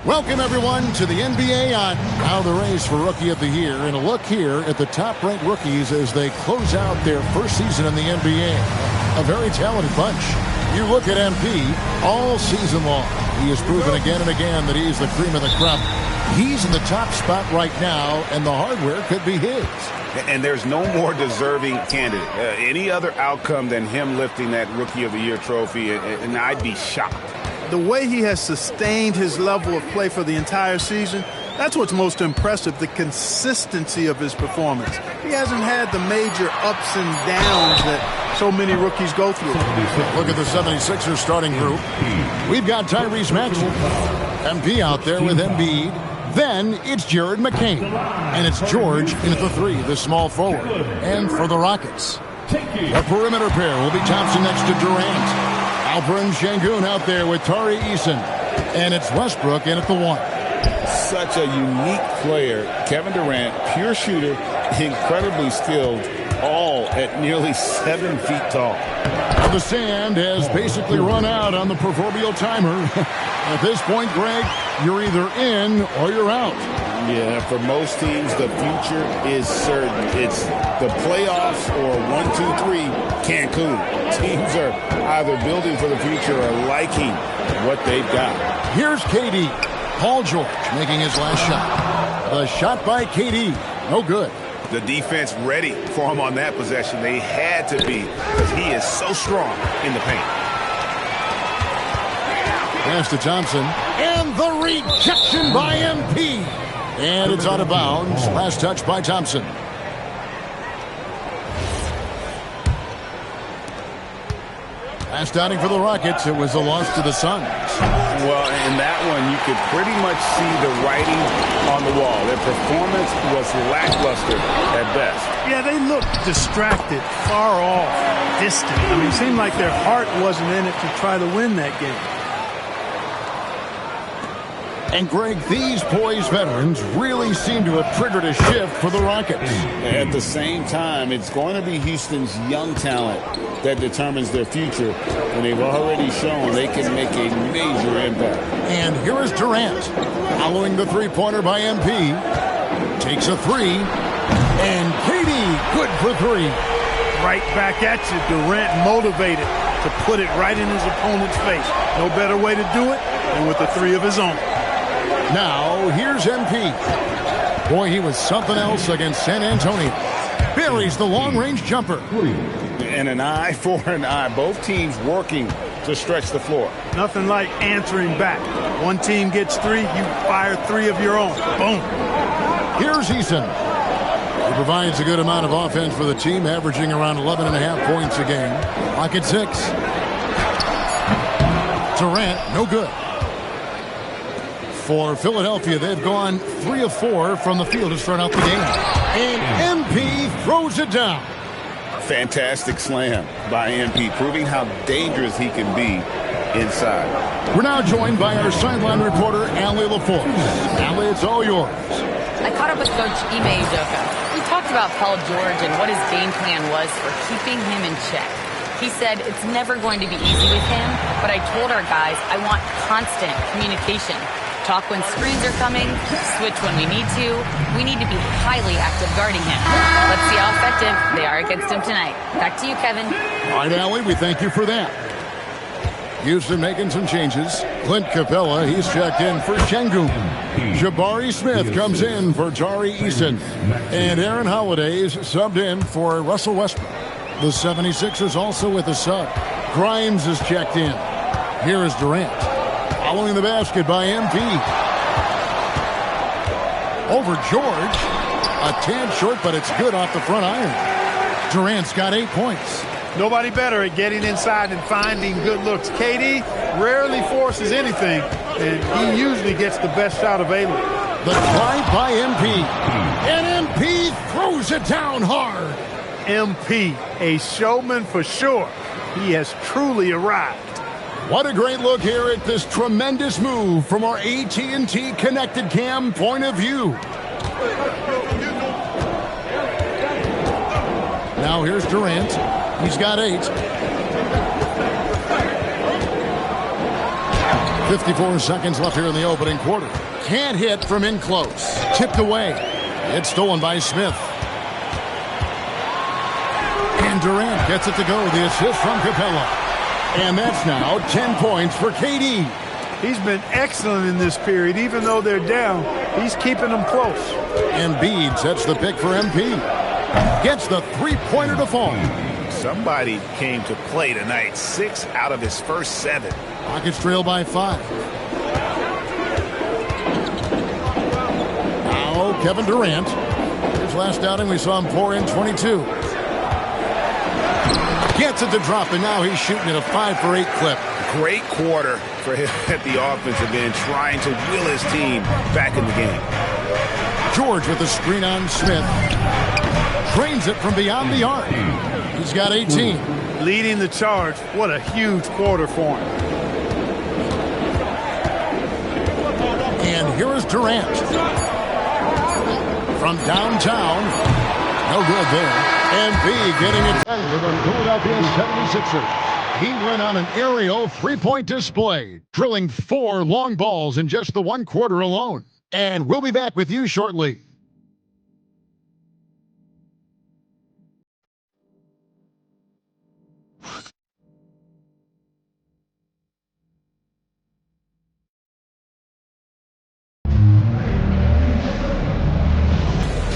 Welcome, everyone, to the NBA on Now the Race for Rookie of the Year. And a look here at the top-ranked rookies as they close out their first season in the NBA. A very talented bunch. You look at MP all season long. He has proven again and again that he's the cream of the crop. He's in the top spot right now, and the hardware could be his. And there's no more deserving candidate. Any other outcome than him lifting that Rookie of the Year trophy, and I'd be shocked. The way he has sustained his level of play for the entire season, that's what's most impressive, the consistency of his performance. He hasn't had the major ups and downs that so many rookies go through. Look at the 76ers starting group. We've got Tyrese Maxey, MP out there with Embiid. Then it's Jared McCain. And it's George in at the 3, the small forward. And for the Rockets, the perimeter pair will be Thompson next to Durant. Alperen Şengün out there with Tari Eason. And it's Westbrook in at the 1. Such a unique player. Kevin Durant, pure shooter, incredibly skilled, all at nearly 7 feet tall. The sand has basically run out on the proverbial timer. At this point, Greg, you're either in or you're out. Yeah, for most teams, the future is certain. It's the playoffs or 1, 2, 3, Cancun. Teams are either building for the future or liking what they've got. Here's KD. Paul George making his last shot. The shot by KD. No good. The defense ready for him on that possession. They had to be because he is so strong in the paint. Pass to Thompson. And the rejection by MP. And it's out of bounds. Last touch by Thompson. Last outing for the Rockets. It was a loss to the Suns. Well, in that one, you could pretty much see the writing on the wall. Their performance was lackluster at best. Yeah, they looked distracted, far off, distant. I mean, it seemed like their heart wasn't in it to try to win that game. And, Greg, these poised veterans really seem to have triggered a shift for the Rockets. At the same time, it's going to be Houston's young talent that determines their future, and they've already shown they can make a major impact. And here is Durant, following the three-pointer by MP. Takes a 3, and KD, good for 3. Right back at you, Durant motivated to put it right in his opponent's face. No better way to do it than with the 3 of his own. Now, here's MP. Boy, he was something else against San Antonio. Buries the long-range jumper. And an eye for an eye. Both teams working to stretch the floor. Nothing like answering back. One team gets 3, you fire 3 of your own. Boom. Here's Eason. He provides a good amount of offense for the team, averaging around 11.5 points a game. Pocket 6. Durant, no good. For Philadelphia, they've gone 3 of 4 from the field to start out the game. And MP throws it down. Fantastic slam by MP, proving how dangerous he can be inside. We're now joined by our sideline reporter, Allie LaForce. Allie, it's all yours. I caught up with Coach Ime Udoka. We talked about Paul George and what his game plan was for keeping him in check. He said it's never going to be easy with him, but I told our guys I want constant communication. Talk when screens are coming, switch when we need to. We need to be highly active guarding him. Let's see how effective they are against him tonight. Back to you, Kevin. All right, Allie, we thank you for that. Houston making some changes. Clint Capella, he's checked in for Şengün. Jabari Smith comes in for Tari Eason. And Aaron Holiday's subbed in for Russell Westbrook. The 76ers also with a sub. Grimes is checked in. Here is Durant. Following the basket by MP. Over George. A tad short, but it's good off the front iron. Durant's got 8 points. Nobody better at getting inside and finding good looks. KD rarely forces anything, and he usually gets the best shot available. The drive by MP. And MP throws it down hard. MP, a showman for sure. He has truly arrived. What a great look here at this tremendous move from our AT&T Connected Cam point of view. Now here's Durant. He's got 8. 54 seconds left here in the opening quarter. Can't hit from in close. Tipped away. It's stolen by Smith. And Durant gets it to go. The assist from Capella. And that's now 10 points for KD. He's been excellent in this period. Even though they're down, he's keeping them close. Embiid sets the pick for MP. Gets the three-pointer to fall. Somebody came to play tonight. 6 out of his first 7. Rockets trail by 5. Now Kevin Durant. His last outing, we saw him pour in 22. Gets it to drop, and now he's shooting at a 5-for-8 clip. Great quarter for him at the offensive end, trying to will his team back in the game. George with the screen on Smith. Drains it from beyond the arc. He's got 18. Leading the charge. What a huge quarter for him. And here is Durant. From downtown. No good there. Embiid getting it done for the Philadelphia 76ers. He went on an aerial three-point display, drilling 4 long balls in just the 1 quarter alone. And we'll be back with you shortly.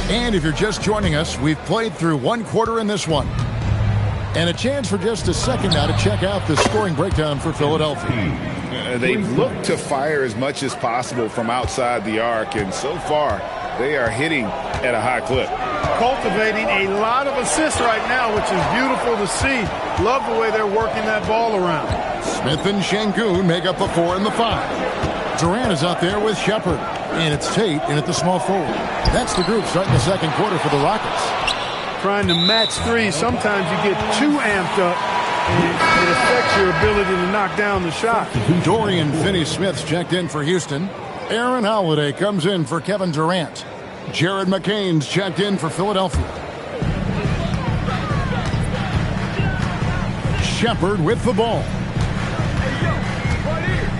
And if you're just joining us, we've played through 1 quarter in this one. And a chance for just a second now to check out the scoring breakdown for Philadelphia. They've looked to fire as much as possible from outside the arc, and so far they are hitting at a high clip. Cultivating a lot of assists right now, which is beautiful to see. Love the way they're working that ball around. Smith and Şengün make up the 4 and the 5. Durant is out there with Shepard. And it's Tate in at the small forward. That's the group starting the second quarter for the Rockets. Trying to match threes, sometimes you get too amped up, and it affects your ability to knock down the shot. Dorian Finney-Smith's checked in for Houston. Aaron Holiday comes in for Kevin Durant. Jared McCain's checked in for Philadelphia. Shepard with the ball.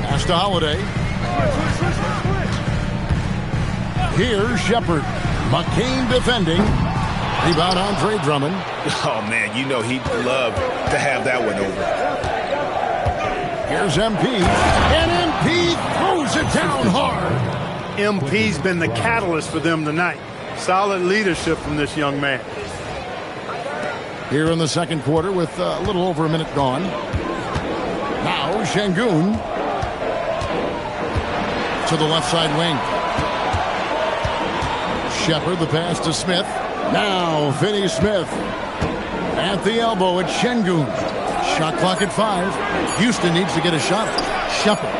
Pass to Holiday. Here's Shepard. McCain defending. Rebound Andre Drummond. Oh, man, you know he'd love to have that one over. Here's MP. And MP throws it down hard. MP's been the catalyst for them tonight. Solid leadership from this young man. Here in the second quarter with a little over a minute gone. Now Şengün to the left side wing. Shepard, the pass to Smith. Now Finney-Smith at the elbow at Şengün. Shot clock at 5. Houston needs to get a shot. Shepard.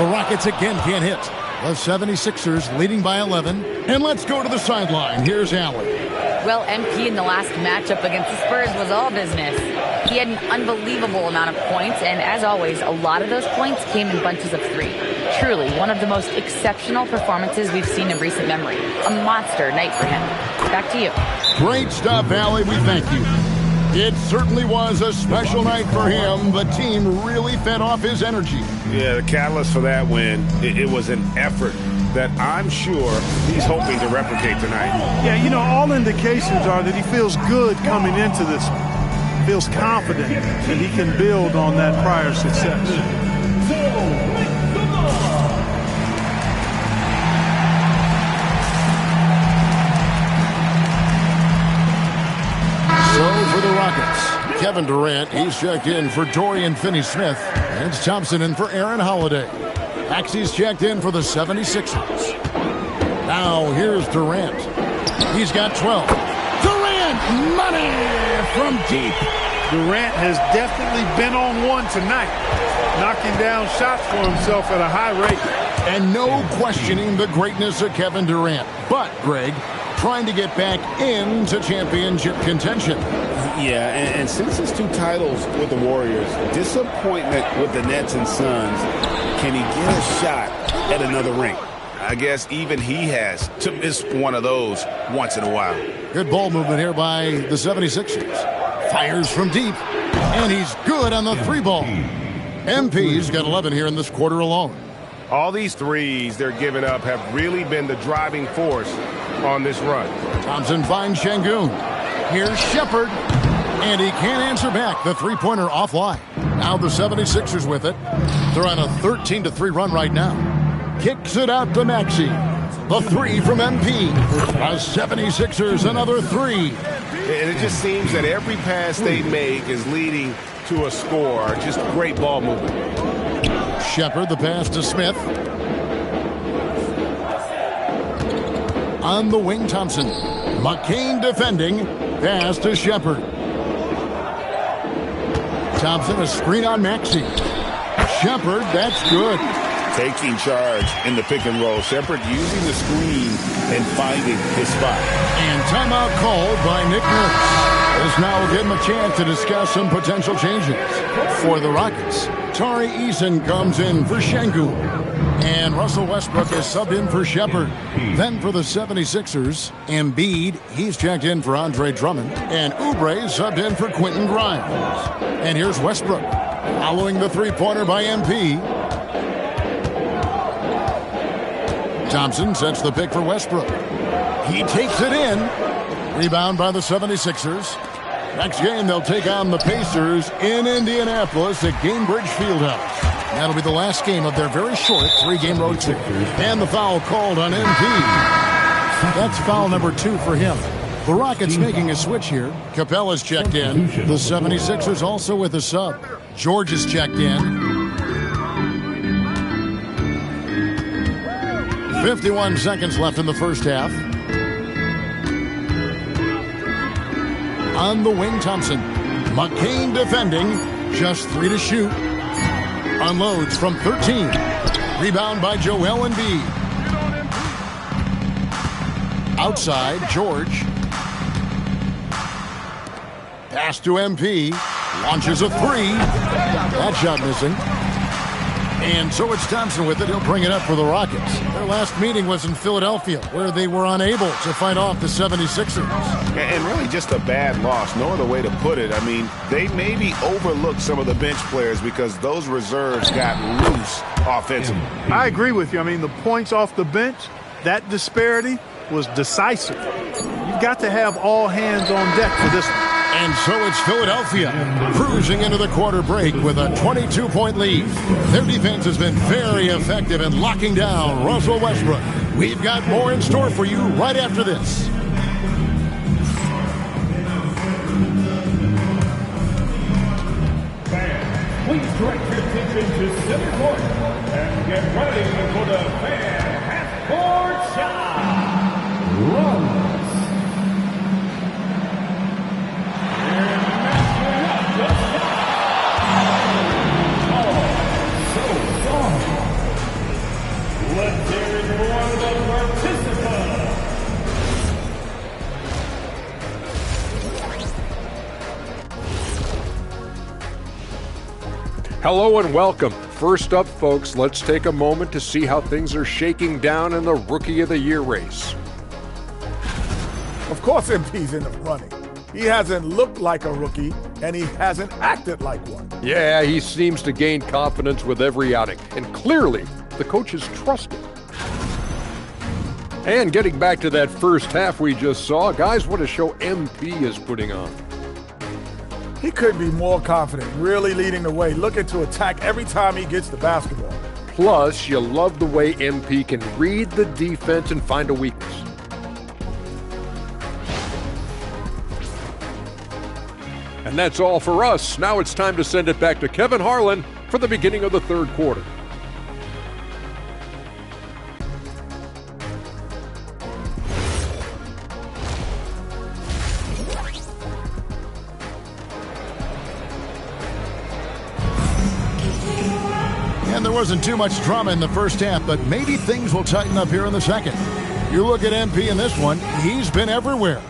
The Rockets again can't hit. The 76ers leading by 11. And let's go to the sideline. Here's Allen. Well, MP in the last matchup against the Spurs was all business. He had an unbelievable amount of points, and as always, a lot of those points came in bunches of 3. Truly, one of the most exceptional performances we've seen in recent memory. A monster night for him. Back to you. Great stuff, Allie. We thank you. It certainly was a special night for him. The team really fed off his energy. Yeah, the catalyst for that win, it was an effort that I'm sure he's hoping to replicate tonight. Yeah, you know, all indications are that he feels good coming into this. Feels confident that he can build on that prior success. So for the Rockets, Kevin Durant, he's checked in for Dorian Finney-Smith. And it's Thompson in for Aaron Holiday. Maxey's checked in for the 76ers. Now here's Durant. He's got 12. Durant, money from deep. Durant has definitely been on one tonight, knocking down shots for himself at a high rate. And no questioning the greatness of Kevin Durant. But, Greg, trying to get back into championship contention. Yeah, and since his 2 titles with the Warriors, disappointment with the Nets and Suns, can he get a shot at another ring? I guess even he has to miss one of those once in a while. Good ball movement here by the 76ers. Fires from deep, and he's good on the 3 ball. MP's got 11 here in this quarter alone. All these threes they're giving up have really been the driving force on this run. Thompson finds Şengün. Here's Shepherd. And he can't answer back. The three-pointer offline. Now the 76ers with it. They're on a 13-3 run right now. Kicks it out to Maxey. The three from MP. The 76ers another three. And it just seems that every pass they make is leading to a score. Just great ball movement. Shepherd, the pass to Smith. On the wing, Thompson. McCain defending. Pass to Shepherd. Thompson, a screen on Maxey. Shepherd, that's good. Taking charge in the pick and roll. Shepherd using the screen and finding his spot. And timeout called by Nick Nurse. This now will give him a chance to discuss some potential changes. For the Rockets, Tari Eason comes in for Şengün. And Russell Westbrook is subbed in for Shepherd. Then for the 76ers, Embiid, he's checked in for Andre Drummond. And Oubre subbed in for Quentin Grimes. And here's Westbrook, following the three-pointer by MP. Thompson sets the pick for Westbrook. He takes it in. Rebound by the 76ers. Next game, they'll take on the Pacers in Indianapolis at Gainbridge Fieldhouse. That'll be the last game of their very short three-game road trip. And the foul called on MP. That's foul number 2 for him. The Rockets making a switch here. Capella's checked in. The 76ers also with a sub. George is checked in. 51 seconds left in the first half. On the wing, Thompson. McCain defending. Just 3 to shoot. Unloads from 13. Rebound by Joel Embiid. Outside, George. Pass to MP. Launches a 3. That shot missing. And so it's Thompson with it. He'll bring it up for the Rockets. Their last meeting was in Philadelphia, where they were unable to fight off the 76ers. And really just a bad loss. No other way to put it. I mean, they maybe overlooked some of the bench players because those reserves got loose offensively. I agree with you. I mean, the points off the bench, that disparity was decisive. You've got to have all hands on deck for this one. And so it's Philadelphia cruising into the quarter break with a 22-point lead. Their defense has been very effective in locking down Russell Westbrook. We've got more in store for you right after this. Please direct your attention to center court and get ready for the fan half-court shot. Run. Let's hear it for the participant. Hello and welcome. First up, folks, let's take a moment to see how things are shaking down in the Rookie of the Year race. Of course MP's in the running. He hasn't looked like a rookie, and he hasn't acted like one. Yeah, he seems to gain confidence with every outing, and clearly the coaches trust him. And getting back to that first half we just saw, guys, what a show MP is putting on. He couldn't be more confident, really leading the way, looking to attack every time he gets the basketball. Plus, you love the way MP can read the defense and find a weakness. And that's all for us. Now it's time to send it back to Kevin Harlan for the beginning of the third quarter. And there wasn't too much drama in the first half, but maybe things will tighten up here in the second. You look at MP in this one, he's been everywhere.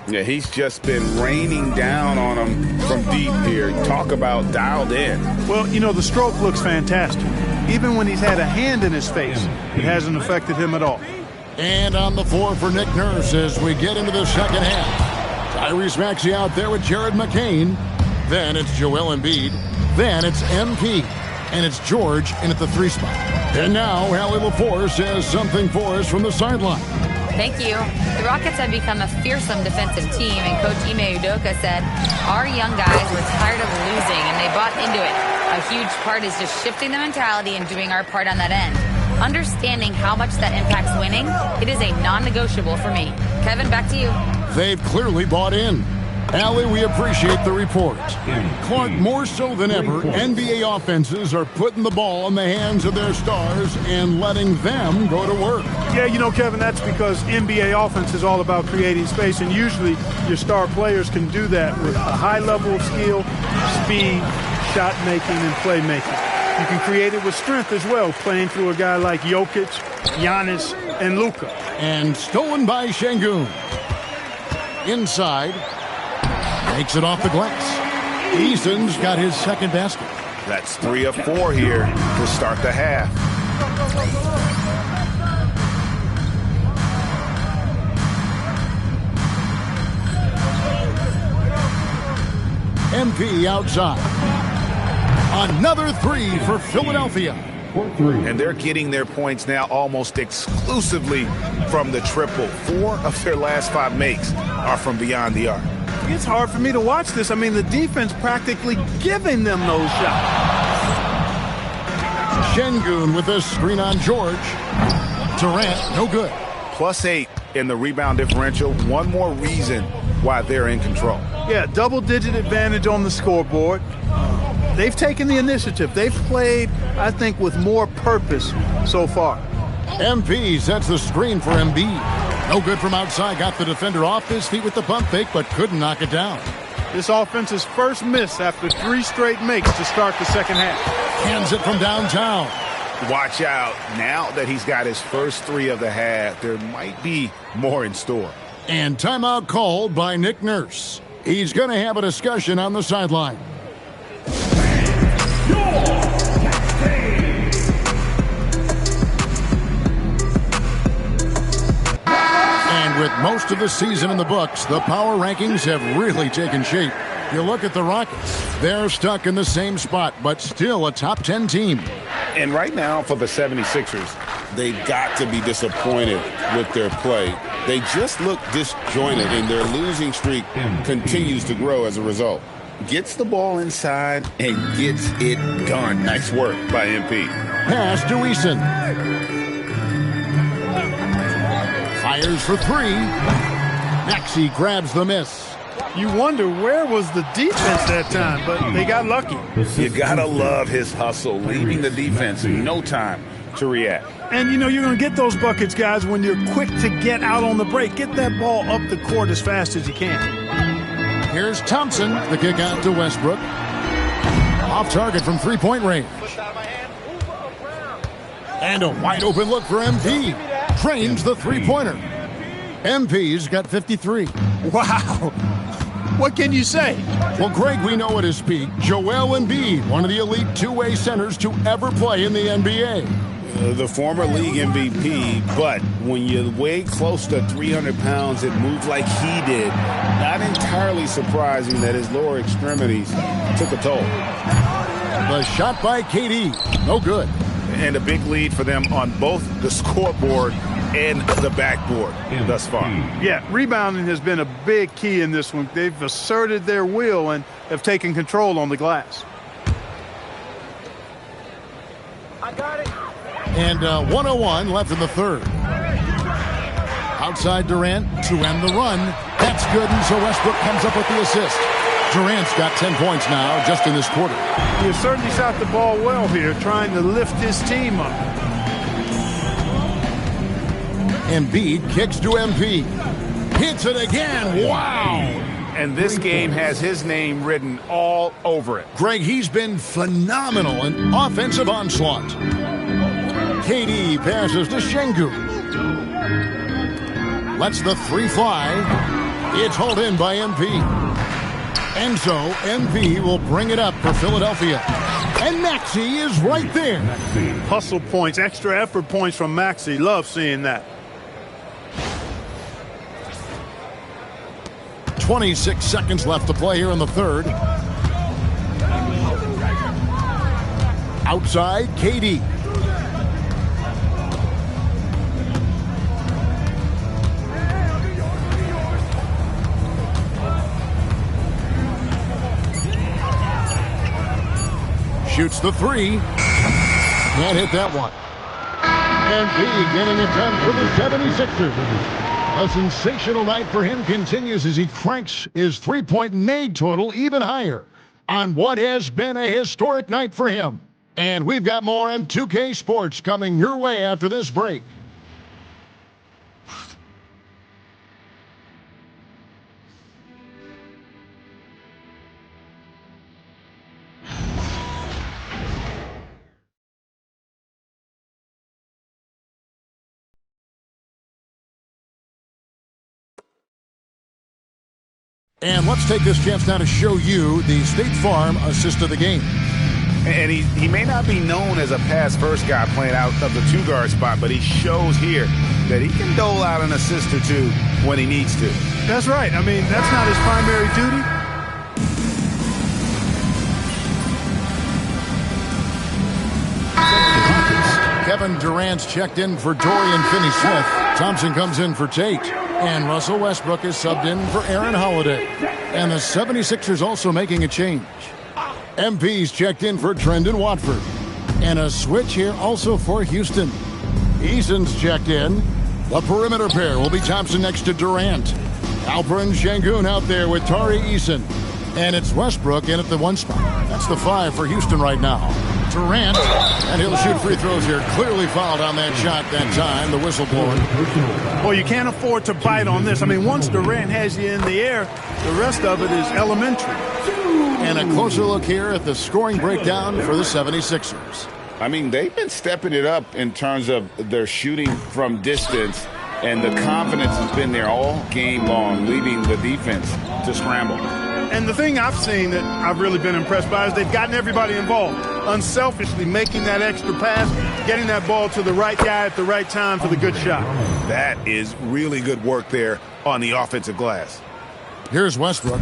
Yeah, he's just been raining down on him from deep here. Talk about dialed in. Well, you know, the stroke looks fantastic. Even when he's had a hand in his face, it hasn't affected him at all. And on the floor for Nick Nurse as we get into the second half. Tyrese Maxey out there with Jared McCain. Then it's Joel Embiid. Then it's MP. And it's George in at the 3 spot. And now, Allie LaForce has something for us from the sideline. Thank you. The Rockets have become a fearsome defensive team, and Coach Ime Udoka said, our young guys were tired of losing, and they bought into it. A huge part is just shifting the mentality and doing our part on that end. Understanding how much that impacts winning, it is a non-negotiable for me. Kevin, back to you. They've clearly bought in. Allie, we appreciate the report. Clark, more so than ever, NBA offenses are putting the ball in the hands of their stars and letting them go to work. Yeah, you know, Kevin, that's because NBA offense is all about creating space, and usually your star players can do that with a high level of skill, speed, shot making, and playmaking. You can create it with strength as well, playing through a guy like Jokic, Giannis, and Luka. And stolen by Şengün. Inside. Takes it off the glass. Eason's got his second basket. That's 3 of 4 here to start the half. MP outside. Another 3 for Philadelphia. And they're getting their points now almost exclusively from the triple. 4 of their last 5 makes are from beyond the arc. It's hard for me to watch this. I mean, the defense practically giving them those shots. Şengün with a screen on George. Durant, no good. +8 in the rebound differential. One more reason why they're in control. Yeah, double-digit advantage on the scoreboard. They've taken the initiative. They've played, I think, with more purpose so far. MP sets the screen for Embiid. No good from outside. Got the defender off his feet with the pump fake, but couldn't knock it down. This offense's first miss after 3 straight makes to start the second half. Hands it from downtown. Watch out. Now that he's got his first 3 of the half, there might be more in store. And timeout called by Nick Nurse. He's going to have a discussion on the sideline. And with most of the season in the books, the power rankings have really taken shape. You look at the Rockets, they're stuck in the same spot, but still a top 10 team. And right now for the 76ers, they've got to be disappointed with their play. They just look disjointed, and their losing streak continues to grow as a result. Gets the ball inside and gets it done. Nice work by MP. Pass to Eason. Fires for 3. Maxey grabs the miss. You wonder where was the defense that time, but they got lucky. You gotta love his hustle, leaving the defense in no time to react. And you know you're gonna get those buckets, guys, when you're quick to get out on the break. Get that ball up the court as fast as you can. Here's Thompson, the kick out to Westbrook. Off target from 3-point range. And a wide open look for MP. Trains the 3-pointer. MP's got 53. Wow. What can you say? Well, Greg, we know at his peak, Joel Embiid, one of the elite two-way centers to ever play in the NBA. The former league MVP, but when you weigh close to 300 pounds and move like he did, not entirely surprising that his lower extremities took a toll. The shot by KD, no good. And a big lead for them on both the scoreboard and the backboard thus far. Yeah, rebounding has been a big key in this one. They've asserted their will and have taken control on the glass. I got it. And 1:01 left in the third. Outside Durant to end the run. That's good, and so Westbrook comes up with the assist. Durant's got 10 points now just in this quarter. He has certainly shot the ball well here, trying to lift his team up. Embiid kicks to MP. Hits it again. Wow. And this game has his name written all over it. Greg, he's been phenomenal in offensive onslaught. KD passes to Şengün. Lets the 3 fly. It's hauled in by MP. And so MP will bring it up for Philadelphia. And Maxey is right there. Hustle points, extra effort points from Maxey. Love seeing that. 26 seconds left to play here in the third. Outside, KD. Shoots the three. Can't hit that one. And B getting it done for the 76ers. A sensational night for him continues as he cranks his three-point made total even higher on what has been a historic night for him. And we've got more M2K Sports coming your way after this break. And let's take this chance now to show you the State Farm assist of the game. And he may not be known as a pass-first guy playing out of the two-guard spot, but he shows here that he can dole out an assist or two when he needs to. That's right. I mean, that's not his primary duty. Kevin Durant's checked in for Dorian Finney-Smith. Thompson comes in for Tate. And Russell Westbrook is subbed in for Aaron Holiday. And the 76ers also making a change. MP's checked in for Trendon Watford. And a switch here also for Houston. Eason's checked in. The perimeter pair will be Thompson next to Durant. Alperen Şengün out there with Tari Eason. And it's Westbrook in at the 1 spot. That's the 5 for Houston right now. Durant, and he'll shoot free throws here. Clearly fouled on that shot that time, the whistle blowing. Well, you can't afford to bite on this. I mean, once Durant has you in the air, the rest of it is elementary. And a closer look here at the scoring breakdown for the 76ers. I mean, they've been stepping it up in terms of their shooting from distance, and the confidence has been there all game long, leaving the defense to scramble. And the thing I've seen that I've really been impressed by is they've gotten everybody involved, unselfishly making that extra pass, getting that ball to the right guy at the right time for the good shot. That is really good work there on the offensive glass. Here's Westbrook.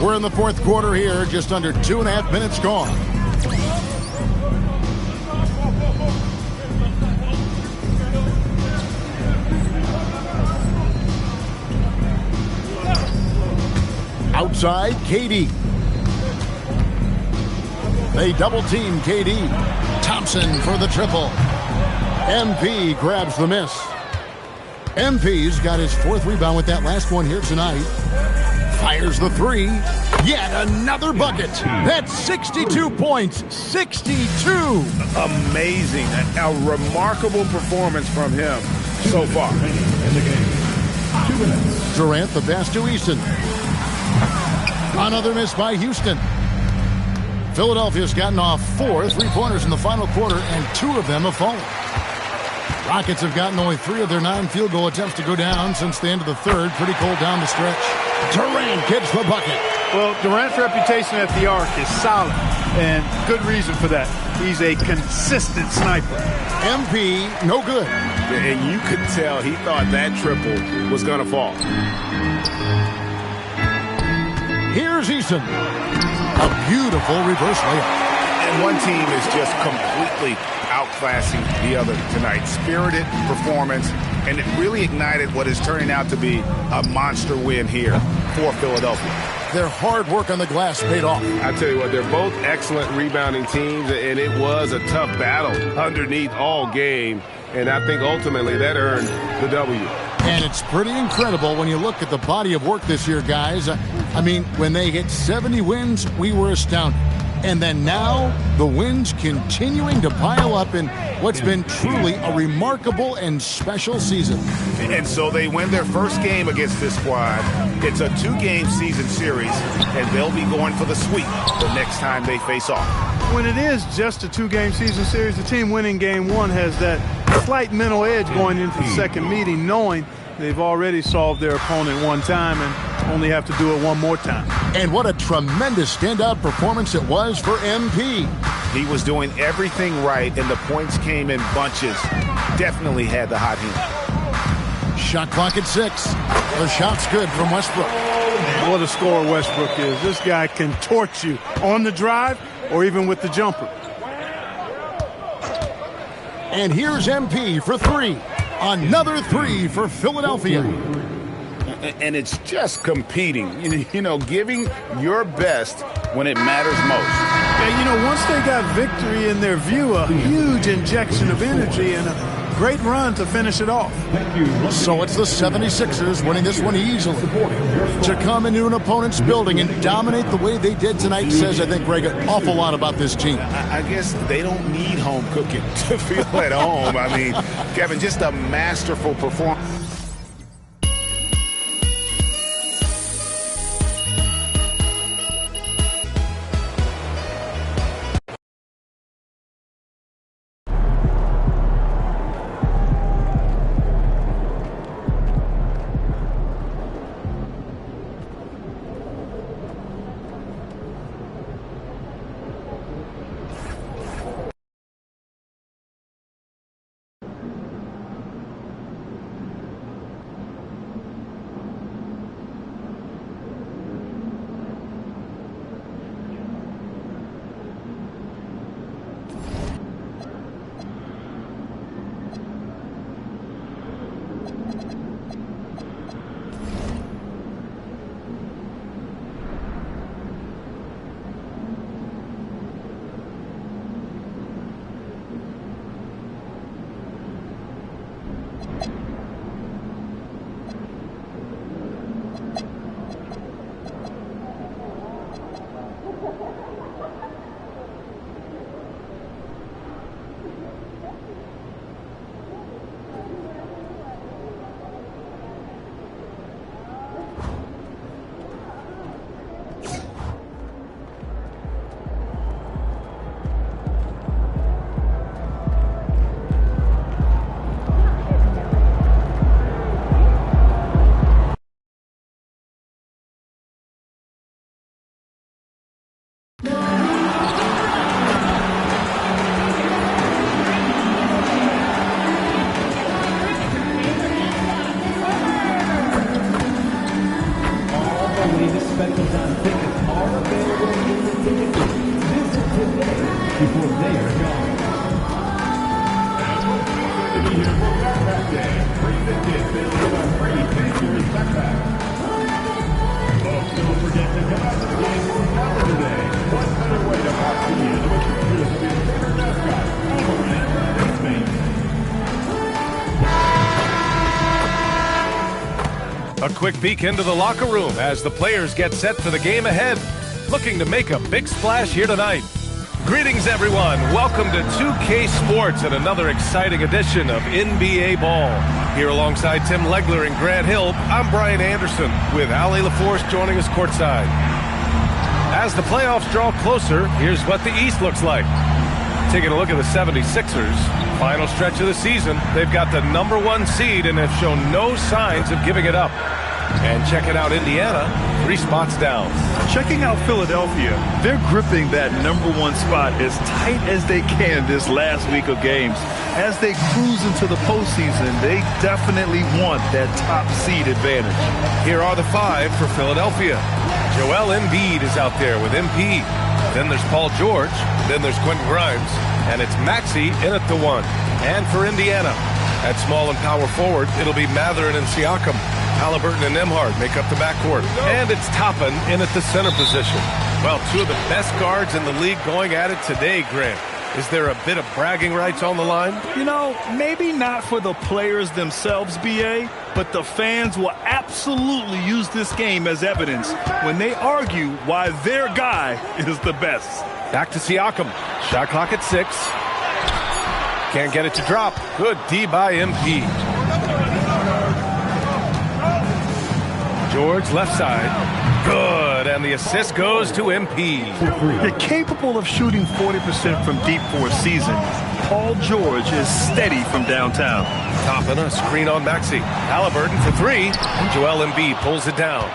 We're in the fourth quarter here, just under 2.5 minutes gone. Outside, KD. They double-team KD. Thompson for the triple. MP grabs the miss. MP's got his 4th rebound with that last one here tonight. Fires the 3. Yet another bucket. That's 62 points. 62. Amazing. A remarkable performance from him so far. In the game. 2 minutes. Durant the pass to Easton. Another miss by Houston. Philadelphia's gotten off 4 3-pointers in the final quarter, and 2 of them have fallen. Rockets have gotten only 3 of their 9 field goal attempts to go down since the end of the third. Pretty cold down the stretch. Durant gets the bucket. Well, Durant's reputation at the arc is solid, and good reason for that. He's a consistent sniper. MP, no good. And you could tell he thought that triple was going to fall. Here's Eason. A beautiful reverse layup. And one team is just completely outclassing the other tonight. Spirited performance, and it really ignited what is turning out to be a monster win here for Philadelphia. Their hard work on the glass paid off. I tell you what, they're both excellent rebounding teams, and it was a tough battle underneath all game. And I think ultimately that earned the W. And it's pretty incredible when you look at the body of work this year, guys. I mean, when they hit 70 wins, we were astounded. And then now, the wins continuing to pile up in what's been truly a remarkable and special season. And so they win their first game against this squad. It's a 2-game season series, and they'll be going for the sweep the next time they face off. When it is just a 2-game season series, the team winning game 1 has that slight mental edge going into the second meeting, knowing they've already solved their opponent one time and only have to do it one more time. And what a tremendous standout performance it was for MP. He was doing everything right, and the points came in bunches. Definitely had the hot hand. Shot clock at 6. The shot's good from Westbrook. What a scorer Westbrook is. This guy can torch you on the drive or even with the jumper. And here's MP for three. Another three for Philadelphia. And it's just competing, giving your best when it matters most. Yeah, once they got victory in their view, a huge injection of energy and a great run to finish it off. So it's the 76ers winning this one easily. To come into an opponent's building and dominate the way they did tonight says, I think, Greg, an awful lot about this team. I guess they don't need home cooking to feel at home. I mean, Kevin, just a masterful performance. A quick peek into the locker room as the players get set for the game ahead, looking to make a big splash here tonight. Greetings, everyone. Welcome to 2K Sports and another exciting edition of NBA Ball. Here alongside Tim Legler and Grant Hill, I'm Brian Anderson with Ali LaForce joining us courtside. As the playoffs draw closer, here's what the East looks like. Taking a look at the 76ers, final stretch of the season, they've got the #1 seed and have shown no signs of giving it up. And checking out Indiana, 3 spots down. Checking out Philadelphia, they're gripping that #1 spot as tight as they can this last week of games. As they cruise into the postseason, they definitely want that top seed advantage. Here are the 5 for Philadelphia. Joel Embiid is out there with MP. Then there's Paul George. Then there's Quentin Grimes. And it's Maxey in at the 1. And for Indiana, at small and power forward, it'll be Mathurin and Siakam. Halliburton and Nembhard make up the backcourt. And it's Toppin in at the center position. Well, 2 of the best guards in the league going at it today, Grant. Is there a bit of bragging rights on the line? Maybe not for the players themselves, BA, but the fans will absolutely use this game as evidence when they argue why their guy is the best. Back to Siakam. Shot clock at 6. Can't get it to drop. Good D by MP. George left side. Good, and the assist goes to MP. You're capable of shooting 40% from deep for a season. Paul George is steady from downtown. Toppin, a screen on Maxey. Halliburton for 3, and Joel Embiid pulls it down.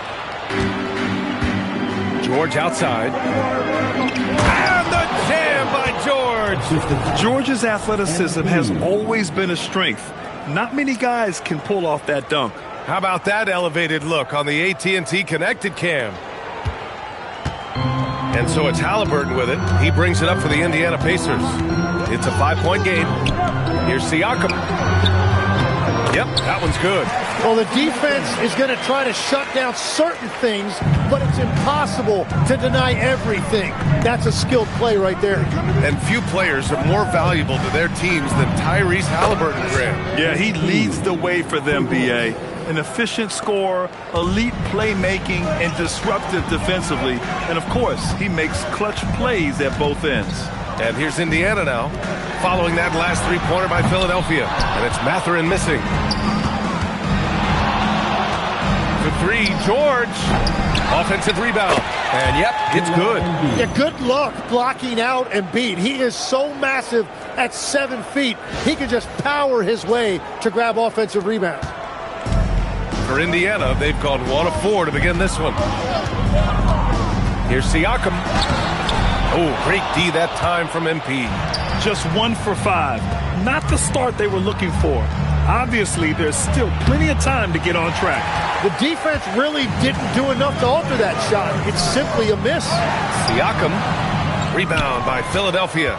George outside. And the jam by George. George's athleticism has always been a strength. Not many guys can pull off that dunk. How about that elevated look on the AT&T connected cam? And so it's Halliburton with it. He brings it up for the Indiana Pacers. It's a 5-point game. Here's Siakam. Yep, that one's good. Well, the defense is going to try to shut down certain things, but it's impossible to deny everything. That's a skilled play right there. And few players are more valuable to their teams than Tyrese Halliburton, Graham. Yeah, he leads the way for them, B.A. An efficient scorer, elite playmaking, and disruptive defensively. And, of course, he makes clutch plays at both ends. And here's Indiana now, following that last three-pointer by Philadelphia. And it's Mathurin missing. For three, George. Offensive rebound. And, yep, it's good. Yeah, good luck blocking out Embiid. He is so massive at 7 feet. He can just power his way to grab offensive rebounds. For Indiana, they've gone 1 of 4 to begin this one. Here's Siakam. Oh, great D that time from MP. Just 1 for 5. Not the start they were looking for. Obviously, there's still plenty of time to get on track. The defense really didn't do enough to alter that shot. It's simply a miss. Siakam. Rebound by Philadelphia.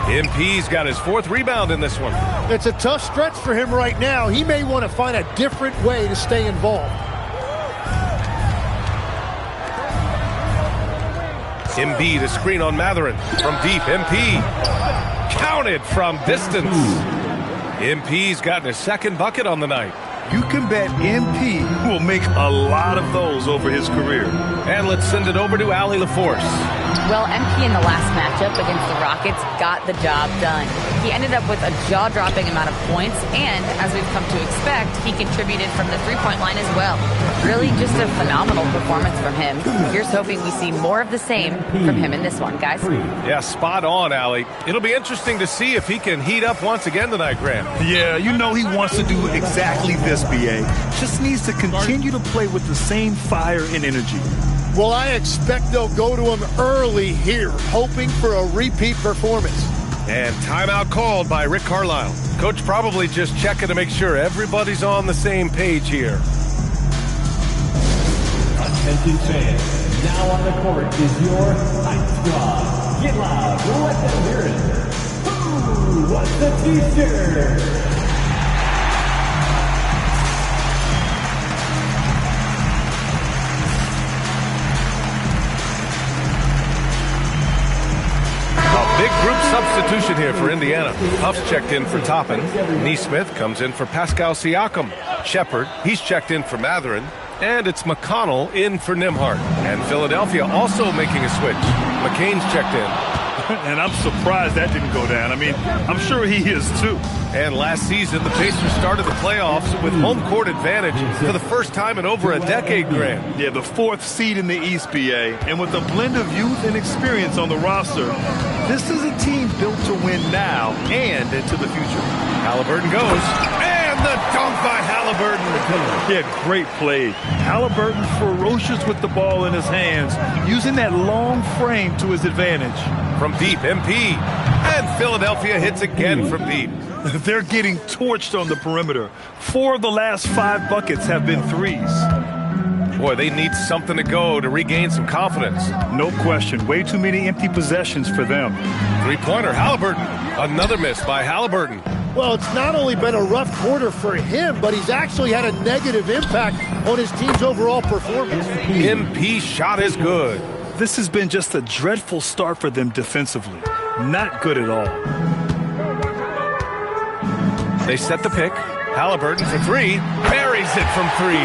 MP's got his 4th rebound in this one. It's a tough stretch for him right now. He may want to find a different way to stay involved. Embiid, a screen on Mathurin. From deep, MP. Counted from distance. MP's gotten his 2nd bucket on the night. You can bet MP will make a lot of those over his career. And let's send it over to Allie LaForce. Well, MP in the last matchup against the Rockets got the job done. He ended up with a jaw-dropping amount of points, and as we've come to expect, he contributed from the three-point line as well. Really just a phenomenal performance from him. Here's hoping we see more of the same from him in this one, guys. Yeah, spot on, Allie. It'll be interesting to see if he can heat up once again tonight, Graham. Yeah, you know he wants to do exactly this, B.A. Just needs to continue to play with the same fire and energy. Well, I expect they'll go to him early here, hoping for a repeat performance. And timeout called by Rick Carlisle. Coach probably just checking to make sure everybody's on the same page here. Attention fans, now on the court is your hype squad. Get loud, let them hear it. Who wants the t-shirt? Big group substitution here for Indiana. Huff's checked in for Toppin. Neesmith comes in for Pascal Siakam. Shepard, he's checked in for Mathurin. And it's McConnell in for Nembhard. And Philadelphia also making a switch. McCain's checked in. And I'm surprised that didn't go down. I mean, I'm sure he is too. And last season, the Pacers started the playoffs with home court advantage for the first time in over a decade, Graham. Yeah, the 4th seed in the East, BA. And with a blend of youth and experience on the roster, this is a team built to win now and into the future. Halliburton goes. And the dunk by Halliburton. Yeah, great play. Halliburton ferocious with the ball in his hands, using that long frame to his advantage. From deep, MP. And Philadelphia hits again from deep. They're getting torched on the perimeter. 4 of the last 5 buckets have been threes. Boy, they need something to go to regain some confidence. No question. Way too many empty possessions for them. Three-pointer, Halliburton. Another miss by Halliburton. Well, it's not only been a rough quarter for him, but he's actually had a negative impact on his team's overall performance. MP shot is good. This has been just a dreadful start for them defensively. Not good at all. They set the pick. Halliburton for 3. Buries it from 3.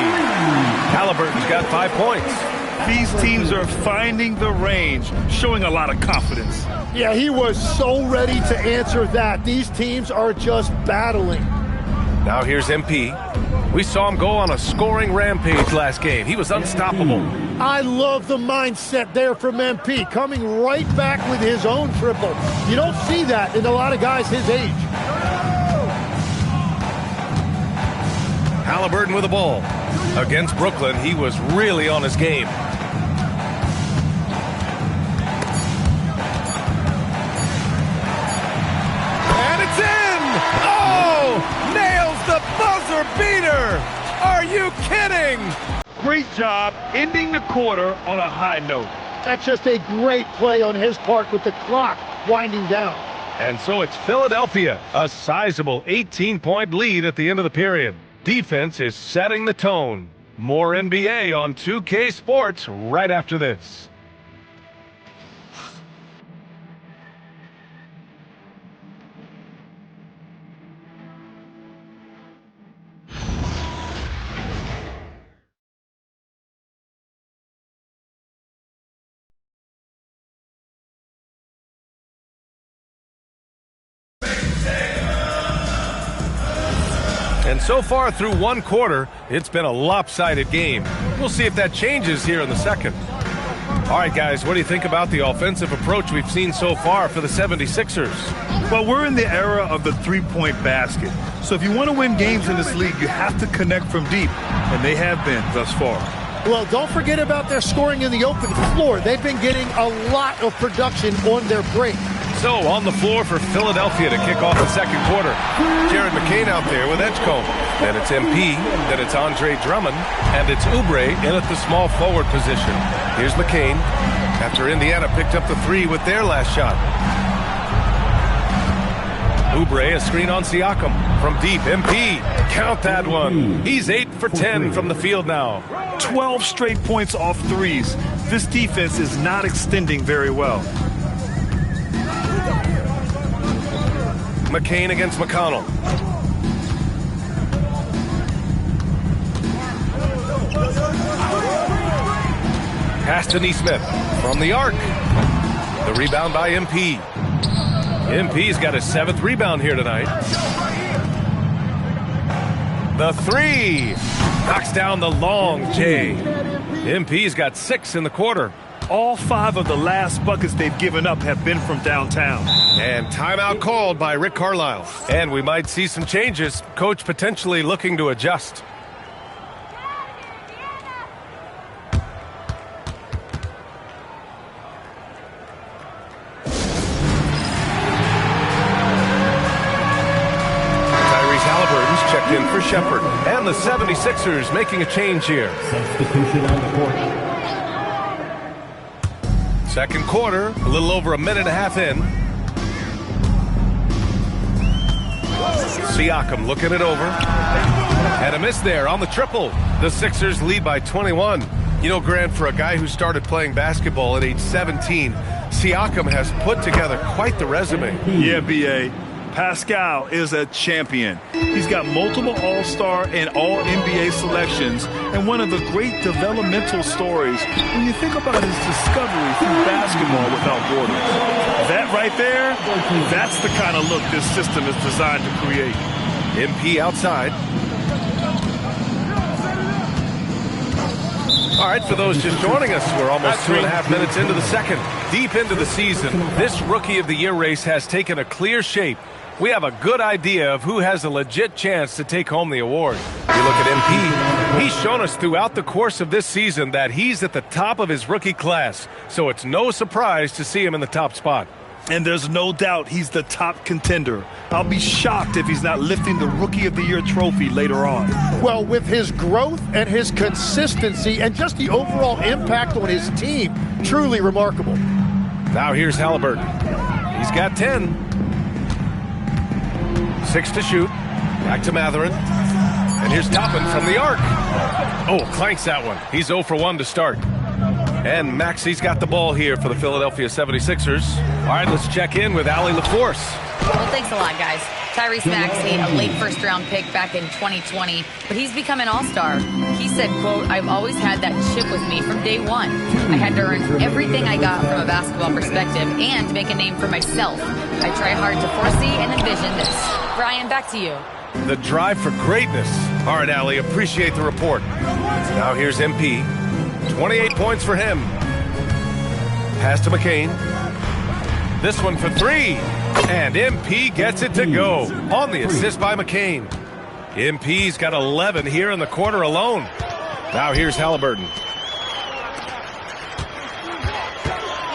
Halliburton's got 5 points. These teams are finding the range, showing a lot of confidence. Yeah, he was so ready to answer that. These teams are just battling. Now here's MP. We saw him go on a scoring rampage last game. He was unstoppable. I love the mindset there from MP, coming right back with his own triple. You don't see that in a lot of guys his age. Halliburton with the ball. Against Brooklyn, he was really on his game. And it's in! Oh! Nails the buzzer beater! Are you kidding? Great job ending the quarter on a high note. That's just a great play on his part with the clock winding down. And so it's Philadelphia, a sizable 18-point lead at the end of the period. Defense is setting the tone. More NBA on 2K Sports right after this. And so far through one quarter, it's been a lopsided game. We'll see if that changes here in the second. All right, guys, what do you think about the offensive approach we've seen so far for the 76ers? Well, we're in the era of the three-point basket. So if you want to win games in this league, you have to connect from deep, and they have been thus far. Well, don't forget about their scoring in the open floor. They've been getting a lot of production on their break. So on the floor for Philadelphia to kick off the second quarter. Jared McCain out there with Edgecombe. Then it's MP, then it's Andre Drummond, and it's Oubre in at the small forward position. Here's McCain after Indiana picked up the three with their last shot. Oubre, a screen on Siakam. From deep, MP. Count that one. He's 8 for 10 from the field now. 12 straight points off threes. This defense is not extending very well. McCain against McConnell. Pass to Neesmith from the arc. The rebound by MP. MP's got his 7th rebound here tonight. The three. Knocks down the long J. MP's got 6 in the quarter. All 5 of the last buckets they've given up have been from downtown. And timeout called by Rick Carlisle. And we might see some changes. Coach potentially looking to adjust. Tyrese Halliburton's checked in for Shepard. And the 76ers making a change here. Substitution on the court. Second quarter, a little over a minute and a half in. Siakam looking it over. And a miss there on the triple. The Sixers lead by 21. You know, Grant, for a guy who started playing basketball at age 17, Siakam has put together quite the resume. Yeah, B.A. Pascal is a champion. He's got multiple All-Star and All-NBA selections, and one of the great developmental stories when you think about his discovery through basketball without borders. That right there, that's the kind of look this system is designed to create. MP outside. All right, for those just joining us, we're almost 2.5 minutes into the second. Deep into the season, this Rookie of the Year race has taken a clear shape. We have a good idea of who has a legit chance to take home the award. You look at MP, he's shown us throughout the course of this season that he's at the top of his rookie class, so it's no surprise to see him in the top spot. And there's no doubt he's the top contender. I'll be shocked if he's not lifting the Rookie of the Year trophy later on. Well, with his growth and his consistency and just the overall impact on his team, truly remarkable. Now here's Halliburton. He's got 10. 6 to shoot. Back to Matherin. And here's Toppin from the arc. Oh, clanks that one. He's 0 for 1 to start. And Maxi's got the ball here for the Philadelphia 76ers. All right, let's check in with Allie LaForce. Well, thanks a lot, guys. Tyrese Maxey, a late first-round pick back in 2020, but he's become an all-star. He said, quote, "I've always had that chip with me from day one. I had to earn everything I got from a basketball perspective and make a name for myself. I try hard to foresee and envision this." Brian, back to you. The drive for greatness. All right, Allie, appreciate the report. Now here's MP. 28 points for him. Pass to McCain. This one for 3. And MP gets it to go on the assist by McCain. MP's got 11 here in the quarter alone. Now here's Halliburton.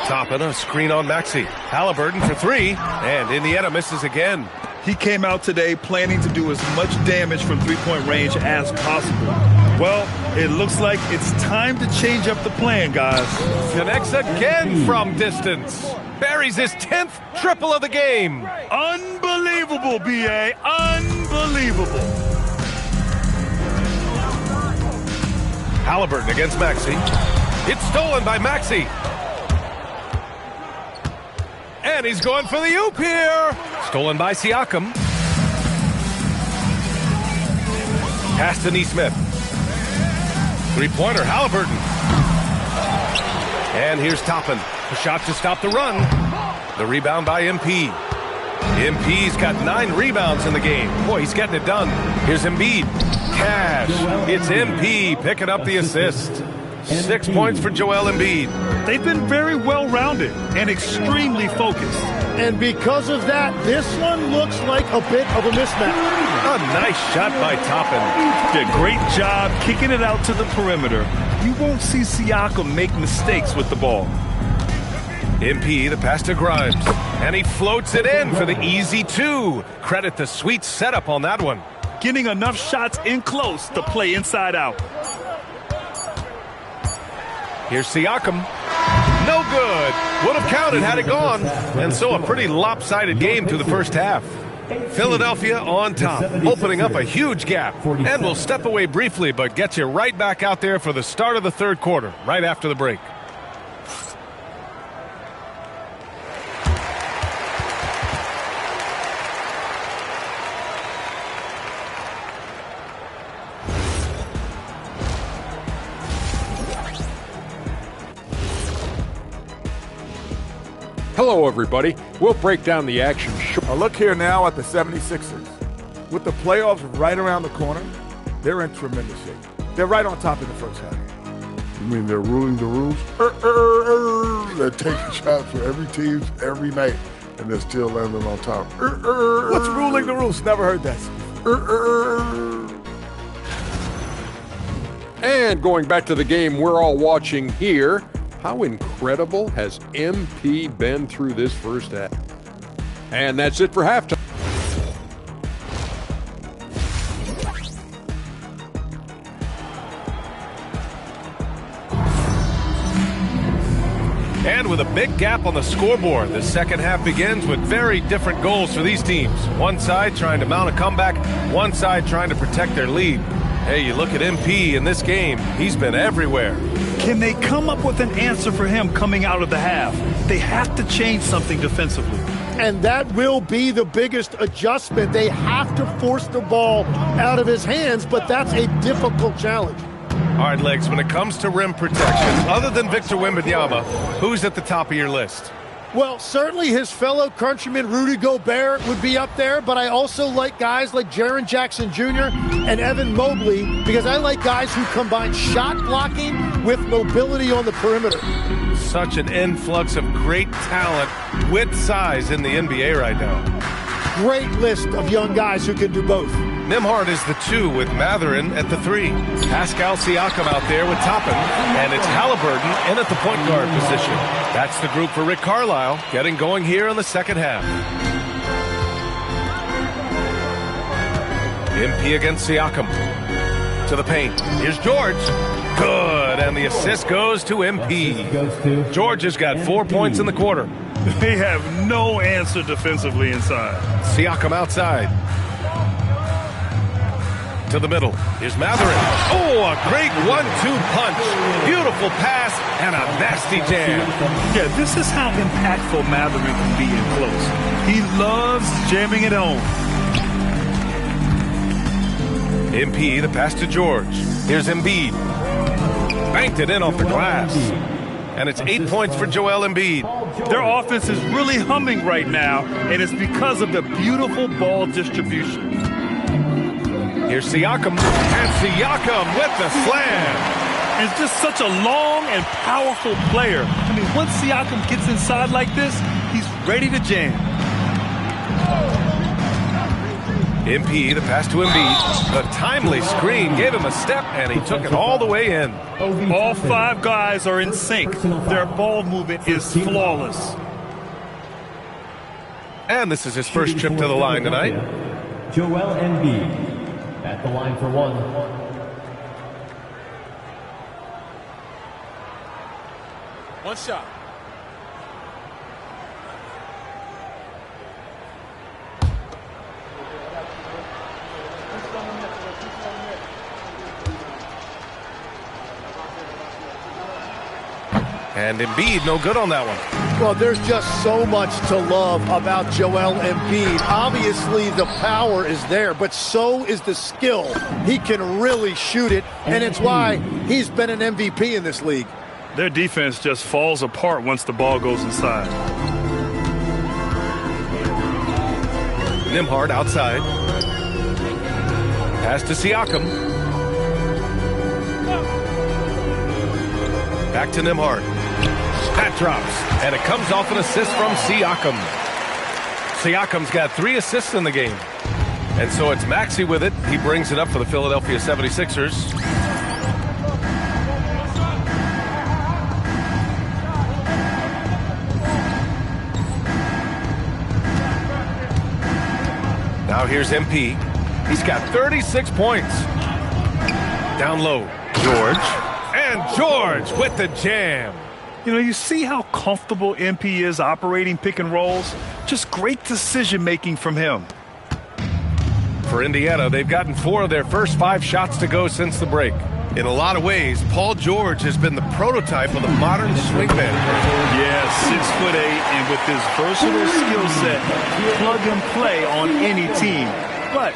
Toppin, a screen on Maxey. Halliburton for 3. And Indiana misses again. He came out today planning to do as much damage from three-point range as possible. Well, it looks like it's time to change up the plan, guys. Connects again from distance. buries his 10th triple of the game. Unbelievable, B.A. Unbelievable. Halliburton against Maxey. It's stolen by Maxey. And he's going for the oop here. Stolen by Siakam. Pass to Neesmith. Three-pointer, Halliburton. And here's Toppin. A shot to stop the run. The rebound by MP. MP's got 9 rebounds in the game. Boy, he's getting it done. Here's Embiid. Cash. It's MP picking up the assist. 6 points for Joel Embiid. They've been very well-rounded and extremely focused. And because of that, this one looks like a bit of a mismatch. A nice shot by Toppin. Did a great job kicking it out to the perimeter. You won't see Siakam make mistakes with the ball. MP, the pass to Grimes. And he floats it in for the easy 2. Credit the sweet setup on that one. Getting enough shots in close to play inside out. Here's Siakam. No good. Would have counted had it gone. And so a pretty lopsided game through the first half. Philadelphia on top, opening up a huge gap. And we'll step away briefly, but get you right back out there for the start of the third quarter, right after the break. Hello, everybody. We'll break down the action. A look here now at the 76ers. With the playoffs right around the corner, they're in tremendous shape. They're right on top in the first half. You mean they're ruling the rules? They're taking shots for every team every night, and they're still landing on top. What's ruling the rules? Never heard that. And going back to the game we're all watching here, how incredible has MP been through this first half? And that's it for halftime. And with a big gap on the scoreboard, the second half begins with very different goals for these teams. One side trying to mount a comeback, one side trying to protect their lead. Hey, you look at MP in this game, he's been everywhere. Can they come up with an answer for him coming out of the half? They have to change something defensively. And that will be the biggest adjustment. They have to force the ball out of his hands, but that's a difficult challenge. All right, Legs, when it comes to rim protection, other than Victor Wembanyama, who's at the top of your list? Well, certainly his fellow countryman Rudy Gobert would be up there, but I also like guys like Jaren Jackson Jr. and Evan Mobley because I like guys who combine shot blocking with mobility on the perimeter. Such an influx of great talent with size in the NBA right now. Great list of young guys who can do both. Nembhard is the 2 with Mathurin at the 3. Pascal Siakam out there with Toppin. And it's Halliburton in at the point guard position. That's the group for Rick Carlisle getting going here in the second half. MP against Siakam. To the paint. Here's George. Good. And the assist goes to MP. George has got 4 points in the quarter. They have no answer defensively inside. Siakam outside. To the middle. Here's Mathurin. Oh, a great 1-2 punch. Beautiful pass and a nasty jam. Yeah, this is how impactful Mathurin can be in close. He loves jamming it home. MP, the pass to George. Here's Embiid. Banked it in off the glass. And it's 8 points for Joel Embiid. Their offense is really humming right now, and it's because of the beautiful ball distribution. Here's Siakam. And Siakam with the slam. And just such a long and powerful player. I mean, once Siakam gets inside like this, he's ready to jam. MP, the pass to Embiid. The timely screen gave him a step, and he took it all the way in. All 5 guys are in sync. Their ball movement is flawless. And this is his first trip to the line tonight. Joel Embiid at the line for 1. One shot. And Embiid, no good on that one. Well, there's just so much to love about Joel Embiid. Obviously, the power is there, but so is the skill. He can really shoot it, and it's why he's been an MVP in this league. Their defense just falls apart once the ball goes inside. Nembhard outside. Pass to Siakam. Back to Nembhard. That drops, and it comes off an assist from Siakam. Siakam's got 3 assists in the game. And so it's Maxey with it. He brings it up for the Philadelphia 76ers. Now here's MP. He's got 36 points. Down low, George. And George with the jam. You know, you see how comfortable MP is operating pick and rolls? Just great decision-making from him. For Indiana, they've gotten 4 of their first 5 shots to go since the break. In a lot of ways, Paul George has been the prototype of the modern swingman. Yeah, 6'8", and with his versatile skill set, plug and play on any team. But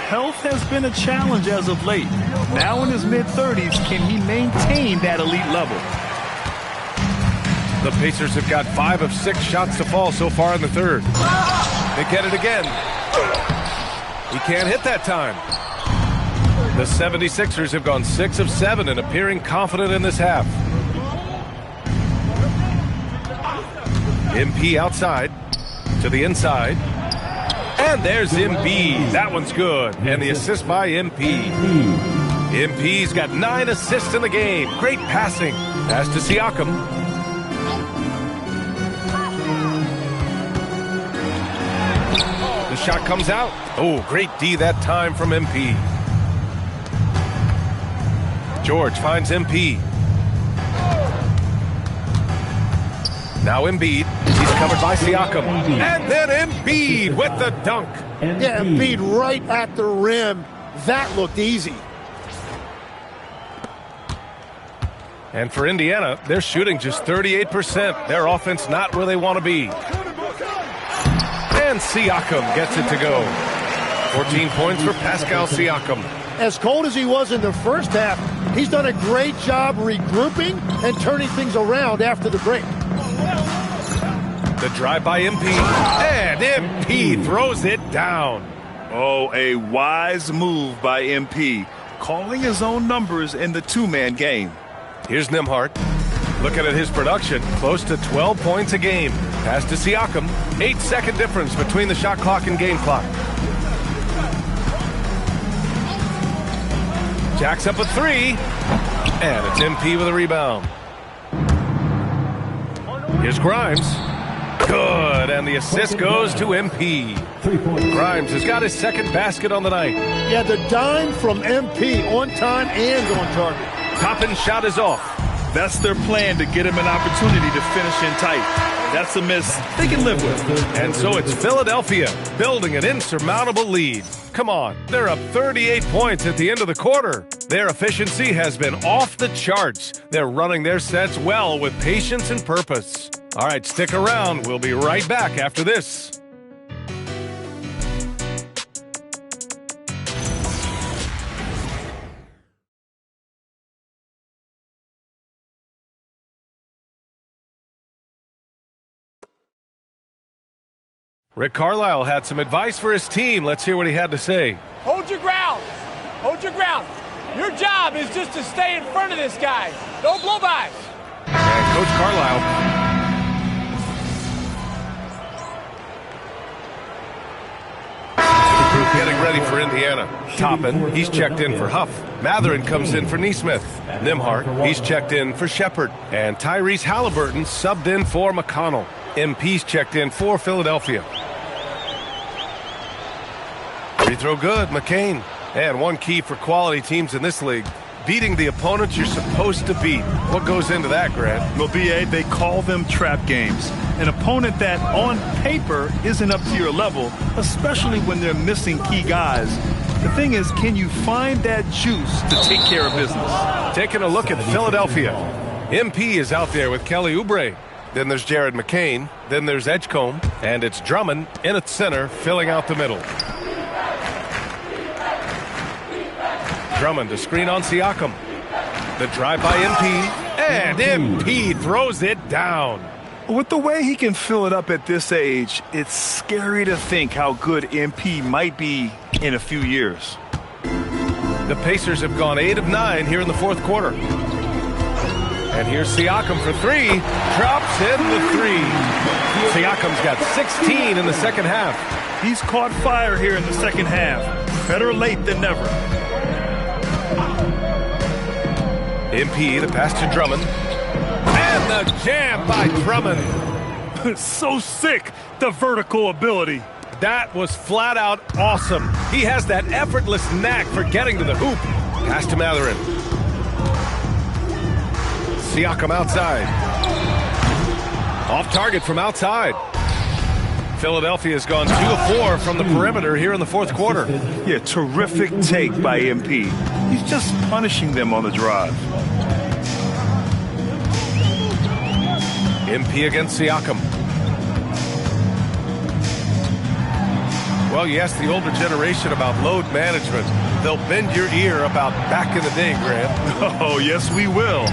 health has been a challenge as of late. Now in his mid-30s, can he maintain that elite level? The Pacers have got 5 of 6 shots to fall so far in the third. They get it again. He can't hit that time. The 76ers have gone 6 of 7 and appearing confident in this half. MP outside to the inside. And there's Embiid. That one's good. And the assist by MP. MP's got 9 assists in the game. Great passing. Pass to Siakam. The shot comes out. Oh, great D that time from MP. George finds MP. Now Embiid. He's covered by Siakam. And then Embiid with the dunk. Yeah, Embiid right at the rim. That looked easy. And for Indiana, they're shooting just 38%. Their offense not where they want to be. And Siakam gets it to go. 14 points for Pascal Siakam. As cold as he was in the first half, he's done a great job regrouping and turning things around after the break. The drive by MP. And MP throws it down. Oh, a wise move by MP, calling his own numbers in the 2-man game. Here's Nembhard. Looking at his production, close to 12 points a game. Pass to Siakam. 8-second difference between the shot clock and game clock. Jacks up a 3. And it's MP with a rebound. Here's Grimes. Good, and the assist goes to MP. Grimes has got his second basket on the night. Yeah, the dime from MP, on time and on target. Toppin's shot is off. That's their plan, to get him an opportunity to finish in tight. That's a miss they can live with. And so it's Philadelphia building an insurmountable lead. Come on, they're up 38 points at the end of the quarter. Their efficiency has been off the charts. They're running their sets well with patience and purpose. All right, stick around. We'll be right back after this. Rick Carlisle had some advice for his team. Let's hear what he had to say. Hold your ground. Hold your ground. Your job is just to stay in front of this guy. Don't blow by. And Coach Carlisle. Getting ready for Indiana. Toppin, he's checked in for Huff. Matherin comes in for Neesmith. Nembhard, he's checked in for Shepard. And Tyrese Halliburton subbed in for McConnell. MP's checked in for Philadelphia. Free throw good, McCain. And one key for quality teams in this league, beating the opponents you're supposed to beat. What goes into that, Grant? Well, B.A., they call them trap games. An opponent that, on paper, isn't up to your level, especially when they're missing key guys. The thing is, can you find that juice to take care of business? Taking a look at Philadelphia. MP is out there with Kelly Oubre. Then there's Jared McCain. Then there's Edgecombe. And it's Drummond in at center, filling out the middle. Drummond to screen on Siakam. The drive by MP. And MP throws it down. With the way he can fill it up at this age, it's scary to think how good MP might be in a few years. The Pacers have gone 8 of 9 here in the fourth quarter. And here's Siakam for 3. Drops in the 3. Siakam's got 16 in the second half. He's caught fire here in the second half. Better late than never. MP, the pass to Drummond. And the jam by Drummond. So sick, the vertical ability. That was flat out awesome. He has that effortless knack for getting to the hoop. Pass to Mathurin. Siakam outside. Off target from outside. Philadelphia's gone 2 of 4 from the perimeter here in the fourth quarter. Yeah, terrific take by MP. He's just punishing them on the drive. MP against Siakam. Well, you ask the older generation about load management. They'll bend your ear about back in the day, Grant. Oh, yes, we will.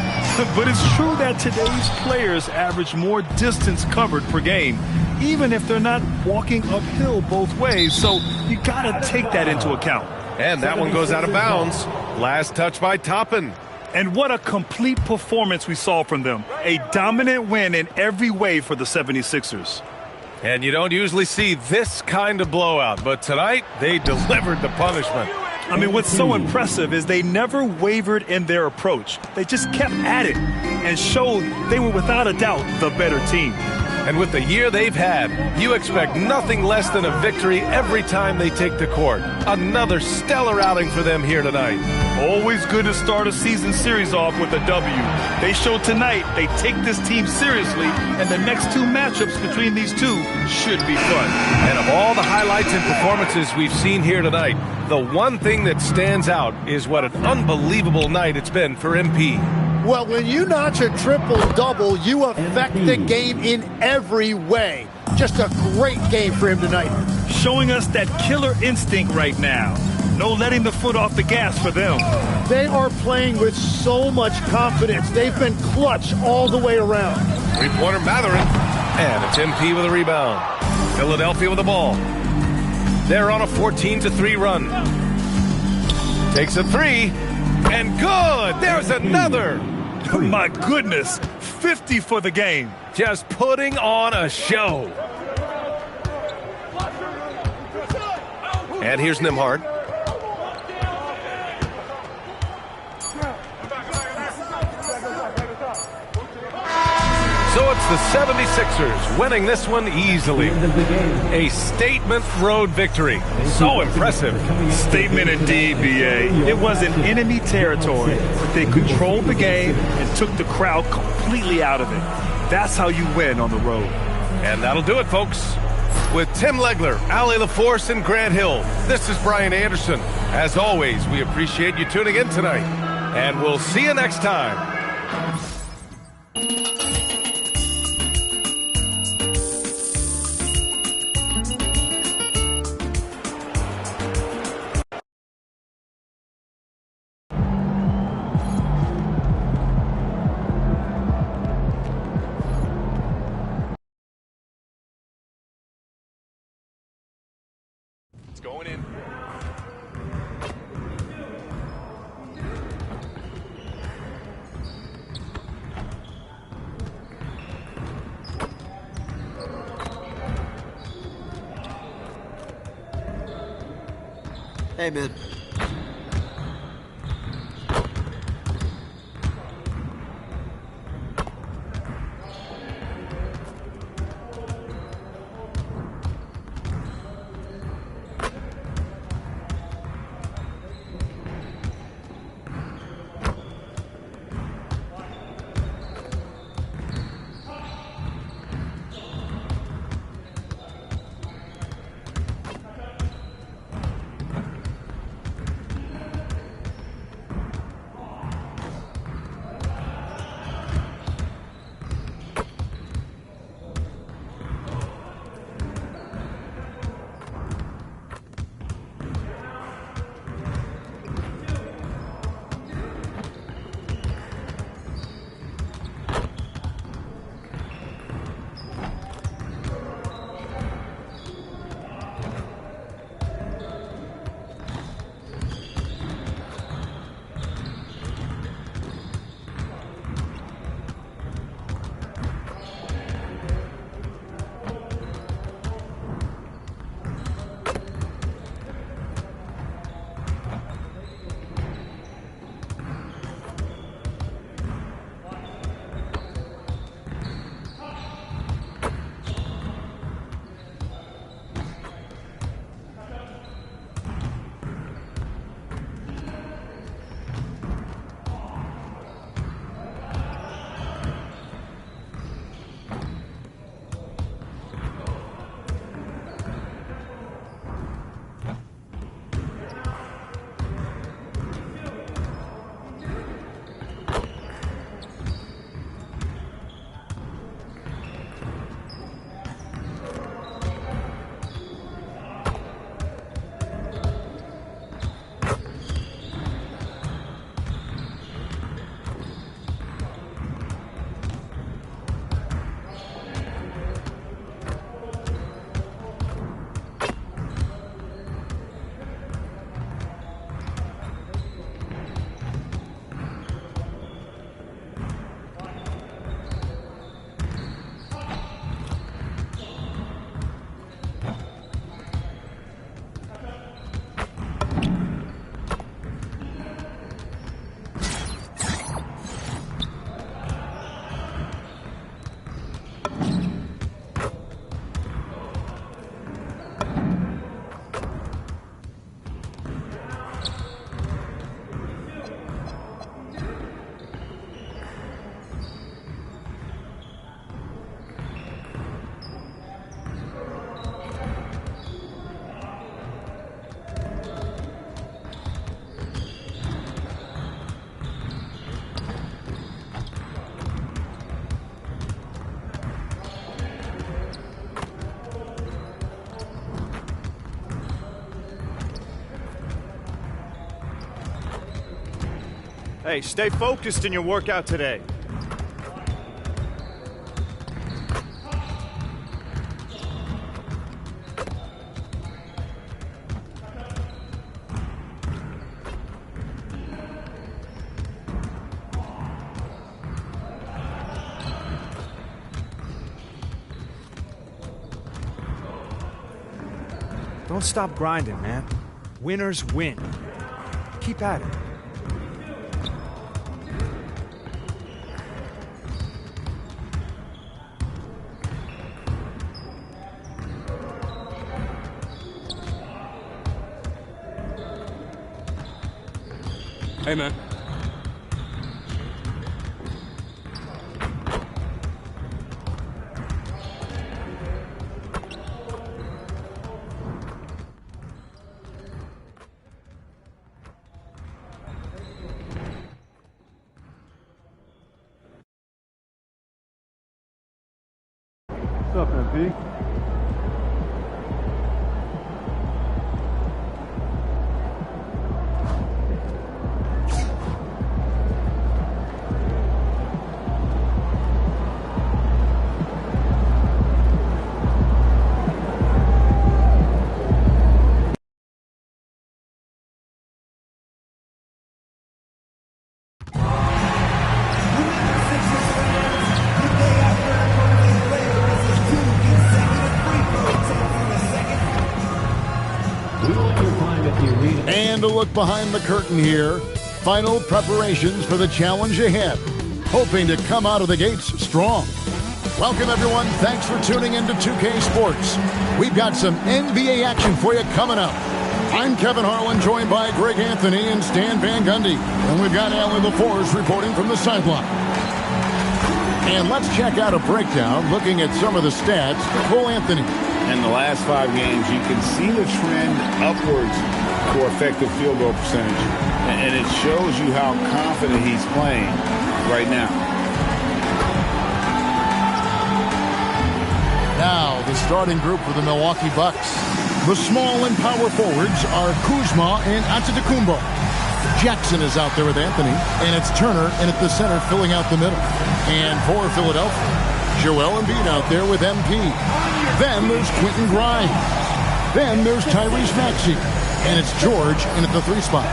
But it's true that today's players average more distance covered per game, even if they're not walking uphill both ways. So you got to take that into account. And that one goes out of bounds. Last touch by Toppin. And what a complete performance we saw from them. A dominant win in every way for the 76ers. And you don't usually see this kind of blowout, but tonight they delivered the punishment. I mean, what's so impressive is they never wavered in their approach. They just kept at it and showed they were without a doubt the better team. And with the year they've had, you expect nothing less than a victory every time they take the court. Another stellar outing for them here tonight. Always good to start a season series off with a W. They showed tonight they take this team seriously, and the next 2 matchups between these two should be fun. And of all the highlights and performances we've seen here tonight, the one thing that stands out is what an unbelievable night it's been for MP. Well, when you notch a triple-double, you affect the game in every way. Just a great game for him tonight. Showing us that killer instinct right now. No letting the foot off the gas for them. They are playing with so much confidence. They've been clutch all the way around. Three-pointer Mathurin. And it's MP with a rebound. Philadelphia with the ball. They're on a 14-3 run. Takes a 3. And good! There's another! My goodness, 50 for the game. Just putting on a show. And here's Nembhard. So it's the 76ers winning this one easily. A statement road victory. So impressive. Statement indeed, B.A. It wasn't enemy territory, but they controlled the game and took the crowd completely out of it. That's how you win on the road. And that'll do it, folks. With Tim Legler, Allie LaForce, and Grant Hill, this is Brian Anderson. As always, we appreciate you tuning in tonight. And we'll see you next time. It's going in. Hey, man. Hey, stay focused in your workout today. Don't stop grinding, man. Winners win. Keep at it. Hey, man. What's up, MP? And a look behind the curtain here. Final preparations for the challenge ahead. Hoping to come out of the gates strong. Welcome, everyone. Thanks for tuning into 2K Sports. We've got some NBA action for you coming up. I'm Kevin Harlan, joined by Greg Anthony and Stan Van Gundy. And we've got Allie LaForce reporting from the sideline. And let's check out a breakdown looking at some of the stats. Cole Anthony. In the last 5 games, you can see the trend upwards for effective field goal percentage. And it shows you how confident he's playing right now. Now, the starting group for the Milwaukee Bucks. The small and power forwards are Kuzma and Antetokounmpo. Jackson is out there with Anthony, and it's Turner in at the center filling out the middle. And for Philadelphia, Joel Embiid out there with MP. Then there's Quentin Grimes. Then there's Tyrese Maxey. And it's George in at the 3 spot.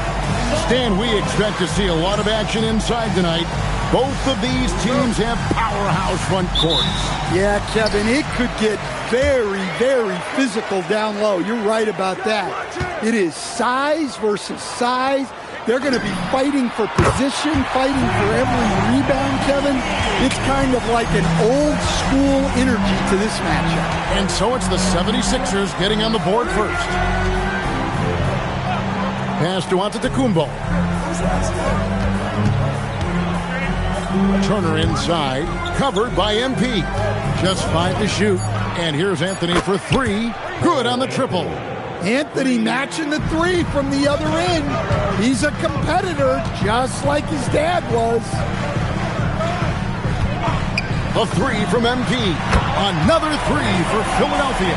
Stan, we expect to see a lot of action inside tonight. Both of these teams have powerhouse front courts. Yeah, Kevin, it could get very, very physical down low. You're right about that. It is size versus size. They're going to be fighting for position, fighting for every rebound, Kevin. It's kind of like an old school energy to this matchup. And so it's the 76ers getting on the board first. Pass to Antetokounmpo. Turner inside, covered by MP. Just 5 to shoot. And here's Anthony for 3. Good on the triple. Anthony matching the 3 from the other end. He's a competitor, just like his dad was. A 3 from MP. Another 3 for Philadelphia.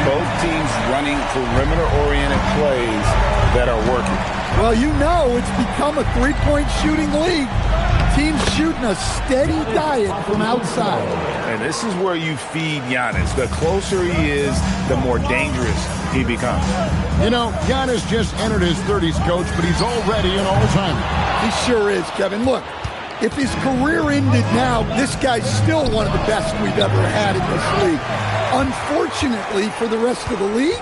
Both teams running perimeter-oriented plays that are working. Well, you know it's become a three-point shooting league. Teams shooting a steady diet from outside. And this is where you feed Giannis. The closer he is, the more dangerous he becomes. You know, Giannis just entered his 30s, Coach, but he's already an all-timer. He sure is, Kevin. Look, if his career ended now, this guy's still one of the best we've ever had in this league. Unfortunately for the rest of the league,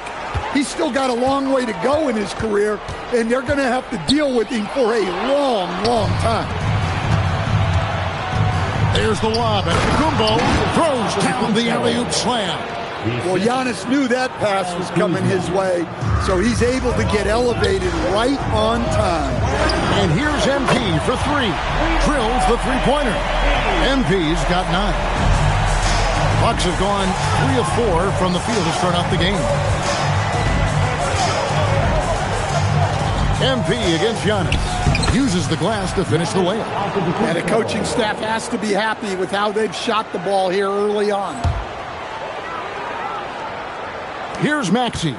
he's still got a long way to go in his career, and they're going to have to deal with him for a long, long time. There's the lob, and Kumbo throws down the alley-oop slam. Well, Giannis knew that pass was coming his way, so he's able to get elevated right on time. And here's MP for 3. Drills the three-pointer. MP's got 9. Bucks have gone 3 of 4 from the field to start out the game. MP against Giannis. Uses the glass to finish the layup. And the coaching staff has to be happy with how they've shot the ball here early on. Here's Maxey.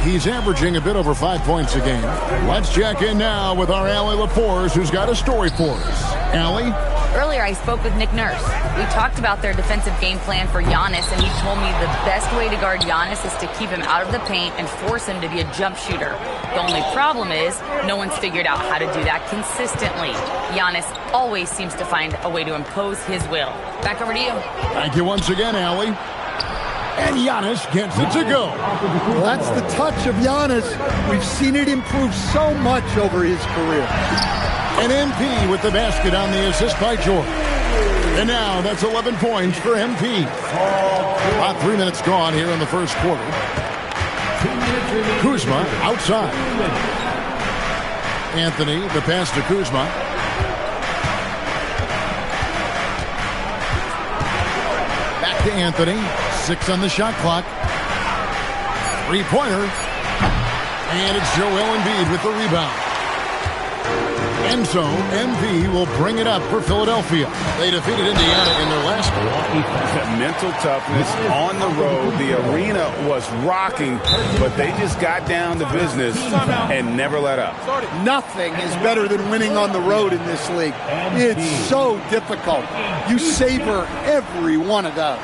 He's averaging a bit over 5 points a game. Let's check in now with our Allie Laforce, who's got a story for us. Allie? Earlier, I spoke with Nick Nurse. We talked about their defensive game plan for Giannis, and he told me the best way to guard Giannis is to keep him out of the paint and force him to be a jump shooter. The only problem is no one's figured out how to do that consistently. Giannis always seems to find a way to impose his will. Back over to you. Thank you once again, Allie. And Giannis gets it to go. Well, that's the touch of Giannis. We've seen it improve so much over his career. And MP with the basket on the assist by George. And now that's 11 points for MP. About 3 minutes gone here in the first quarter. Kuzma outside. Anthony, the pass to Kuzma. Back to Anthony. 6 on the shot clock. Three-pointer. And it's Joel Embiid with the rebound. And so, MP will bring it up for Philadelphia. They defeated Indiana in their last game. Mental toughness on the road. The arena was rocking, but they just got down to business and never let up. Nothing is better than winning on the road in this league. It's so difficult. You savor every one of those.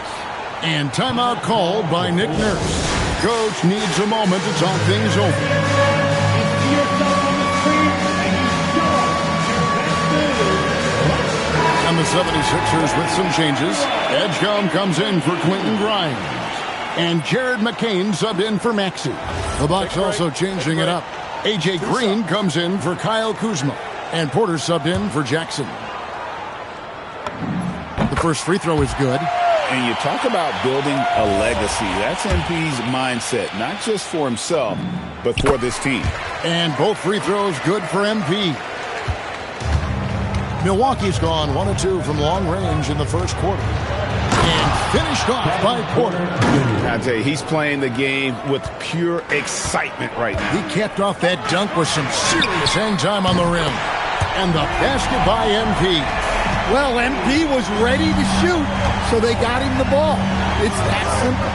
And timeout called by Nick Nurse. Coach needs a moment to talk things over. And the 76ers with some changes. Edgecombe comes in for Quentin Grimes. And Jared McCain subbed in for Maxey. The Bucks also changing it up. A.J. Green comes in for Kyle Kuzma. And Porter subbed in for Jackson. The first free throw is good. And you talk about building a legacy. That's MP's mindset, not just for himself, but for this team. And both free throws good for MP. Milwaukee's gone 1 of 2 from long range in the first quarter. And finished off by Porter. I tell you, he's playing the game with pure excitement right now. He capped off that dunk with some serious hang time on the rim. And the basket by MP. Well, MP was ready to shoot, so they got him the ball. It's that simple.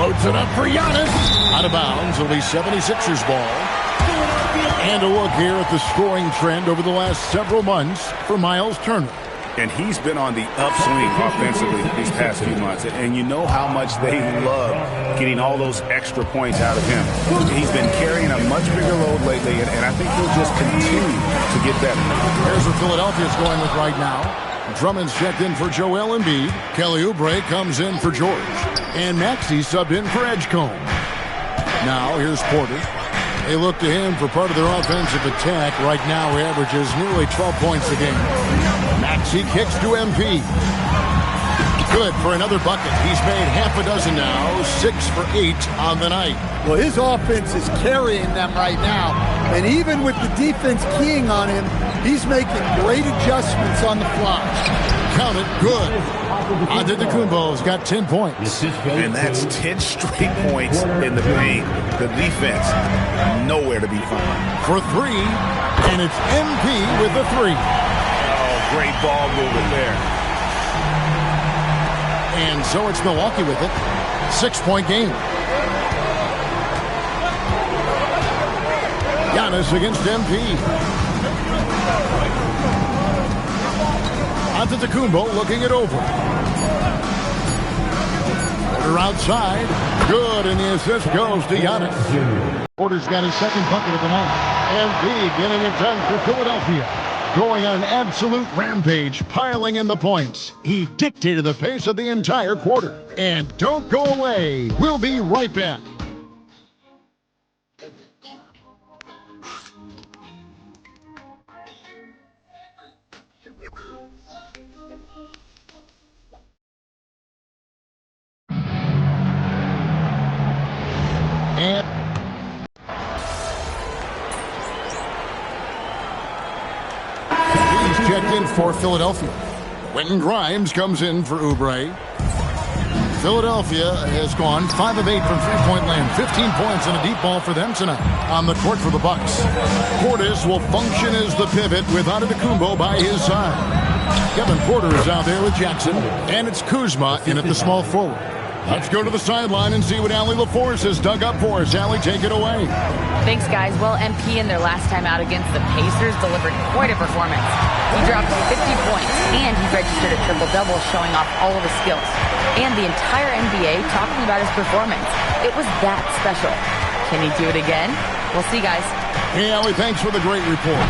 Loads it up for Giannis. Out of bounds, it'll be 76ers ball. And a look here at the scoring trend over the last several months for Miles Turner. And he's been on the upswing offensively these past few months. And you know how much they love getting all those extra points out of him. He's been carrying a much bigger load lately, and I think he'll just continue to get better. Here's what Philadelphia's going with right now. Drummond's checked in for Joel Embiid. Kelly Oubre comes in for George. And Maxey subbed in for Edgecombe. Now here's Porter. They look to him for part of their offensive attack. Right now he averages nearly 12 points a game. Maxey kicks to MP. Good for another bucket. He's made half a dozen now. 6 for 8 on the night. Well, his offense is carrying them right now. And even with the defense keying on him, he's making great adjustments on the fly. Count it. Good. Antetokounmpo's got 10 points. And that's 10 straight points in the paint. The defense, nowhere to be found. For 3, and it's MP with the 3. Oh, great ball movement there. And so it's Milwaukee with it. 6-point game. Giannis against MP. Antetokounmpo looking it over. Porter outside. Good, and the assist goes to Giannis. Porter's got his second bucket of the night. MP getting it done for Philadelphia. Going on an absolute rampage, piling in the points. He dictated the pace of the entire quarter. And don't go away. We'll be right back. He's checked in for Philadelphia. Quentin Grimes comes in for Oubre. Philadelphia has gone 5 of 8 from three-point land. 15 points and a deep ball for them tonight. On the court for the Bucks. Portis will function as the pivot with Antetokounmpo by his side. Kevin Porter is out there with Jackson. And it's Kuzma in at the small forward. Let's go to the sideline and see what Allie LaForce has dug up for us. Allie, take it away. Thanks, guys. Well, MP in their last time out against the Pacers delivered quite a performance. He dropped 50 points, and he registered a triple-double, showing off all of his skills. And the entire NBA talking about his performance. It was that special. Can he do it again? We'll see, guys. Hey, Allie, thanks for the great report.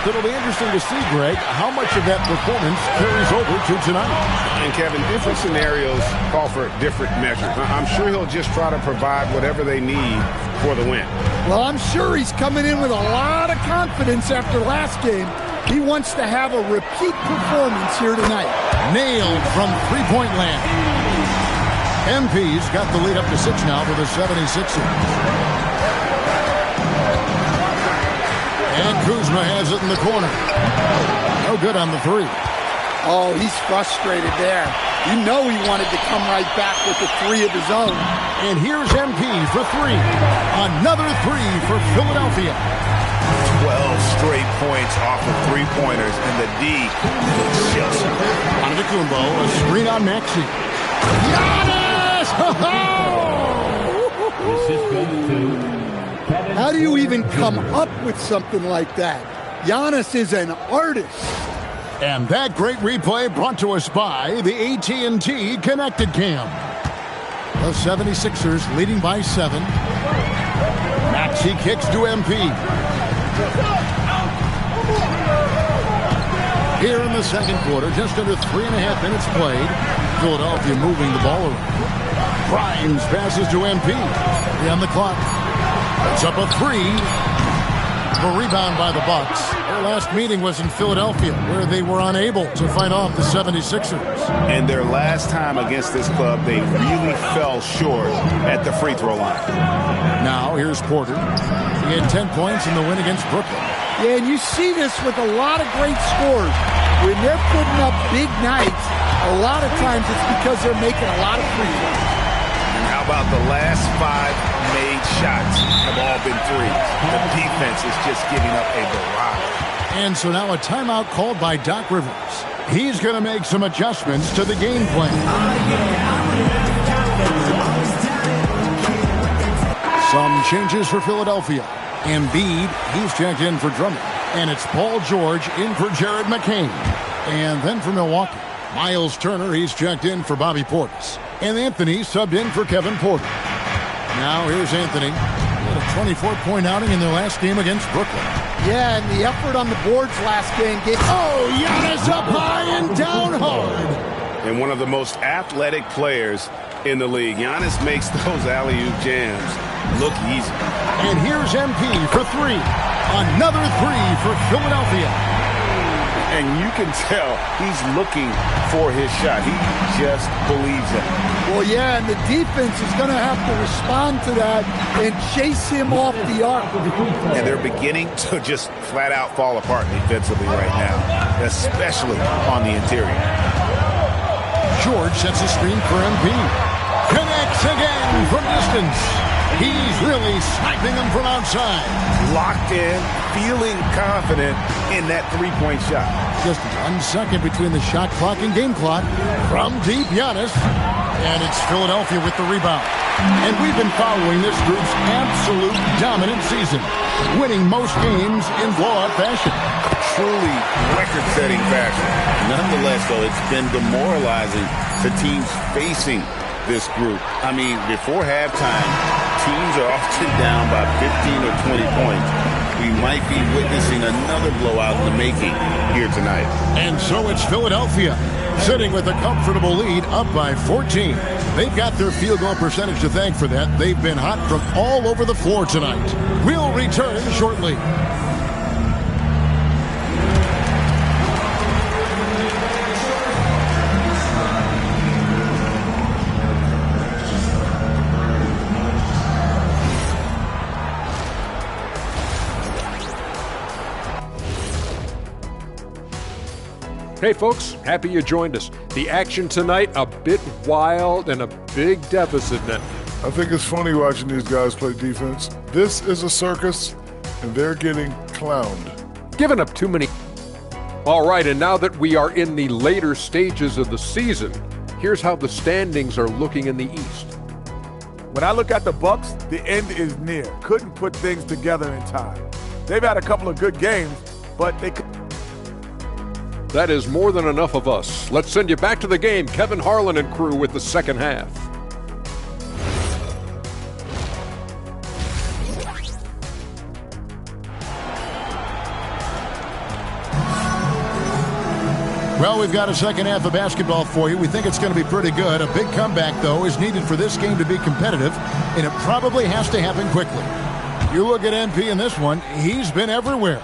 It'll be interesting to see, Greg, how much of that performance carries over to tonight. And, Kevin, different scenarios call for different measures. I'm sure he'll just try to provide whatever they need for the win. Well, I'm sure he's coming in with a lot of confidence after last game. He wants to have a repeat performance here tonight. Nailed from three-point land. MP's got the lead up to 6 now for the 76ers. And Kuzma has it in the corner. No good on the three. Oh, he's frustrated there. You know he wanted to come right back with the three of his own. And here's MP for three. Another three for Philadelphia. 12 straight points off of three-pointers, and the D looks just Antetokounmpo, a screen on Maxey. Giannis! How do you even come up with something like that? Giannis is an artist. And that great replay brought to us by the AT&T Connected Cam. The 76ers leading by 7. Maxey kicks to MP. Here in the second quarter, just under 3.5 minutes played. Philadelphia moving the ball around. Grimes passes to MP. On the clock. It's up a three. The rebound by the Bucks. Their last meeting was in Philadelphia, where they were unable to fight off the 76ers. And their last time against this club, they really fell short at the free throw line. Now, here's Porter. He had 10 points in the win against Brooklyn. Yeah, and you see this with a lot of great scores. When they're putting up big nights, a lot of times it's because they're making a lot of free throws. And how about the last 5 made shots have all been threes? The defense is just giving up a barrage. And so now a timeout called by Doc Rivers. He's going to make some adjustments to the game plan. Some changes for Philadelphia. Embiid, he's checked in for Drummond. And it's Paul George in for Jared McCain. And then for Milwaukee, Miles Turner, he's checked in for Bobby Portis. And Anthony subbed in for Kevin Porter. Now here's Anthony. He had a 24-point outing in their last game against Brooklyn. Yeah, and the effort on the boards last game gave... Oh, Giannis up high and down hard. And one of the most athletic players in the league. Giannis makes those alley-oop jams look easy. And here's MP for three. Another three for Philadelphia. And you can tell he's looking for his shot. He just believes it. Well, yeah, and the defense is going to have to respond to that and chase him off the arc. And they're beginning to just flat out fall apart defensively right now, especially on the interior. George sets a screen for MP. Connects again from distance. He's really sniping them from outside. Locked in, feeling confident in that three-point shot. Just 1 second between the shot clock and game clock. From deep, Giannis. And it's Philadelphia with the rebound. And we've been following this group's absolute dominant season, winning most games in blowout fashion. Truly record-setting fashion. Nonetheless, though, it's been demoralizing to teams facing this group. I mean, before halftime, teams are often down by 15 or 20 points. We might be witnessing another blowout in the making here tonight. And so it's Philadelphia, sitting with a comfortable lead, up by 14. They've got their field goal percentage to thank for that. They've been hot from all over the floor tonight. We'll return shortly. Hey folks, happy you joined us. The action tonight, a bit wild and a big deficit net. I think it's funny watching these guys play defense. This is a circus, and they're getting clowned. Giving up too many. All right, and now that we are in the later stages of the season, Here's how the standings are looking in the East. When I look at the Bucks, the end is near. Couldn't put things together in time. They've had a couple of good games, but they could. That is more than enough of us. Let's send you back to the game. Kevin Harlan and crew with the second half. Well, we've got a second half of basketball for you. We think it's going to be pretty good. A big comeback, though, is needed for this game to be competitive, and it probably has to happen quickly. You look at MP in this one, he's been everywhere.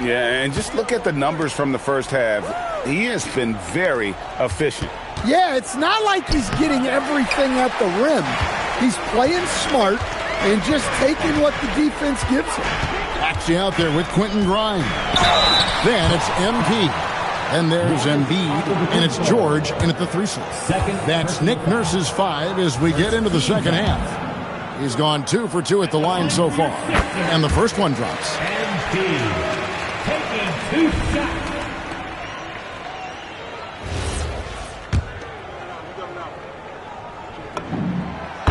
Yeah, and just look at the numbers from the first half. He has been very efficient. Yeah, it's not like he's getting everything at the rim. He's playing smart and just taking what the defense gives him. Actually out there with Quentin Grimes. Then it's MP. And there's Embiid, and it's George in at the 3-6. That's Nick Nurse's 5 as we get into the second half. He's gone 2 for 2 at the line so far. And the first one drops. Embiid taking 2 shots.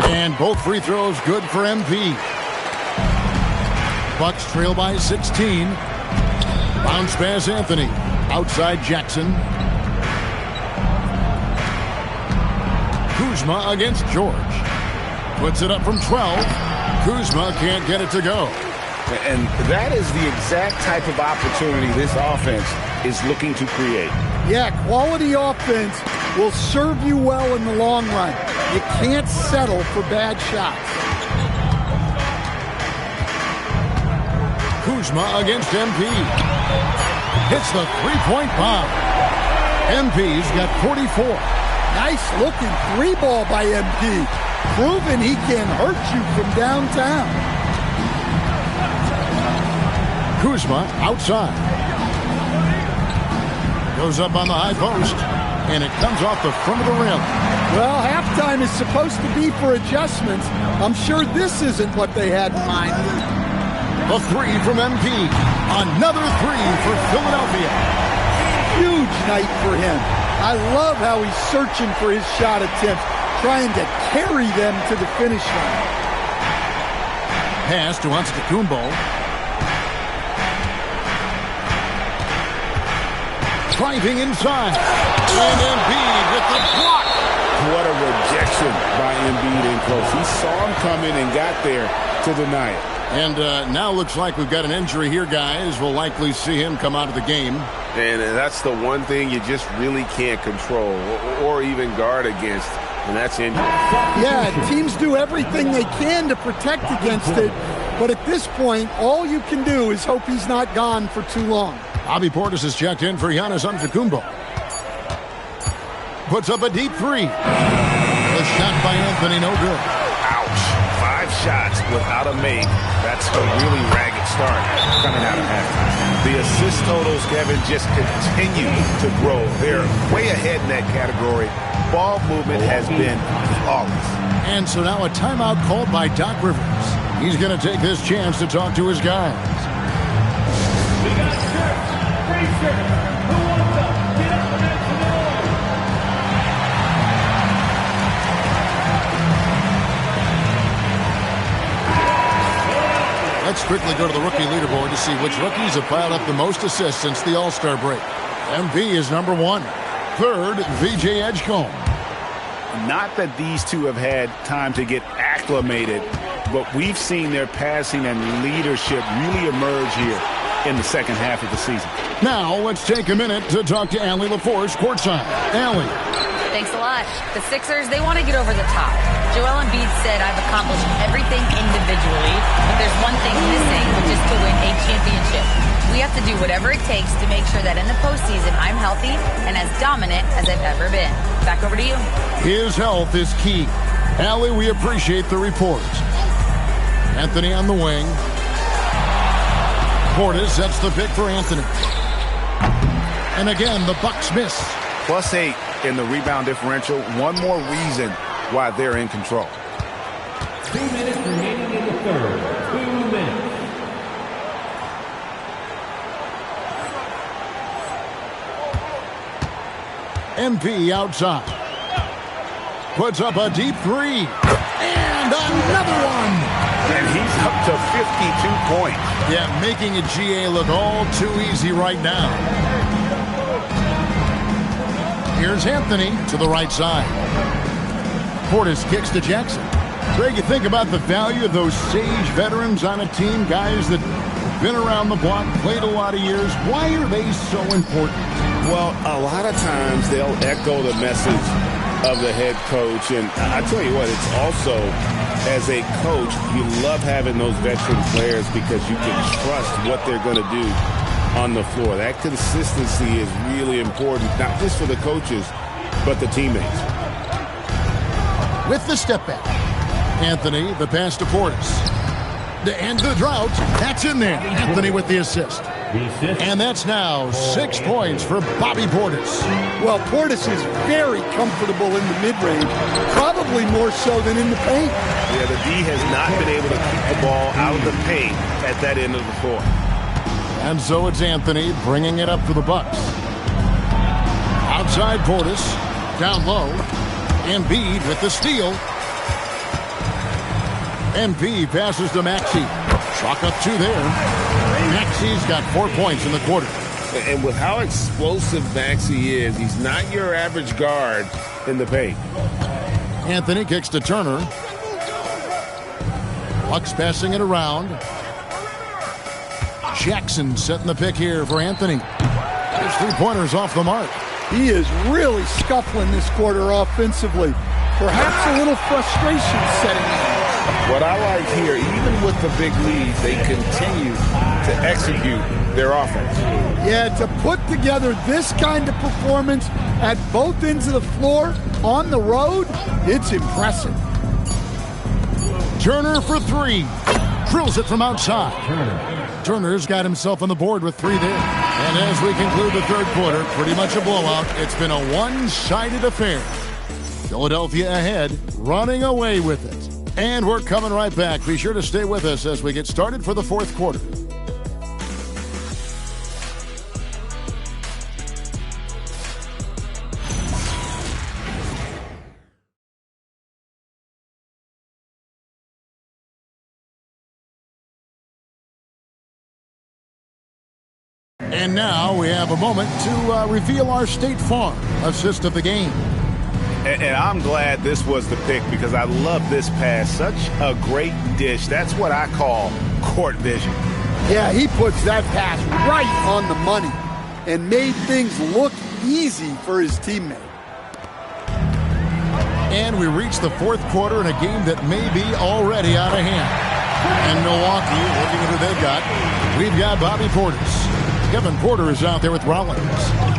And both free throws good for MP. Bucks trail by 16. Bounce pass Anthony. Outside Jackson. Kuzma against George. Puts it up from 12. Kuzma can't get it to go. And that is the exact type of opportunity this offense is looking to create. Yeah, quality offense will serve you well in the long run. You can't settle for bad shots. Kuzma against MP. Hits the three-point bomb. MP's got 44. Nice looking 3-ball by MP. Proving he can hurt you from downtown. Kuzma outside. Goes up on the high post. And it comes off the front of the rim. Well, halftime is supposed to be for adjustments. I'm sure this isn't what they had in mind. A 3 from MP. Another 3 for Philadelphia. Huge night for him. I love how he's searching for his shot attempts, trying to carry them to the finish line. Pass to Antetokounmpo. Driving inside. And Embiid with the block. What a rejection by Embiid in close. He saw him coming and got there to deny it. And now looks like we've got an injury here, guys. We'll likely see him come out of the game. And that's the one thing you just really can't control or even guard against, and that's injury. Yeah, teams do everything they can to protect against it, but at this point, all you can do is hope he's not gone for too long. Bobby Portis has checked in for Giannis Antetokounmpo. Puts up a deep 3. The shot by Anthony, no good. Ouch. 5 shots without a make. That's a really ragged start coming out of halftime. The assist totals, Kevin, just continue to grow. They're way ahead in that category. Ball movement has been flawless. And so now a timeout called by Doc Rivers. He's going to take this chance to talk to his guys. We got shirts, free shirts. Who wants them? Get up and make some noise. Let's quickly go to the rookie leaderboard to see which rookies have piled up the most assists since the All-Star break. MV is number 1. Third, VJ Edgecombe. Not that these two have had time to get acclimated, but we've seen their passing and leadership really emerge here in the second half of the season. Now, let's take a minute to talk to Allie LaForce courtside. Allie. Thanks a lot. The Sixers, they want to get over the top. Joel Embiid said, I've accomplished everything individually, but there's one thing missing, which is to win a championship. We have to do whatever it takes to make sure that in the postseason, I'm healthy and as dominant as I've ever been. Back over to you. His health is key. Allie, we appreciate the report. Anthony on the wing. Portis sets the pick for Anthony. And again, the Bucks miss. +8 in the rebound differential. One more reason why they're in control. 2 minutes remaining in the third. 2 minutes. MP outside. puts up a deep three. And another one. And he's up to 52 points. Yeah, making a GA look all too easy right now. Here's Anthony to the right side. Portis kicks to Jackson. Greg, you think about the value of those sage veterans on a team, guys that have been around the block, played a lot of years. Why are they so important? Well, a lot of times they'll echo the message of the head coach. And I tell you what, it's also, as a coach, you love having those veteran players because you can trust what they're going to do on the floor. That consistency is really important, not just for the coaches, but the teammates. With the step back, Anthony, the pass to Portis. To end the drought, that's in there. Anthony with the assist. And that's now 6 points for Bobby Portis. Well, Portis is very comfortable in the mid-range, probably more so than in the paint. Yeah, the D has not been able to keep the ball out of the paint at that end of the floor. And so it's Anthony bringing it up for the Bucks. Outside Portis, down low. Embiid with the steal. Embiid passes to Maxey. Chalk up 2 there. Maxey's got 4 points in the quarter. And with how explosive Maxey is, he's not your average guard in the paint. Anthony kicks to Turner. Bucks passing it around. Jackson setting the pick here for Anthony. His 3-pointers off the mark. He is really scuffling this quarter offensively. Perhaps a little frustration setting in. What I like here, even with the big lead, they continue to execute their offense. Yeah, to put together this kind of performance at both ends of the floor on the road, it's impressive. Turner for 3. Drills it from outside. Turner's got himself on the board with 3 there. And as we conclude the third quarter, pretty much a blowout. It's been a one-sided affair. Philadelphia ahead, running away with it. And we're coming right back. Be sure to stay with us as we get started for the fourth quarter. And now we have a moment to reveal our State Farm assist of the game. And I'm glad this was the pick because I love this pass. Such a great dish. That's what I call court vision. Yeah, he puts that pass right on the money and made things look easy for his teammate. And we reach the fourth quarter in a game that may be already out of hand. And Milwaukee, looking at who they've got, we've got Bobby Portis. Kevin Porter is out there with Rollins.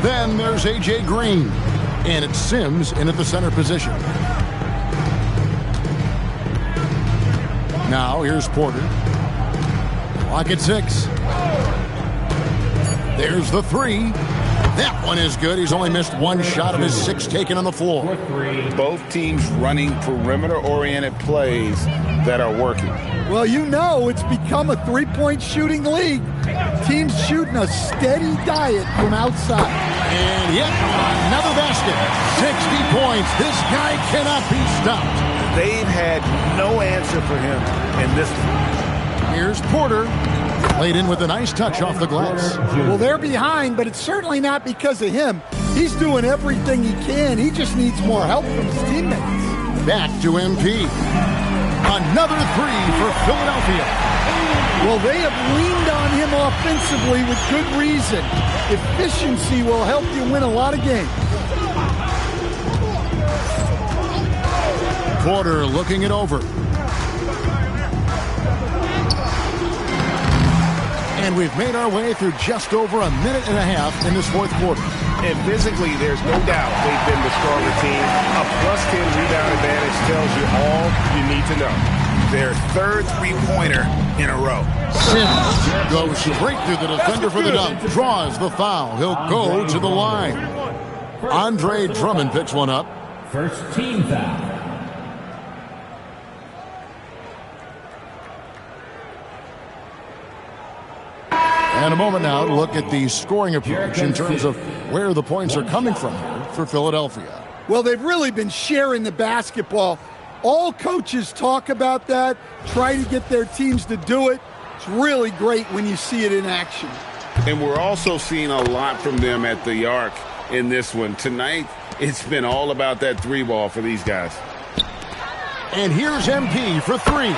Then there's A.J. Green. And it's Sims in at the center position. Now here's Porter. Clock at 6. There's the 3. That one is good. He's only missed 1 shot of his 6 taken on the floor. Both teams running perimeter-oriented plays that are working. Well, you know it's become a 3-point shooting league. Teams shooting a steady diet from outside. And yet, another basket. 60 points. This guy cannot be stopped. They've had no answer for him in this one. Here's Porter. Played in with a nice touch off the glass. Well, they're behind, but it's certainly not because of him. He's doing everything he can. He just needs more help from his teammates. Back to MP. Another 3 for Philadelphia. Well, they have leaned on him offensively with good reason. Efficiency will help you win a lot of games. Porter looking it over. And we've made our way through just over a minute and a half in this fourth quarter. And physically, there's no doubt they've been the stronger team. A +10 rebound advantage tells you all you need to know. Their third three-pointer in a row. Sims goes straight through the defender for the dunk. Draws the foul. He'll go to the line. Andre Drummond picks one up. First team foul. And a moment now to look at the scoring approach in terms of where the points are coming from here for Philadelphia. Well, they've really been sharing the basketball. All coaches talk about that, try to get their teams to do it. It's really great when you see it in action. And we're also seeing a lot from them at the arc in this one. Tonight, it's been all about that three ball for these guys. And here's MP for three.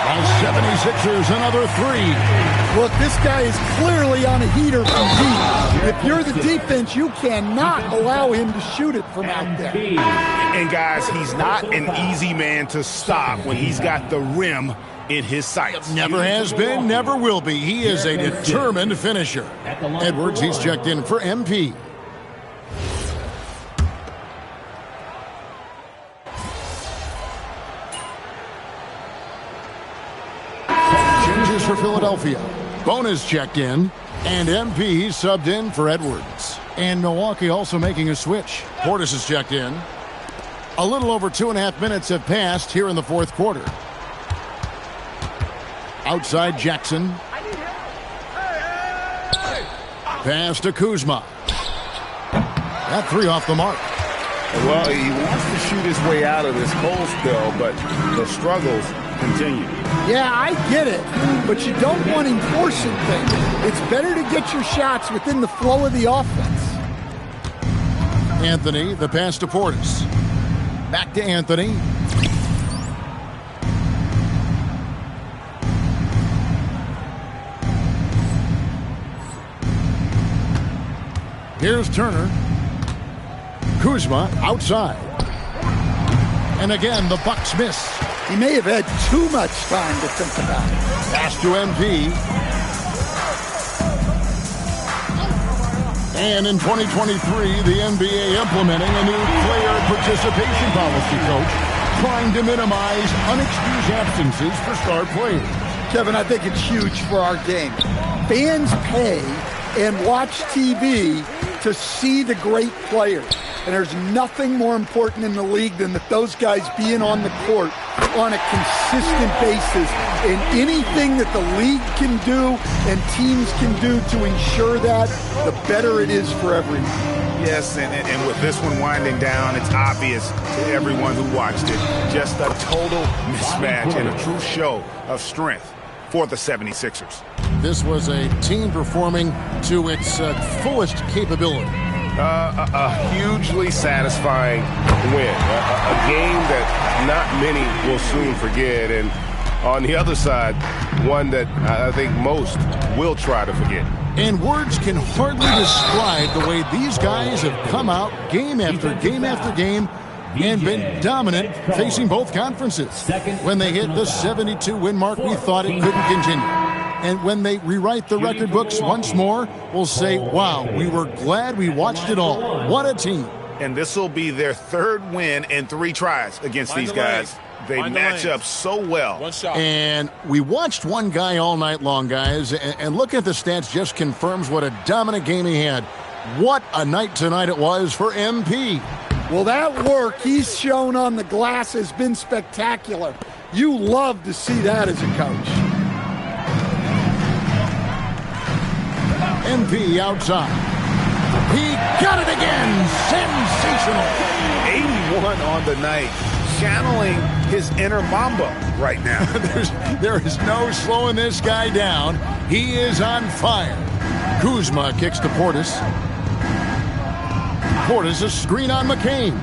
The 76ers, another three. Look, this guy is clearly on a heater from deep. If you're the defense, you cannot allow him to shoot it from out there. And guys, he's not an easy man to stop when he's got the rim in his sights. Never has been, never will be. He is a determined finisher. Edwards, he's checked in for MP. Changes for Philadelphia. Bonus checked in, and MP subbed in for Edwards. And Milwaukee also making a switch. Portis is checked in. A little over 2.5 minutes have passed here in the fourth quarter. Outside Jackson. Pass to Kuzma. That three off the mark. Well, he wants to shoot his way out of this cold spell, but the struggles continue. Yeah, I get it, but you don't want him forcing things. It's better to get your shots within the flow of the offense. Anthony, the pass to Portis. Back to Anthony. Here's Turner. Kuzma outside. And again, the Bucks miss. He may have had too much time to think about it. Pass to MP. And in 2023, the NBA implementing a new player participation policy, Coach, trying to minimize unexcused absences for star players. Kevin, I think it's huge for our game. Fans pay and watch TV to see the great players. And there's nothing more important in the league than that those guys being on the court on a consistent basis. And anything that the league can do and teams can do to ensure that, the better it is for everyone. Yes, and with this one winding down, it's obvious to everyone who watched it. Just a total mismatch and a true show of strength for the 76ers. This was a team performing to its fullest capability. A hugely satisfying win. A game that not many will soon forget. And on the other side, one that I think most will try to forget. And words can hardly describe the way these guys have come out game after game after game and been dominant facing both conferences. When they hit the 72-win mark, we thought it couldn't continue. And when they rewrite the record books once more, we'll say, wow, we were glad we watched it all. What a team. And this will be their third win in 3 tries against these guys. They match up so well. And we watched one guy all night long, guys, and look at the stats just confirms what a dominant game he had. What a night tonight it was for MP. Well, that work he's shown on the glass has been spectacular. You love to see that as a coach. MP outside. He got it again. Sensational. 81 on the night. Channeling his inner Mamba right now. There is no slowing this guy down. He is on fire. Kuzma kicks to Portis. Portis a screen on McCain.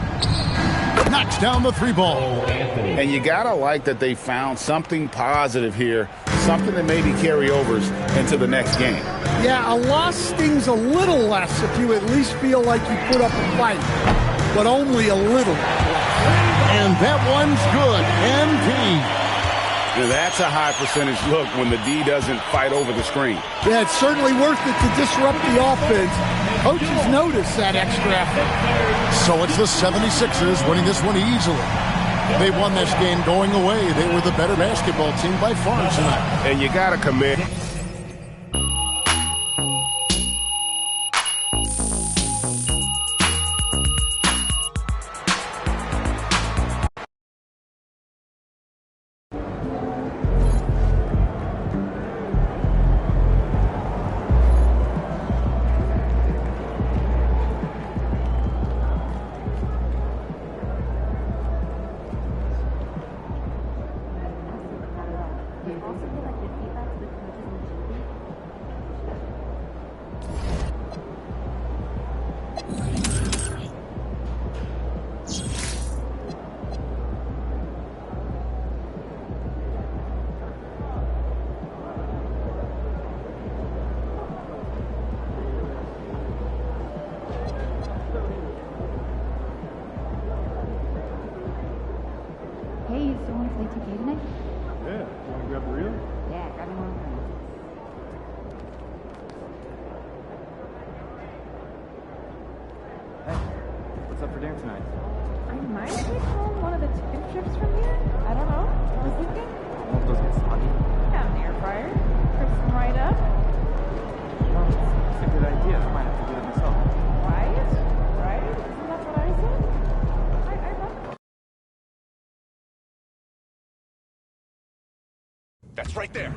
Knocks down the 3-ball. And you gotta like that they found something positive here, something that maybe carryovers into the next game. Yeah, a loss stings a little less if you at least feel like you put up a fight, but only a little. And that one's good. MP. Now that's a high percentage look when the D doesn't fight over the screen. Yeah, it's certainly worth it to disrupt the offense. Coaches notice that extra effort. So it's the 76ers winning this one easily. They won this game going away. They were the better basketball team by far tonight. And you got to commit. you still want to play 2K tonight? Yeah, you want to grab the reel? Yeah, grab me one of them. Hey, what's up for dinner tonight? I might take home one of the chicken strips from here. I don't know. I was thinking. Won't those get soggy? Got an air fryer. Crisp them right up. Well, it's a good idea. I might have to get it myself. Right? Right? Isn't that what I said? I love. That's right there.